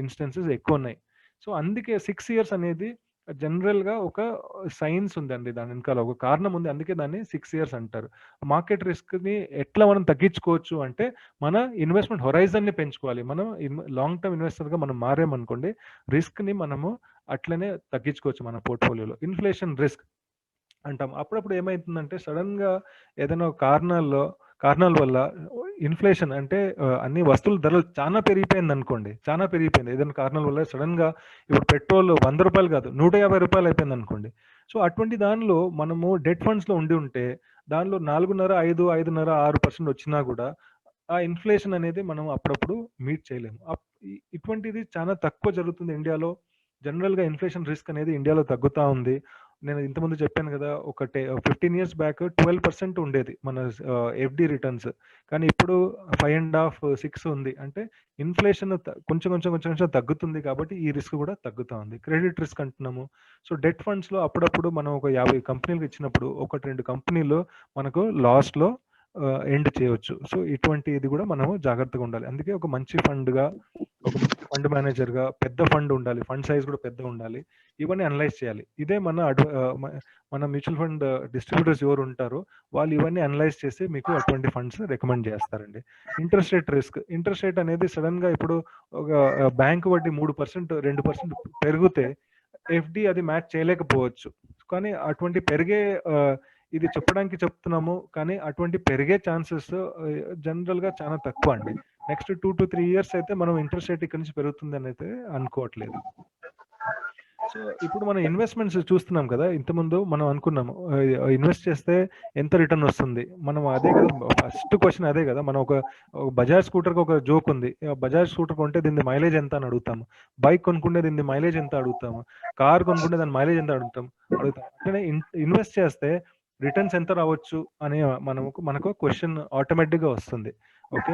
ఇన్స్టెన్సెస్ ఎక్కువ ఉన్నాయి. సో అందుకే 6 ఇయర్స్ అనేది జనరల్గా ఒక సైన్స్ ఉందండి, దాని వెనకాల ఒక కారణం ఉంది, అందుకే దాన్ని 6 ఇయర్స్ అంటారు. మార్కెట్ రిస్క్ని ఎట్లా మనం తగ్గించుకోవచ్చు అంటే మన ఇన్వెస్ట్మెంట్ హొరైజన్ని పెంచుకోవాలి. మనం లాంగ్ టర్మ్ ఇన్వెస్టర్గా మనం మారామనుకోండి, రిస్క్ని మనము అట్లనే తగ్గించుకోవచ్చు మన పోర్ట్ఫోలియోలో. ఇన్ఫ్లేషన్ రిస్క్ అంటాం. అప్పుడప్పుడు ఏమవుతుందంటే సడన్గా ఏదైనా కారణాల వల్ల ఇన్ఫ్లేషన్ అంటే అన్ని వస్తువుల ధరలు చాలా పెరిగిపోయింది అనుకోండి, చాలా పెరిగిపోయింది ఏదైనా కారణాల వల్ల సడన్గా. ఇప్పుడు పెట్రోల్ 100 రూపాయలు కాదు 150 రూపాయలు అయిపోయింది అనుకోండి. సో అటువంటి దానిలో మనము డెట్ ఫండ్స్లో ఉంటే దానిలో 4.5, 5, 5.5, 6% వచ్చినా కూడా ఆ ఇన్ఫ్లేషన్ అనేది మనం అప్పుడప్పుడు మీట్ చేయలేము. ఇటువంటిది చాలా తక్కువ జరుగుతుంది ఇండియాలో. జనరల్గా ఇన్ఫ్లేషన్ రిస్క్ అనేది ఇండియాలో తగ్గుతూ ఉంది. నేను ఇంతకుముందు చెప్పాను కదా, 15 ఇయర్స్ బ్యాక్ 12% ఉండేది మన ఎఫ్డి రిటర్న్స్, కానీ ఇప్పుడు 5.5, 6 ఉంది. అంటే ఇన్ఫ్లేషన్ కొంచెం తగ్గుతుంది కాబట్టి ఈ రిస్క్ కూడా తగ్గుతూ ఉంది. క్రెడిట్ రిస్క్ అంటున్నాము. సో డెట్ ఫండ్స్లో అప్పుడప్పుడు మనం ఒక 50 కంపెనీలకు ఇచ్చినప్పుడు 1-2 కంపెనీలు మనకు లాస్లో ఎండ్ చేయవచ్చు. సో ఇటువంటి ఇది కూడా మనము జాగ్రత్తగా ఉండాలి. అందుకే ఒక మంచి ఫండ్గా, ఒక ఫండ్ మేనేజర్గా పెద్ద ఫండ్ ఉండాలి, ఫండ్ సైజ్ కూడా పెద్ద ఉండాలి. ఇవన్నీ అనలైజ్ చేయాలి. ఇదే మన మ్యూచువల్ ఫండ్ డిస్ట్రిబ్యూటర్స్ ఎవరు ఉంటారో వాళ్ళు ఇవన్నీ అనలైజ్ చేసి మీకు అటువంటి ఫండ్స్ రికమెండ్ చేస్తారండి. ఇంట్రెస్ట్ రేట్ అనేది సడన్గా ఇప్పుడు ఒక బ్యాంక్ వడ్డీ 3%, 2% పెరిగితే ఎఫ్డి అది మ్యాచ్ చేయలేకపోవచ్చు. కానీ అటువంటి పెరిగే ఇది చెప్పడానికి చెప్తున్నాము, కానీ అటువంటి పెరిగే ఛాన్సెస్ జనరల్గా చాలా తక్కువ అండి. నెక్స్ట్ 2 to 3 ఇయర్స్ అయితే మనం ఇంట్రెస్ట్ రేట్ ఇక్కడ నుంచి పెరుగుతుంది అని అయితే అనుకోవట్లేదు. సో ఇప్పుడు మనం ఇన్వెస్ట్మెంట్స్ చూస్తున్నాం కదా, ఇంతకుముందు మనం అనుకున్నాము ఇన్వెస్ట్ చేస్తే ఎంత రిటర్న్ వస్తుంది. మనం అదే కదా ఫస్ట్ క్వశ్చన్, అదే కదా. మనం ఒక బజాజ్ స్కూటర్కి ఒక జోక్ ఉంది, బజాజ్ స్కూటర్ కొంటే దీని మైలేజ్ ఎంత అని అడుగుతాము, బైక్ కొనుక్కుంటే దీని మైలేజ్ ఎంత అడుగుతాము, కార్ కొనుక్కుంటే దాని మైలేజ్ ఎంత అడుగుతాం. అట్లనే ఇన్వెస్ట్ చేస్తే రిటర్న్స్ ఎంత రావచ్చు అనే మనకు క్వశ్చన్ ఆటోమేటిక్గా వస్తుంది. ఓకే,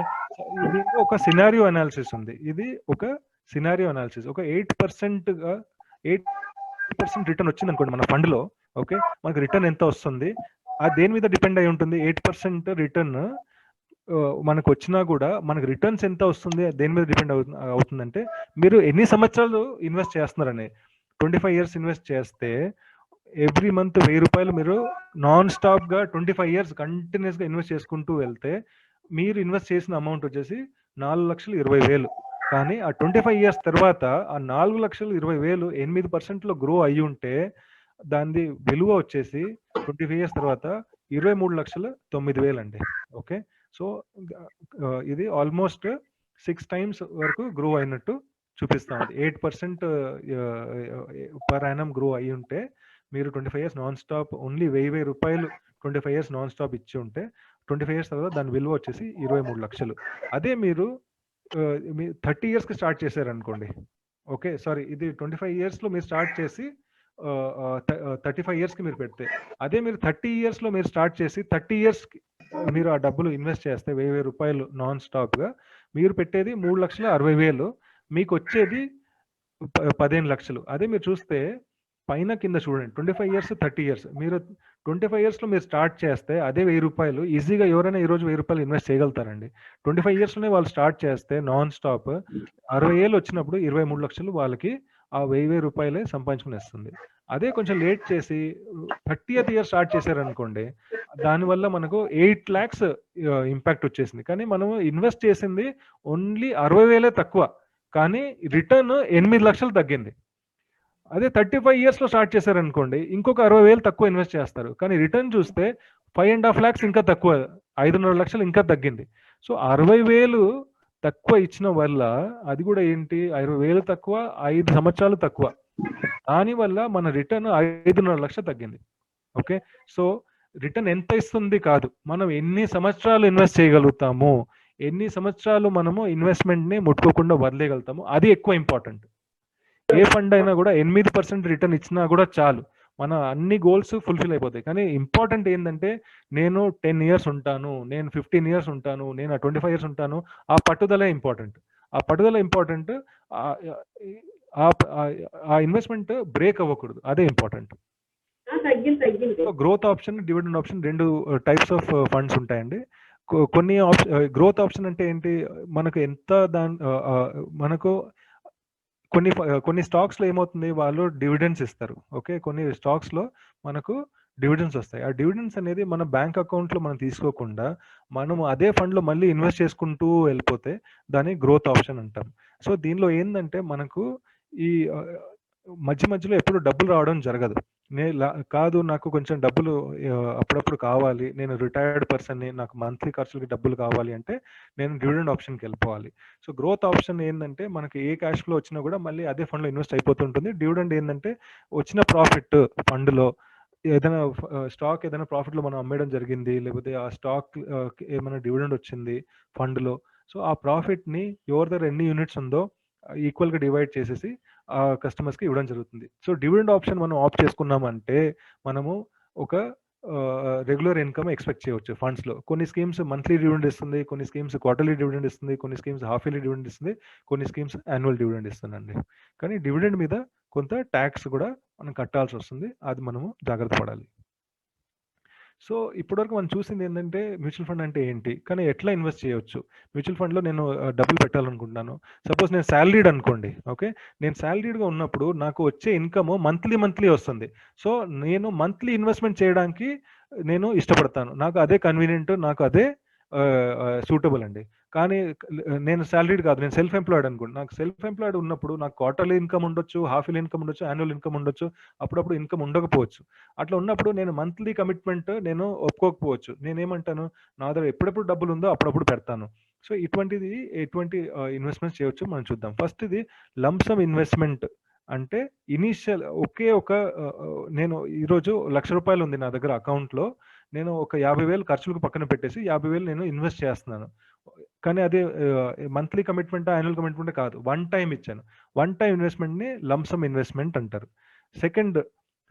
ఇది ఒక సినారియో అనాలిసిస్ ఉంది. ఇది ఒక సినారియో అనాలిసిస్. ఒక 8% రిటర్న్ వచ్చింది అనుకోండి మన ఫండ్లో. ఓకే, మనకు రిటర్న్ ఎంత వస్తుంది, అది దేని మీద డిపెండ్ అయి ఉంటుంది. 8% రిటర్న్ మనకు వచ్చినా కూడా మనకు రిటర్న్స్ ఎంత వస్తుంది దేని మీద డిపెండ్ అవుతుందంటే మీరు ఎన్ని సంవత్సరాలు ఇన్వెస్ట్ చేస్తున్నారని. 25 ఇయర్స్ ఇన్వెస్ట్ చేస్తే ఎవ్రీ మంత్ 1000 రూపాయలు మీరు నాన్ స్టాప్గా 25 ఇయర్స్ కంటిన్యూస్గా ఇన్వెస్ట్ చేసుకుంటూ వెళ్తే మీరు ఇన్వెస్ట్ చేసిన అమౌంట్ వచ్చేసి 4,20,000. కానీ ఆ 25 ఇయర్స్ తర్వాత ఆ 4,20,000 8% గ్రో అయ్యి ఉంటే దాని విలువ వచ్చేసి 25 ఇయర్స్ తర్వాత 23,09,000 అండి. ఓకే, సో ఇది ఆల్మోస్ట్ 6 times వరకు గ్రో అయినట్టు చూపిస్తా ఉంది. 8% పర్ యానం గ్రో అయ్యి ఉంటే మీరు 25 ఇయర్స్ నాన్ స్టాప్ ఓన్లీ 1,000 రూపాయలు 25 ఇయర్స్ నాన్ స్టాప్ ఇచ్చి ఉంటే 25 ఇయర్స్ తర్వాత దాని విలువ వచ్చేసి 23 లక్షలు. అదే మీరు 30 ఇయర్స్కి స్టార్ట్ చేశారనుకోండి. ఓకే, సారీ, ఇది 25 ఇయర్స్లో మీరు స్టార్ట్ చేసి 35 ఇయర్స్కి మీరు పెడితే, అదే మీరు 30 ఇయర్స్లో మీరు స్టార్ట్ చేసి 30 ఇయర్స్కి మీరు ఆ డబ్బులు ఇన్వెస్ట్ చేస్తే 1,000 రూపాయలు నాన్ స్టాప్గా మీరు పెట్టేది 3,60,000, మీకు వచ్చేది 15 లక్షలు. అదే మీరు చూస్తే పైన కింద చూడండి, 25 ఇయర్స్ 30 ఇయర్స్. మీరు 25 ఇయర్స్లో మీరు స్టార్ట్ చేస్తే అదే 1,000 రూపాయలు ఈజీగా ఎవరైనా ఈరోజు 1,000 రూపాయలు ఇన్వెస్ట్ చేయగలుగుతారండి. 25 ఇయర్స్లోనే వాళ్ళు స్టార్ట్ చేస్తే నాన్ స్టాప్ 60 ఏళ్ళు వచ్చినప్పుడు 23 లక్షలు వాళ్ళకి ఆ 1,000 రూపాయలే సంపాదించుకుని వస్తుంది. అదే కొంచెం లేట్ చేసి 30th ఇయర్ స్టార్ట్ చేశారనుకోండి, దానివల్ల మనకు 8 lakhs ఇంపాక్ట్ వచ్చేసింది. కానీ మనం ఇన్వెస్ట్ చేసింది ఓన్లీ 60,000 తక్కువ, కానీ రిటర్న్ 8 లక్షలు తగ్గింది. అదే 35 ఇయర్స్లో స్టార్ట్ చేశారనుకోండి, ఇంకొక 60,000 తక్కువ ఇన్వెస్ట్ చేస్తారు, కానీ రిటర్న్ చూస్తే 5.5 lakhs ఇంకా తక్కువ, 5.5 లక్షలు ఇంకా తగ్గింది. సో 60,000 తక్కువ ఇచ్చిన వల్ల అది కూడా ఏంటి, 60,000 తక్కువ, 5 సంవత్సరాలు తక్కువ, దానివల్ల మన రిటర్న్ 5.5 లక్షలు తగ్గింది. ఓకే, సో రిటర్న్ ఎంత ఇస్తుంది కాదు, మనం ఎన్ని సంవత్సరాలు ఇన్వెస్ట్ చేయగలుగుతాము, ఎన్ని సంవత్సరాలు మనము ఇన్వెస్ట్మెంట్ని ముట్టుకోకుండా వదిలేయగలుగుతాము, అది ఎక్కువ ఇంపార్టెంట్. ఏ ఫండ్ అయినా కూడా 8% రిటర్న్ ఇచ్చినా కూడా చాలు, మన అన్ని గోల్స్ ఫుల్ఫిల్ అయిపోతాయి. కానీ ఇంపార్టెంట్ ఏంటంటే నేను 10 ఇయర్స్ ఉంటాను, నేను 15 ఇయర్స్ ఉంటాను, నేను 25 ఇయర్స్ ఉంటాను, ఆ పట్టుదలే ఇంపార్టెంట్. ఆ పట్టుదల ఇంపార్టెంట్, ఆ ఇన్వెస్ట్మెంట్ బ్రేక్ అవ్వకూడదు, అదే important. Growth option, dividend option 2 types of funds ఉంటాయండి. కొన్ని గ్రోత్ ఆప్షన్ అంటే ఏంటి, మనకు ఎంత మనకు కొన్ని స్టాక్స్ లో ఏమవుతుంది, వాళ్ళు డివిడెండ్స్ ఇస్తారు. ఓకే, కొన్ని స్టాక్స్ లో మనకు డివిడెండ్స్ వస్తాయి. ఆ డివిడెండ్స్ అనేది మన బ్యాంక్ అకౌంట్ లో మనం తీసుకోకుండా మనం అదే ఫండ్ లో మళ్ళీ ఇన్వెస్ట్ చేసుకుంటూ వెళ్ళిపోతే దాన్ని గ్రోత్ ఆప్షన్ అంటాం. సో దీనిలో ఏంటంటే మనకు ఈ మధ్యలో ఎప్పుడు డబ్బులు రావడం జరగదు. కాదు నాకు కొంచెం డబ్బులు అప్పుడప్పుడు కావాలి, నేను రిటైర్డ్ పర్సన్ని, నాకు మంత్లీ ఖర్చులకి డబ్బులు కావాలి అంటే నేను డివిడెండ్ ఆప్షన్కి వెళ్ళిపోవాలి. సో గ్రోత్ ఆప్షన్ ఏంటంటే మనకి ఏ క్యాష్ ఫ్లో వచ్చినా కూడా మళ్ళీ అదే ఫండ్లో ఇన్వెస్ట్ అయిపోతుంటుంది. డివిడెండ్ ఏంటంటే వచ్చిన ప్రాఫిట్ ఫండ్లో ఏదైనా స్టాక్ ఏదైనా ప్రాఫిట్లో మనం అమ్మేయడం జరిగింది, లేకపోతే ఆ స్టాక్ ఏమైనా డివిడెండ్ వచ్చింది ఫండ్లో, సో ఆ ప్రాఫిట్ని ఎవరి దగ్గర ఎన్ని యూనిట్స్ ఉందో ఈక్వల్గా డివైడ్ చేసేసి ఆ కస్టమర్స్కి ఇవ్వడం జరుగుతుంది. సో డివిడెండ్ ఆప్షన్ మనం ఆప్ట్ చేసుకున్నామంటే మనము ఒక రెగ్యులర్ ఇన్కమ్ ఎక్స్పెక్ట్ చేయవచ్చు ఫండ్స్లో. కొన్ని స్కీమ్స్ మంత్లీ డివిడెండ్ ఇస్తుంది, కొన్ని స్కీమ్స్ క్వార్టర్లీ డివిడెండ్ ఇస్తుంది, కొన్ని స్కీమ్స్ హాఫ్ ఇయర్లీ డివిడెండ్ ఇస్తుంది, కొన్ని స్కీమ్స్ యాన్యువల్ డివిడెండ్ ఇస్తుందండి. కానీ డివిడెండ్ మీద కొంత ట్యాక్స్ కూడా మనం కట్టాల్సి వస్తుంది, అది మనము జాగ్రత్త పడాలి. సో ఇప్పటివరకు మనం చూసింది ఏంటంటే మ్యూచువల్ ఫండ్ అంటే ఏంటి, కానీ ఎట్లా ఇన్వెస్ట్ చేయొచ్చు. మ్యూచువల్ ఫండ్లో నేను డబ్బులు పెట్టాలనుకుంటున్నాను. సపోజ్ నేను శాలరీడ్ అనుకోండి. ఓకే, నేను శాలరీడ్గా ఉన్నప్పుడు నాకు వచ్చే ఇన్కమ్ మంత్లీ వస్తుంది. సో నేను మంత్లీ ఇన్వెస్ట్మెంట్ చేయడానికి నేను ఇష్టపడతాను, నాకు అదే కన్వీనియంట్, నాకు అదే సూటబుల్ అండి. కానీ నేను శాలరీడ్ కాదు, నేను సెల్ఫ్ ఎంప్లాయిడ్ అనుకోండి. నాకు సెల్ఫ్ ఎంప్లాయిడ్ ఉన్నప్పుడు నాకు క్వార్టర్లీ ఇన్కమ్ ఉండొచ్చు, హాఫ్ ఇయర్లీ ఇన్కమ్ ఉండొచ్చు, యాన్యువల్ ఇన్కమ్ ఉండొచ్చు, అప్పుడప్పుడు ఇన్కమ్ ఉండకపోవచ్చు. అట్లా ఉన్నప్పుడు నేను మంత్లీ కమిట్మెంట్ నేను ఒప్పుకోకపోవచ్చు. నేనేమంటాను, నా దగ్గర ఎప్పుడెప్పుడు డబ్బులు ఉందో అప్పుడప్పుడు పెడతాను. సో ఎటువంటి ఇన్వెస్ట్మెంట్స్ చేయొచ్చు మనం చూద్దాం. ఫస్ట్ ఇది లంసమ్ ఇన్వెస్ట్మెంట్ అంటే ఇనీషియల్ నేను ఈరోజు ₹1,00,000 ఉంది నా దగ్గర అకౌంట్లో, నేను ఒక 50,000 ఖర్చులకు పక్కన పెట్టేసి 50,000 నేను ఇన్వెస్ట్ చేస్తున్నాను. కానీ అదే మంత్లీ కమిట్మెంట్, యాన్యువల్ కమిట్మెంట్ కాదు, వన్ టైం ఇచ్చాను. వన్ టైం ఇన్వెస్ట్మెంట్ని లంసమ్ ఇన్వెస్ట్మెంట్ అంటారు. Second,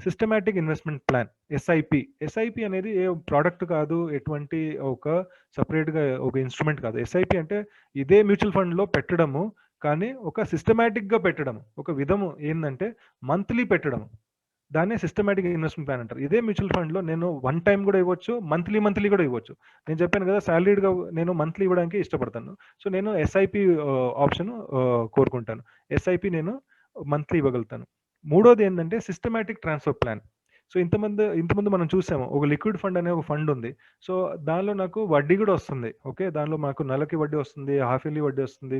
systematic investment plan, SIP. SIP అనేది ఏ ప్రోడక్ట్ కాదు, ఎటువంటి ఒక సపరేట్గా ఒక ఇన్స్ట్రుమెంట్ కాదు. ఎస్ఐపి అంటే ఇదే మ్యూచువల్ ఫండ్లో పెట్టడము, కానీ ఒక సిస్టమాటిక్గా పెట్టడం. ఒక విధము ఏంటంటే మంత్లీ పెట్టడం, దాన్ని సిస్టమాటిక్ ఇన్వెస్ట్మెంట్ ప్లాన్ అంటారు. ఇదే మ్యూచువల్ ఫండ్లో నేను వన్ టైం కూడా ఇవ్వచ్చు, మంత్లీ కూడా ఇవ్వచ్చు. నేను చెప్పాను కదా, శాలరీడ్గా నేను మంత్లీ ఇవ్వడానికి ఇష్టపడతాను. సో నేను ఎస్ఐపి ఆప్షన్ కోరుకుంటాను. ఎస్ఐపి నేను మంత్లీ ఇవ్వగలుగుతాను. మూడోది ఏంటంటే సిస్టమాటిక్ ట్రాన్స్ఫర్ ప్లాన్. సో ఇంతకుముందు మనం చూసాము, ఒక లిక్విడ్ ఫండ్ అనే ఒక ఫండ్ ఉంది. సో దానిలో నాకు వడ్డీ కూడా వస్తుంది. ఓకే, దానిలో మాకు నెలకి వడ్డీ వస్తుంది, హాఫ్ ఇయర్లీ వడ్డీ వస్తుంది,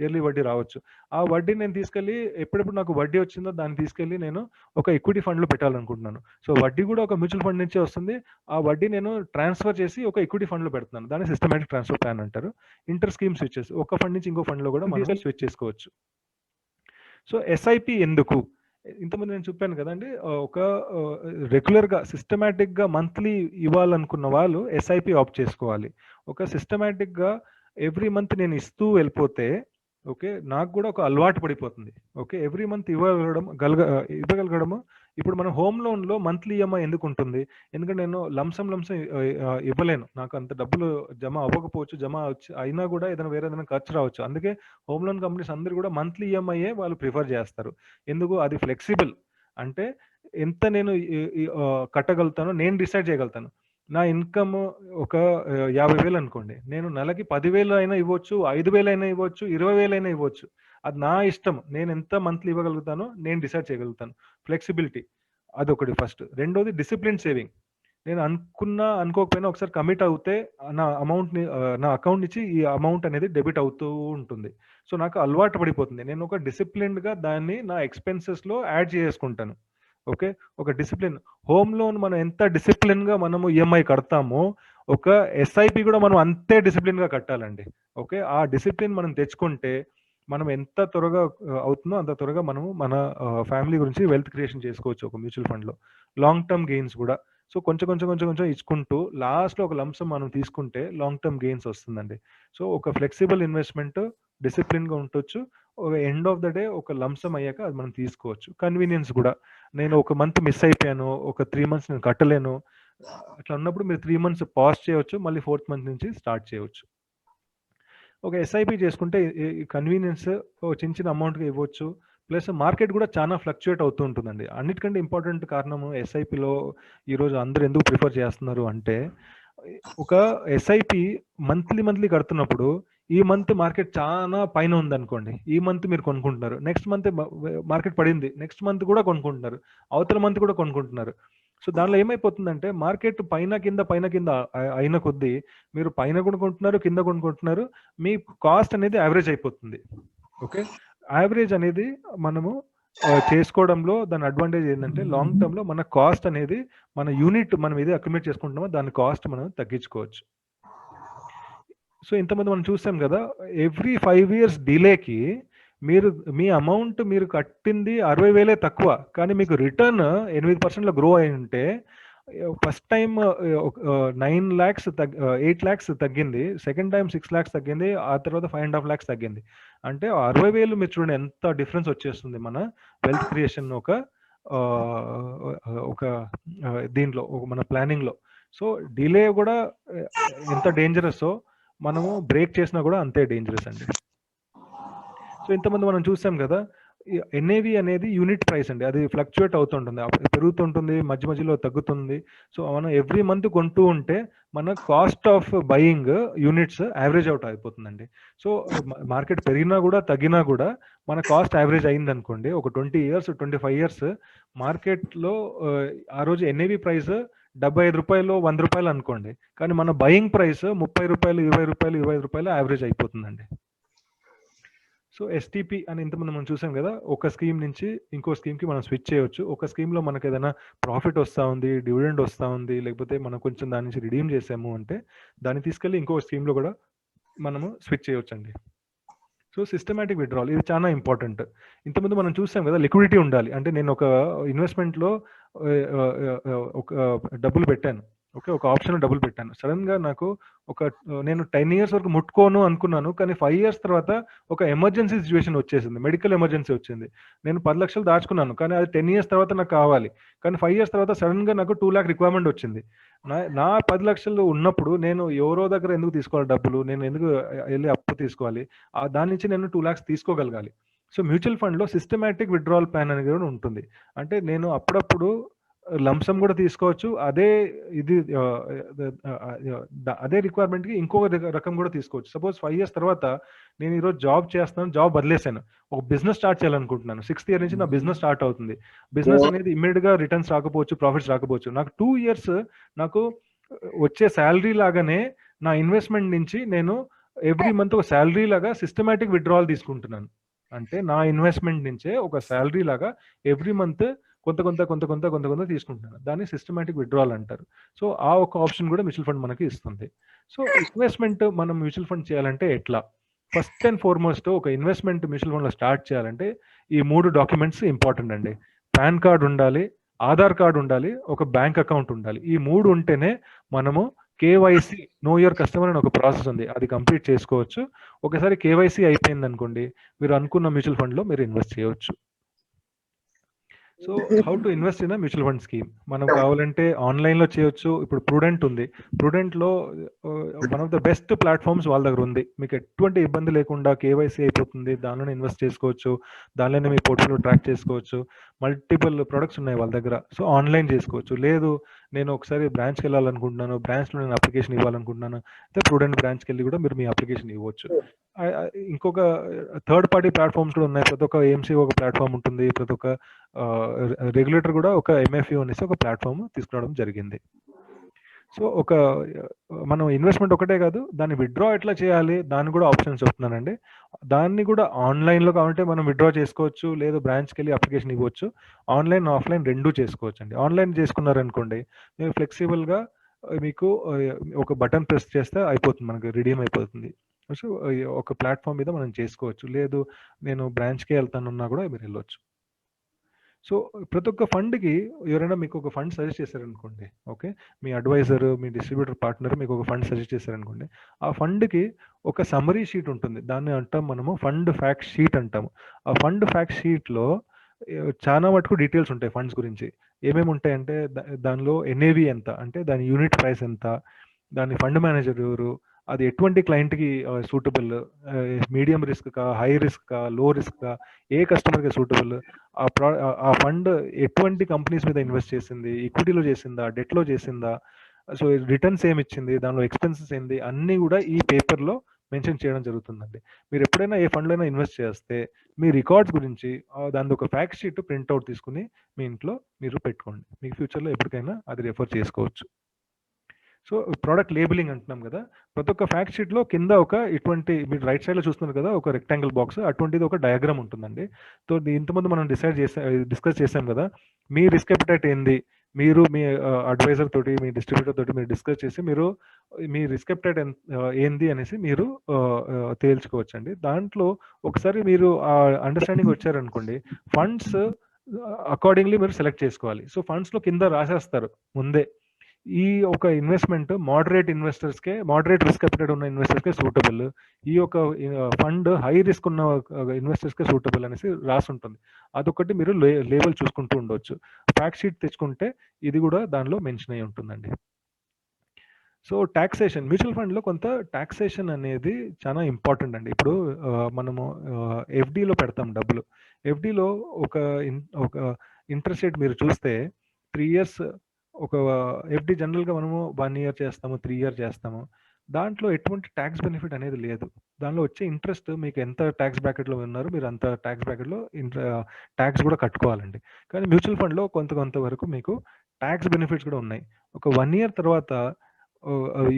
ఇయర్లీ వడ్డీ రావచ్చు. ఆ వడ్డీ నేను తీసుకెళ్ళి ఎప్పుడెప్పుడు నాకు వడ్డీ వచ్చిందో దాన్ని తీసుకెళ్ళి నేను ఒక ఈక్విటీ ఫండ్లో పెట్టాలనుకుంటున్నాను. సో వడ్డీ కూడా ఒక మ్యూచువల్ ఫండ్ నుంచే వస్తుంది. ఆ వడ్డీ నేను ట్రాన్స్ఫర్ చేసి ఒక ఈక్విటీ ఫండ్లో పెడుతున్నాను, దాన్ని సిస్టమాటిక్ ట్రాన్స్ఫర్ ప్లాన్ అంటారు. ఇంటర్ స్కీమ్ స్విచెస్, ఒక ఫండ్ నుంచి ఇంకో ఫండ్లో కూడా మనం స్విచ్ చేసుకోవచ్చు. సో ఎస్ఐపి ఎందుకు, ఇంతకుముందు నేను చెప్పాను కదండి, ఒక రెగ్యులర్గా సిస్టమాటిక్గా మంత్లీ ఇవ్వాలనుకున్న వాళ్ళు ఎస్ఐపి ఆప్ట్ చేసుకోవాలి. ఒక సిస్టమాటిక్గా ఎవ్రీ మంత్ నేను ఇస్తూ వెళ్ళిపోతే ఓకే, నాకు కూడా ఒక అలవాటు పడిపోతుంది. ఓకే, ఎవ్రీ మంత్ ఇవ్వగలగడము. ఇప్పుడు మన హోమ్ లోన్లో మంత్లీ ఈఎంఐ ఎందుకు ఉంటుంది, ఎందుకంటే నేను లంసం ఇవ్వలేను, నాకు అంత డబ్బులు జమ అవ్వకపోవచ్చు, జమ అయినా కూడా వేరే ఏదైనా ఖర్చు రావచ్చు. అందుకే హోమ్ లోన్ కంపెనీస్ అందరూ కూడా మంత్లీ ఈఎంఐయే వాళ్ళు ప్రిఫర్ చేస్తారు. ఎందుకు, అది ఫ్లెక్సిబుల్, అంటే ఎంత నేను కట్టగలుగుతానో నేను డిసైడ్ చేయగలుగుతాను. నా ఇన్కమ్ ఒక 50,000 అనుకోండి, నేను నెలకి 10,000 అయినా ఇవ్వచ్చు, 5,000 అయినా ఇవ్వచ్చు, 20,000 అయినా ఇవ్వచ్చు. అది నా ఇష్టం, నేను ఎంత మంత్లీ ఇవ్వగలుగుతానో నేను డిసైడ్ చేయగలుగుతాను. ఫ్లెక్సిబిలిటీ అదొకటి ఫస్ట్. రెండోది డిసిప్లిన్ సేవింగ్. నేను అనుకోకపోయినా ఒకసారి కమిట్ అవుతే నా అమౌంట్ని నా అకౌంట్ నుంచి ఈ అమౌంట్ అనేది డెబిట్ అవుతూ ఉంటుంది. సో నాకు అలవాటు పడిపోతుంది, నేను ఒక డిసిప్లిన్డ్గా దాన్ని నా ఎక్స్పెన్సెస్లో యాడ్ చేసుకుంటాను. ఓకే, ఒక డిసిప్లిన్. హోమ్ లోన్ మనం ఎంత డిసిప్లిన్గా మనము ఈఎంఐ కడతామో, ఒక ఎస్ఐపి కూడా మనం అంతే డిసిప్లిన్గా కట్టాలండి. ఓకే, ఆ డిసిప్లిన్ మనం తెచ్చుకుంటే మనం ఎంత త్వరగా అవుతుందో అంత త్వరగా మనము మన ఫ్యామిలీ గురించి వెల్త్ క్రియేషన్ చేసుకోవచ్చు ఒక మ్యూచువల్ ఫండ్లో. లాంగ్ టర్మ్ గెయిన్స్ కూడా. సో కొంచెం ఇచ్చుకుంటూ లాస్ట్లో ఒక లంసం మనం తీసుకుంటే లాంగ్ టర్మ్ గెయిన్స్ వస్తుందండి. సో ఒక ఫ్లెక్సిబుల్ ఇన్వెస్ట్మెంట్, డిసిప్లిన్గా ఉండొచ్చు. ఒక ఎండ్ ఆఫ్ ద డే ఒక లంసం అయ్యాక అది మనం తీసుకోవచ్చు. కన్వీనియన్స్ కూడా, నేను ఒక మంత్ మిస్ అయిపోయాను, ఒక 3 months నేను కట్టలేను, అట్లా ఉన్నప్పుడు మీరు 3 months పాజ్ చేయవచ్చు, మళ్ళీ 4th month నుంచి స్టార్ట్ చేయవచ్చు. ఒక ఎస్ఐపి చేసుకుంటే కన్వీనియన్స్ చిన్న అమౌంట్గా ఇవ్వచ్చు, ప్లస్ మార్కెట్ కూడా చాలా ఫ్లక్చుయేట్ అవుతూ ఉంటుందండి. అన్నిటికంటే ఇంపార్టెంట్ కారణము ఎస్ఐపిలో ఈరోజు అందరూ ఎందుకు ప్రిఫర్ చేస్తున్నారు అంటే, ఒక ఎస్ఐపి మంత్లీ కడుతున్నప్పుడు ఈ మంత్ మార్కెట్ చాలా పైన ఉందనుకోండి, ఈ మంత్ మీరు కొనుక్కుంటున్నారు, నెక్స్ట్ మంత్ మార్కెట్ పడింది, నెక్స్ట్ మంత్ కూడా కొనుక్కుంటున్నారు, అవతల మంత్ కూడా కొనుక్కుంటున్నారు. సో దానిలో ఏమైపోతుందంటే మార్కెట్ పైన కింద అయిన కొద్దీ మీరు పైన కొనుక్కుంటున్నారు, కింద కొనుక్కుంటున్నారు, మీ కాస్ట్ అనేది యావరేజ్ అయిపోతుంది. ఓకే, యావరేజ్ అనేది మనము చేసుకోవడంలో దాని అడ్వాంటేజ్ ఏంటంటే లాంగ్ టర్మ్ లో మన కాస్ట్ అనేది మన యూనిట్ మనం ఏది అక్యుమిలేట్ చేసుకుంటున్నామో దాని కాస్ట్ మనం తగ్గించుకోవచ్చు. సో ఇంతమంది మనం చూసాం కదా, ఎవ్రీ 5 years డిలేకి మీ అమౌంట్ మీరు కట్టింది 60,000 తక్కువ, కానీ మీకు రిటర్న్ 8% గ్రో అయి ఉంటే ఫస్ట్ టైం 9 lakhs 8 lakhs తగ్గింది, సెకండ్ టైం 6 lakhs తగ్గింది, ఆ తర్వాత 5.5 lakhs తగ్గింది. అంటే 60,000 మీరు చూడండి ఎంత డిఫరెన్స్ వచ్చేస్తుంది మన వెల్త్ క్రియేషన్ ఒక దీంట్లో మన ప్లానింగ్ లో. సో డిలే కూడా ఎంత డేంజరస్ మనము బ్రేక్ చేసినా కూడా అంతే డేంజరస్ అండి. సో ఇంతమంది మనం చూసాం కదా, ఎన్ఏవి అనేది యూనిట్ ప్రైస్ అండి, అది ఫ్లక్చుయేట్ అవుతుంటుంది, పెరుగుతుంటుంది, మధ్య మధ్యలో తగ్గుతుంది. సో మనం ఎవ్రీ మంత్ కొంటూ ఉంటే మన cost of buying units average out అయిపోతుందండి. సో మార్కెట్ పెరిగినా కూడా తగ్గినా కూడా మన కాస్ట్ యావరేజ్ అయింది అనుకోండి, ఒక 20 years 25 years మార్కెట్లో ఆ రోజు ఎన్ఏవి ప్రైస్ 75 రూపాయలు 100 రూపాయలు అనుకోండి, కానీ మన బయింగ్ ప్రైస్ 30 రూపాయలు 20 రూపాయలు 25 రూపాయలు యావరేజ్ అయిపోతుందండి. సో ఎస్టీపీ అని ఇంతమంది మనం చూసాం కదా, ఒక స్కీమ్ నుంచి ఇంకో స్కీమ్కి మనం స్విచ్ చేయొచ్చు. ఒక స్కీమ్లో మనకు ఏదైనా ప్రాఫిట్ వస్తూ ఉంది, డివిడెండ్ వస్తూ ఉంది, లేకపోతే మనం కొంచెం దాని నుంచి రిడీమ్ చేసాము అంటే దాన్ని తీసుకెళ్ళి ఇంకో స్కీమ్లో కూడా మనము స్విచ్ చేయొచ్చండి. సో సిస్టమాటిక్ విత్డ్రాల్ ఇది చాలా ఇంపార్టెంట్. ఇంతకుముందు మనం చూసాం కదా, లిక్విడిటీ ఉండాలి. అంటే నేను ఒక ఇన్వెస్ట్మెంట్లో ఒక డబ్బులు పెట్టాను, ఓకే, ఒక ఆప్షన్ డబ్బులు పెట్టాను, సడన్ గా నాకు నేను 10 years వరకు ముట్టుకోను అనుకున్నాను, కానీ 5 years తర్వాత ఒక ఎమర్జెన్సీ సిచ్యువేషన్ వచ్చేసింది, మెడికల్ ఎమర్జెన్సీ వచ్చింది. నేను 10 లక్షలు దాచుకున్నాను, కానీ అది 10 years తర్వాత నాకు కావాలి, కానీ 5 years తర్వాత సడన్ గా నాకు 2 lakh రిక్వైర్మెంట్ వచ్చింది. నా 10 లక్షలు ఉన్నప్పుడు నేను ఎవరో దగ్గర ఎందుకు తీసుకోవాలి డబ్బులు, నేను ఎందుకు వెళ్ళి అప్పు తీసుకోవాలి, దాని నుంచి నేను 2 lakhs తీసుకోగలగాలి. సో మ్యూచువల్ ఫండ్ లో సిస్టమాటిక్ విత్డ్రావల్ ప్లాన్ అనేది కూడా ఉంటుంది. అంటే నేను అప్పుడప్పుడు లంసమ్ కూడా తీసుకోవచ్చు, అదే రిక్వైర్మెంట్ కి ఇంకొక రకం కూడా తీసుకోవచ్చు. సపోజ్ 5 years తర్వాత నేను ఈరోజు జాబ్ చేస్తున్నాను, జాబ్ వదిలేసాను, ఒక బిజినెస్ స్టార్ట్ చేయాలనుకుంటున్నాను, 6th year నుంచి నా బిజినెస్ స్టార్ట్ అవుతుంది. బిజినెస్ అనేది ఇమ్మీడియట్ గా రిటర్న్స్ రాకపోవచ్చు, ప్రాఫిట్స్ రాకపోవచ్చు, నాకు 2 years నాకు వచ్చే శాలరీ లాగానే నా ఇన్వెస్ట్మెంట్ నుంచి నేను ఎవ్రీ మంత్ ఒక శాలరీ లాగా సిస్టమాటిక్ విత్డ్రావల్ తీసుకుంటున్నాను. అంటే నా ఇన్వెస్ట్మెంట్ నుంచే ఒక శాలరీ లాగా ఎవ్రీ మంత్ కొంత తీసుకుంటున్నాను, దాన్ని సిస్టమాటిక్ విత్డ్రావల్ అంటారు. సో ఆ ఒక ఆప్షన్ కూడా మ్యూచువల్ ఫండ్ మనకి ఇస్తుంది. సో ఇన్వెస్ట్మెంట్ మనం మ్యూచువల్ ఫండ్ చేయాలంటే ఎట్లా, ఫస్ట్ అండ్ ఫార్మోస్ట్ ఒక ఇన్వెస్ట్మెంట్ మ్యూచువల్ ఫండ్ లో స్టార్ట్ చేయాలంటే ఈ 3 డాక్యుమెంట్స్ ఇంపార్టెంట్ అండి. పాన్ కార్డ్ ఉండాలి, ఆధార్ కార్డ్ ఉండాలి, ఒక బ్యాంక్ అకౌంట్ ఉండాలి. ఈ 3 ఉంటేనే మనము కేవైసీ నో యువర్ కస్టమర్ అని ఒక ప్రాసెస్ ఉంది, అది కంప్లీట్ చేసుకోవచ్చు. ఒకసారి కేవైసీ అయిపోయింది అనుకోండి, మీరు అనుకున్న మ్యూచువల్ ఫండ్ లో మీరు ఇన్వెస్ట్ చేయవచ్చు. So how to invest in mutual fund scheme, మనం కావాలంటే ఆన్లైన్ లో చేయొచ్చు. ఇప్పుడు ప్రూడెంట్ ఉంది, ప్రూడెంట్ లో one of the best platforms వాళ్ళ దగ్గర ఉంది, మీకు ఎటువంటి ఇబ్బంది లేకుండా కేవైసీ అయిపోతుంది, దానిలోనే ఇన్వెస్ట్ చేసుకోవచ్చు, దానిలోనే మీ పోర్ట్ఫోలియో ట్రాక్ చేసుకోవచ్చు, మల్టిపుల్ ప్రొడక్ట్స్ ఉన్నాయి వాళ్ళ దగ్గర. సో ఆన్లైన్ చేసుకోవచ్చు. లేదు నేను ఒకసారి బ్రాంచ్కి వెళ్ళాలనుకుంటున్నాను, బ్రాంచ్లో నేను అప్లికేషన్ ఇవ్వాలనుకుంటున్నాను అయితే ప్రూడెంట్ బ్రాంచ్కి వెళ్ళి కూడా మీరు మీ అప్లికేషన్ ఇవ్వచ్చు. ఇంకొక థర్డ్ పార్టీ ప్లాట్ఫామ్స్ కూడా ఉన్నాయి, ప్రతి ఒక్క ఏఎంసీ ఒక ప్లాట్ఫామ్ ఉంటుంది, ప్రతి ఒక్క రెగ్యులేటర్ కూడా ఒక ఎంఎఫ్యూ అనేసి ఒక ప్లాట్ఫామ్ తీసుకురావడం జరిగింది. సో మనం ఇన్వెస్ట్మెంట్ ఒకటే కాదు, దాన్ని విత్డ్రా ఎట్లా చేయాలి దాన్ని కూడా ఆప్షన్స్ చెప్తున్నానండి. దాన్ని కూడా ఆన్లైన్లో కావాలంటే మనం విత్డ్రా చేసుకోవచ్చు, లేదు బ్రాంచ్కి వెళ్ళి అప్లికేషన్ ఇవ్వచ్చు, ఆన్లైన్ ఆఫ్లైన్ రెండూ చేసుకోవచ్చు అండి. ఆన్లైన్ చేసుకున్నారనుకోండి మీరు ఫ్లెక్సిబుల్గా మీకు ఒక బటన్ ప్రెస్ చేస్తే అయిపోతుంది, మనకి రిడీమ్ అయిపోతుంది. సో ఒక ప్లాట్ఫామ్ మీద మనం చేసుకోవచ్చు. లేదు నేను బ్రాంచ్కే వెళ్తానన్నా కూడా మీరు వెళ్ళొచ్చు. సో ప్రతి ఒక్క ఫండ్కి ఎవరైనా మీకు ఒక ఫండ్ సజెస్ట్ చేశారనుకోండి, ఓకే, మీ అడ్వైజర్ మీ డిస్ట్రిబ్యూటర్ పార్ట్నర్ మీకు ఒక ఫండ్ సజెస్ట్ చేశారనుకోండి, ఆ ఫండ్కి ఒక సమ్మరీ షీట్ ఉంటుంది, దాన్ని అంటాం మనము ఫండ్ ఫ్యాక్ట్ షీట్ అంటాము. ఆ ఫండ్ ఫ్యాక్ట్ షీట్లో చాలా మటుకు డీటెయిల్స్ ఉంటాయి ఫండ్స్ గురించి. ఏమేమి ఉంటాయంటే దానిలో ఎన్ఏవి ఎంత, అంటే దాని యూనిట్ ప్రైస్ ఎంత, దాని ఫండ్ మేనేజర్ ఎవరు, అది ఎటువంటి క్లయింట్కి సూటబుల్, మీడియం రిస్క్ కా, హై రిస్క్ కా, లో రిస్క్ కా, ఏ కస్టమర్కి సూటబుల్, ఆ ఫండ్ ఎటువంటి కంపెనీస్ మీద ఇన్వెస్ట్ చేసింది, ఈక్విటీలో చేసిందా, డెట్లో చేసిందా, సో రిటర్న్స్ ఏమి ఇచ్చింది, దానిలో ఎక్స్పెన్సెస్ ఏంది, అన్నీ కూడా ఈ పేపర్లో మెన్షన్ చేయడం జరుగుతుందండి. మీరు ఎప్పుడైనా ఏ ఫండ్లో అయినా ఇన్వెస్ట్ చేస్తే మీ రికార్డ్స్ గురించి దాని ఒక ఫ్యాక్ట్ షీట్ ప్రింట్అవుట్ తీసుకుని మీ ఇంట్లో మీరు పెట్టుకోండి. మీకు ఫ్యూచర్లో ఎప్పటికైనా అది రెఫర్ చేసుకోవచ్చు. సో ప్రోడక్ట్ లేబులింగ్ అంటున్నాం కదా, ప్రతి ఒక్క ఫ్యాక్ట్ షీట్లో కింద ఒక ఇటువంటి మీరు రైట్ సైడ్లో చూస్తున్నారు కదా ఒక రెక్టాంగిల్ బాక్స్, అటువంటిది ఒక డయాగ్రామ్ ఉంటుందండి. సో ఇంతకుముందు మనం డిస్కస్ చేసాం కదా, మీ రిస్క్ అపెటైట్ ఏంది, మీరు మీ అడ్వైజర్ తోటి మీ డిస్ట్రిబ్యూటర్ తోటి మీరు డిస్కస్ చేసి మీరు మీ రిస్క్ అపెటైట్ ఏంది అనేసి మీరు తేల్చుకోవచ్చండి. దాంట్లో ఒకసారి మీరు అండర్స్టాండింగ్ వచ్చారనుకోండి, ఫండ్స్ అకార్డింగ్లీ మీరు సెలెక్ట్ చేసుకోవాలి. సో ఫండ్స్లో కింద రాసేస్తారు ముందే, ఈ ఒక ఇన్వెస్ట్మెంట్ మోడరేట్ ఇన్వెస్టర్స్కే, మోడరేట్ రిస్క్ అపెటైట్ ఉన్న ఇన్వెస్టర్స్కే సూటబుల్, ఈ యొక్క ఫండ్ హై రిస్క్ ఉన్న ఇన్వెస్టర్స్కే సూటబుల్ అనేసి రాసి ఉంటుంది. అదొకటి మీరు లేబుల్ చూసుకుంటూ ఉండవచ్చు. ఫ్యాక్ట్ షీట్ తెచ్చుకుంటే ఇది కూడా దానిలో మెన్షన్ అయి ఉంటుందండి. సో టాక్సేషన్, మ్యూచువల్ ఫండ్లో కొంత టాక్సేషన్ అనేది చాలా ఇంపార్టెంట్ అండి. ఇప్పుడు మనము ఎఫ్డీలో పెడతాం డబ్బులు, ఎఫ్డీలో ఒక ఇంట్రెస్ట్ రేట్ మీరు చూస్తే 3 years ఒక ఎఫ్డి జనరల్గా మనము 1 year చేస్తాము, 3 year చేస్తాము, దాంట్లో ఎటువంటి ట్యాక్స్ బెనిఫిట్ అనేది లేదు. దానిలో వచ్చే ఇంట్రెస్ట్ మీకు ఎంత ట్యాక్స్ బ్రాకెట్లో ఉన్నారు మీరు అంత ట్యాక్స్ బ్రాకెట్లో ట్యాక్స్ కూడా కట్టుకోవాలండి. కానీ మ్యూచువల్ ఫండ్లో కొంత వరకు మీకు ట్యాక్స్ బెనిఫిట్స్ కూడా ఉన్నాయి. ఒక 1 year తర్వాత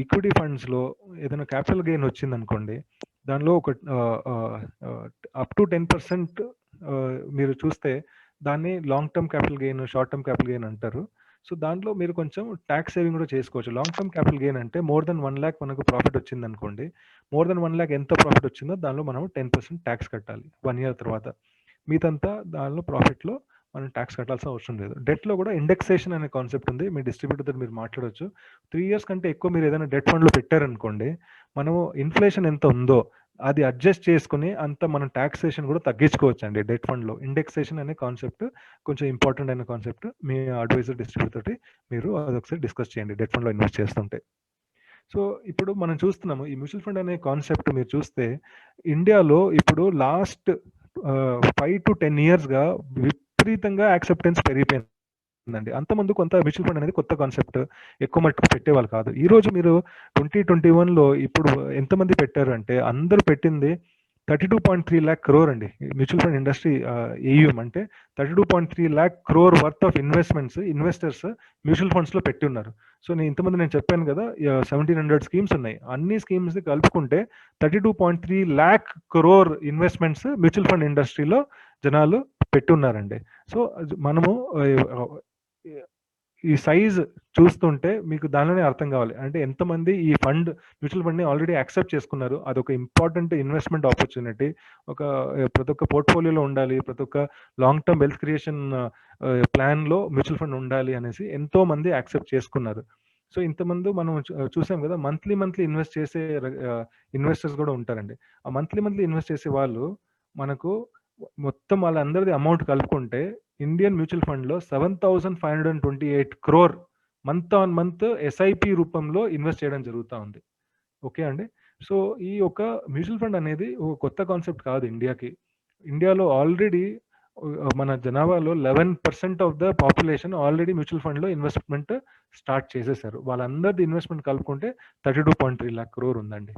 ఈక్విటీ ఫండ్స్లో ఏదైనా క్యాపిటల్ గెయిన్ వచ్చింది అనుకోండి, దానిలో ఒక అప్ టు 10% మీరు చూస్తే దాన్ని long term capital gain, short term capital gain అంటారు. సో దాంట్లో మీరు కొంచెం ట్యాక్స్ సేవింగ్ కూడా చేసుకోవచ్చు. లాంగ్ టర్మ్ క్యాపిటల్ గెయిన్ అంటే మోర్ దెన్ 1 lakh మనకు ప్రాఫిట్ వచ్చింది అనుకోండి, మోర్ దెన్ 1 lakh ఎంత ప్రాఫిట్ వచ్చిందో దానిలో మనం 10% ట్యాక్స్ కట్టాలి 1 year తర్వాత. మీదంతా దానిలో ప్రాఫిట్లో మనం ట్యాక్స్ కట్టాల్సిన అవసరం లేదు. డెట్లో కూడా ఇండెక్సేషన్ అనే కాన్సెప్ట్ ఉంది, మీ డిస్ట్రిబ్యూటర్ మీరు మాట్లాడవచ్చు. 3 years కంటే ఎక్కువ మీరు ఏదైనా డెట్ ఫండ్లో పెట్టారనుకోండి, మనము ఇన్ఫ్లేషన్ ఎంత ఉందో అది అడ్జస్ట్ చేసుకుని అంత మనం ట్యాక్సేషన్ కూడా తగ్గించుకోవచ్చు అండి. డెట్ ఫండ్లో ఇండెక్సేషన్ అనే కాన్సెప్ట్ కొంచెం ఇంపార్టెంట్ అయిన కాన్సెప్ట్. మీ అడ్వైజర్ డిస్ట్రిబ్యూటర్ తోటి మీరు అదొకసారి డిస్కస్ చేయండి డెట్ ఫండ్లో ఇన్వెస్ట్ చేస్తుంటే. సో ఇప్పుడు మనం చూస్తున్నాము ఈ మ్యూచువల్ ఫండ్ అనే కాన్సెప్ట్ మీరు చూస్తే ఇండియాలో ఇప్పుడు లాస్ట్ 5 to 10 yearsగా విపరీతంగా యాక్సెప్టెన్స్ పెరిగిపోయింది అండి. అంతకుముందు కొంత మ్యూచువల్ ఫండ్ అనేది కొత్త కాన్సెప్ట్, ఎక్కువ మట్టుకు పెట్టేవాళ్ళు కాదు. ఈ రోజు మీరు 2021లో ఇప్పుడు ఎంతమంది పెట్టారు అంటే అందరూ పెట్టింది 32.3 lakh crore అండి. మ్యూచువల్ ఫండ్ ఇండస్ట్రీ ఏయుఎం అంటే 32.3 lakh crore worth of investors mutual ఫండ్స్లో పెట్టి ఉన్నారు. సో నేను చెప్పాను కదా 1700 స్కీమ్స్ ఉన్నాయి, అన్ని స్కీమ్స్ కలుపుకుంటే 32.3 lakh crore investments mutual fund ఇండస్ట్రీలో జనాలు పెట్టున్నారండి. సో మనము ఈ సైజ్ చూస్తుంటే మీకు దానిలోనే అర్థం కావాలి అంటే ఎంతమంది ఈ ఫండ్ మ్యూచువల్ ఫండ్ని ఆల్రెడీ యాక్సెప్ట్ చేసుకున్నారు. అదొక ఇంపార్టెంట్ ఇన్వెస్ట్మెంట్ ఆపర్చునిటీ, ప్రతి ఒక్క పోర్ట్ఫోలియోలో ఉండాలి, ప్రతి ఒక్క లాంగ్ టర్మ్ వెల్త్ క్రియేషన్ ప్లాన్లో మ్యూచువల్ ఫండ్ ఉండాలి అనేసి ఎంతో మంది యాక్సెప్ట్ చేసుకున్నారు. సో ఇంతమంది మనం చూసాం కదా, మంత్లీ ఇన్వెస్ట్ చేసే ఇన్వెస్టర్స్ కూడా ఉంటారండి. ఆ మంత్లీ ఇన్వెస్ట్ చేసే వాళ్ళు మనకు మొత్తం వాళ్ళందరిది అమౌంట్ కలుపుకుంటే ఇండియన్ మ్యూచువల్ ఫండ్లో 7,528 crore మంత్ ఎస్ఐపి రూపంలో ఇన్వెస్ట్ చేయడం జరుగుతూ ఉంది. ఓకే అండి. సో ఈ ఒక మ్యూచువల్ ఫండ్ అనేది ఒక కొత్త కాన్సెప్ట్ కాదు ఇండియాకి. ఇండియాలో ఆల్రెడీ మన జనాభాలో 11% of the population already mutual ఫండ్లో ఇన్వెస్ట్మెంట్ స్టార్ట్ చేసేసారు. వాళ్ళందరిది ఇన్వెస్ట్మెంట్ కలుపుకుంటే 32.3 lakh crore ఉందండి.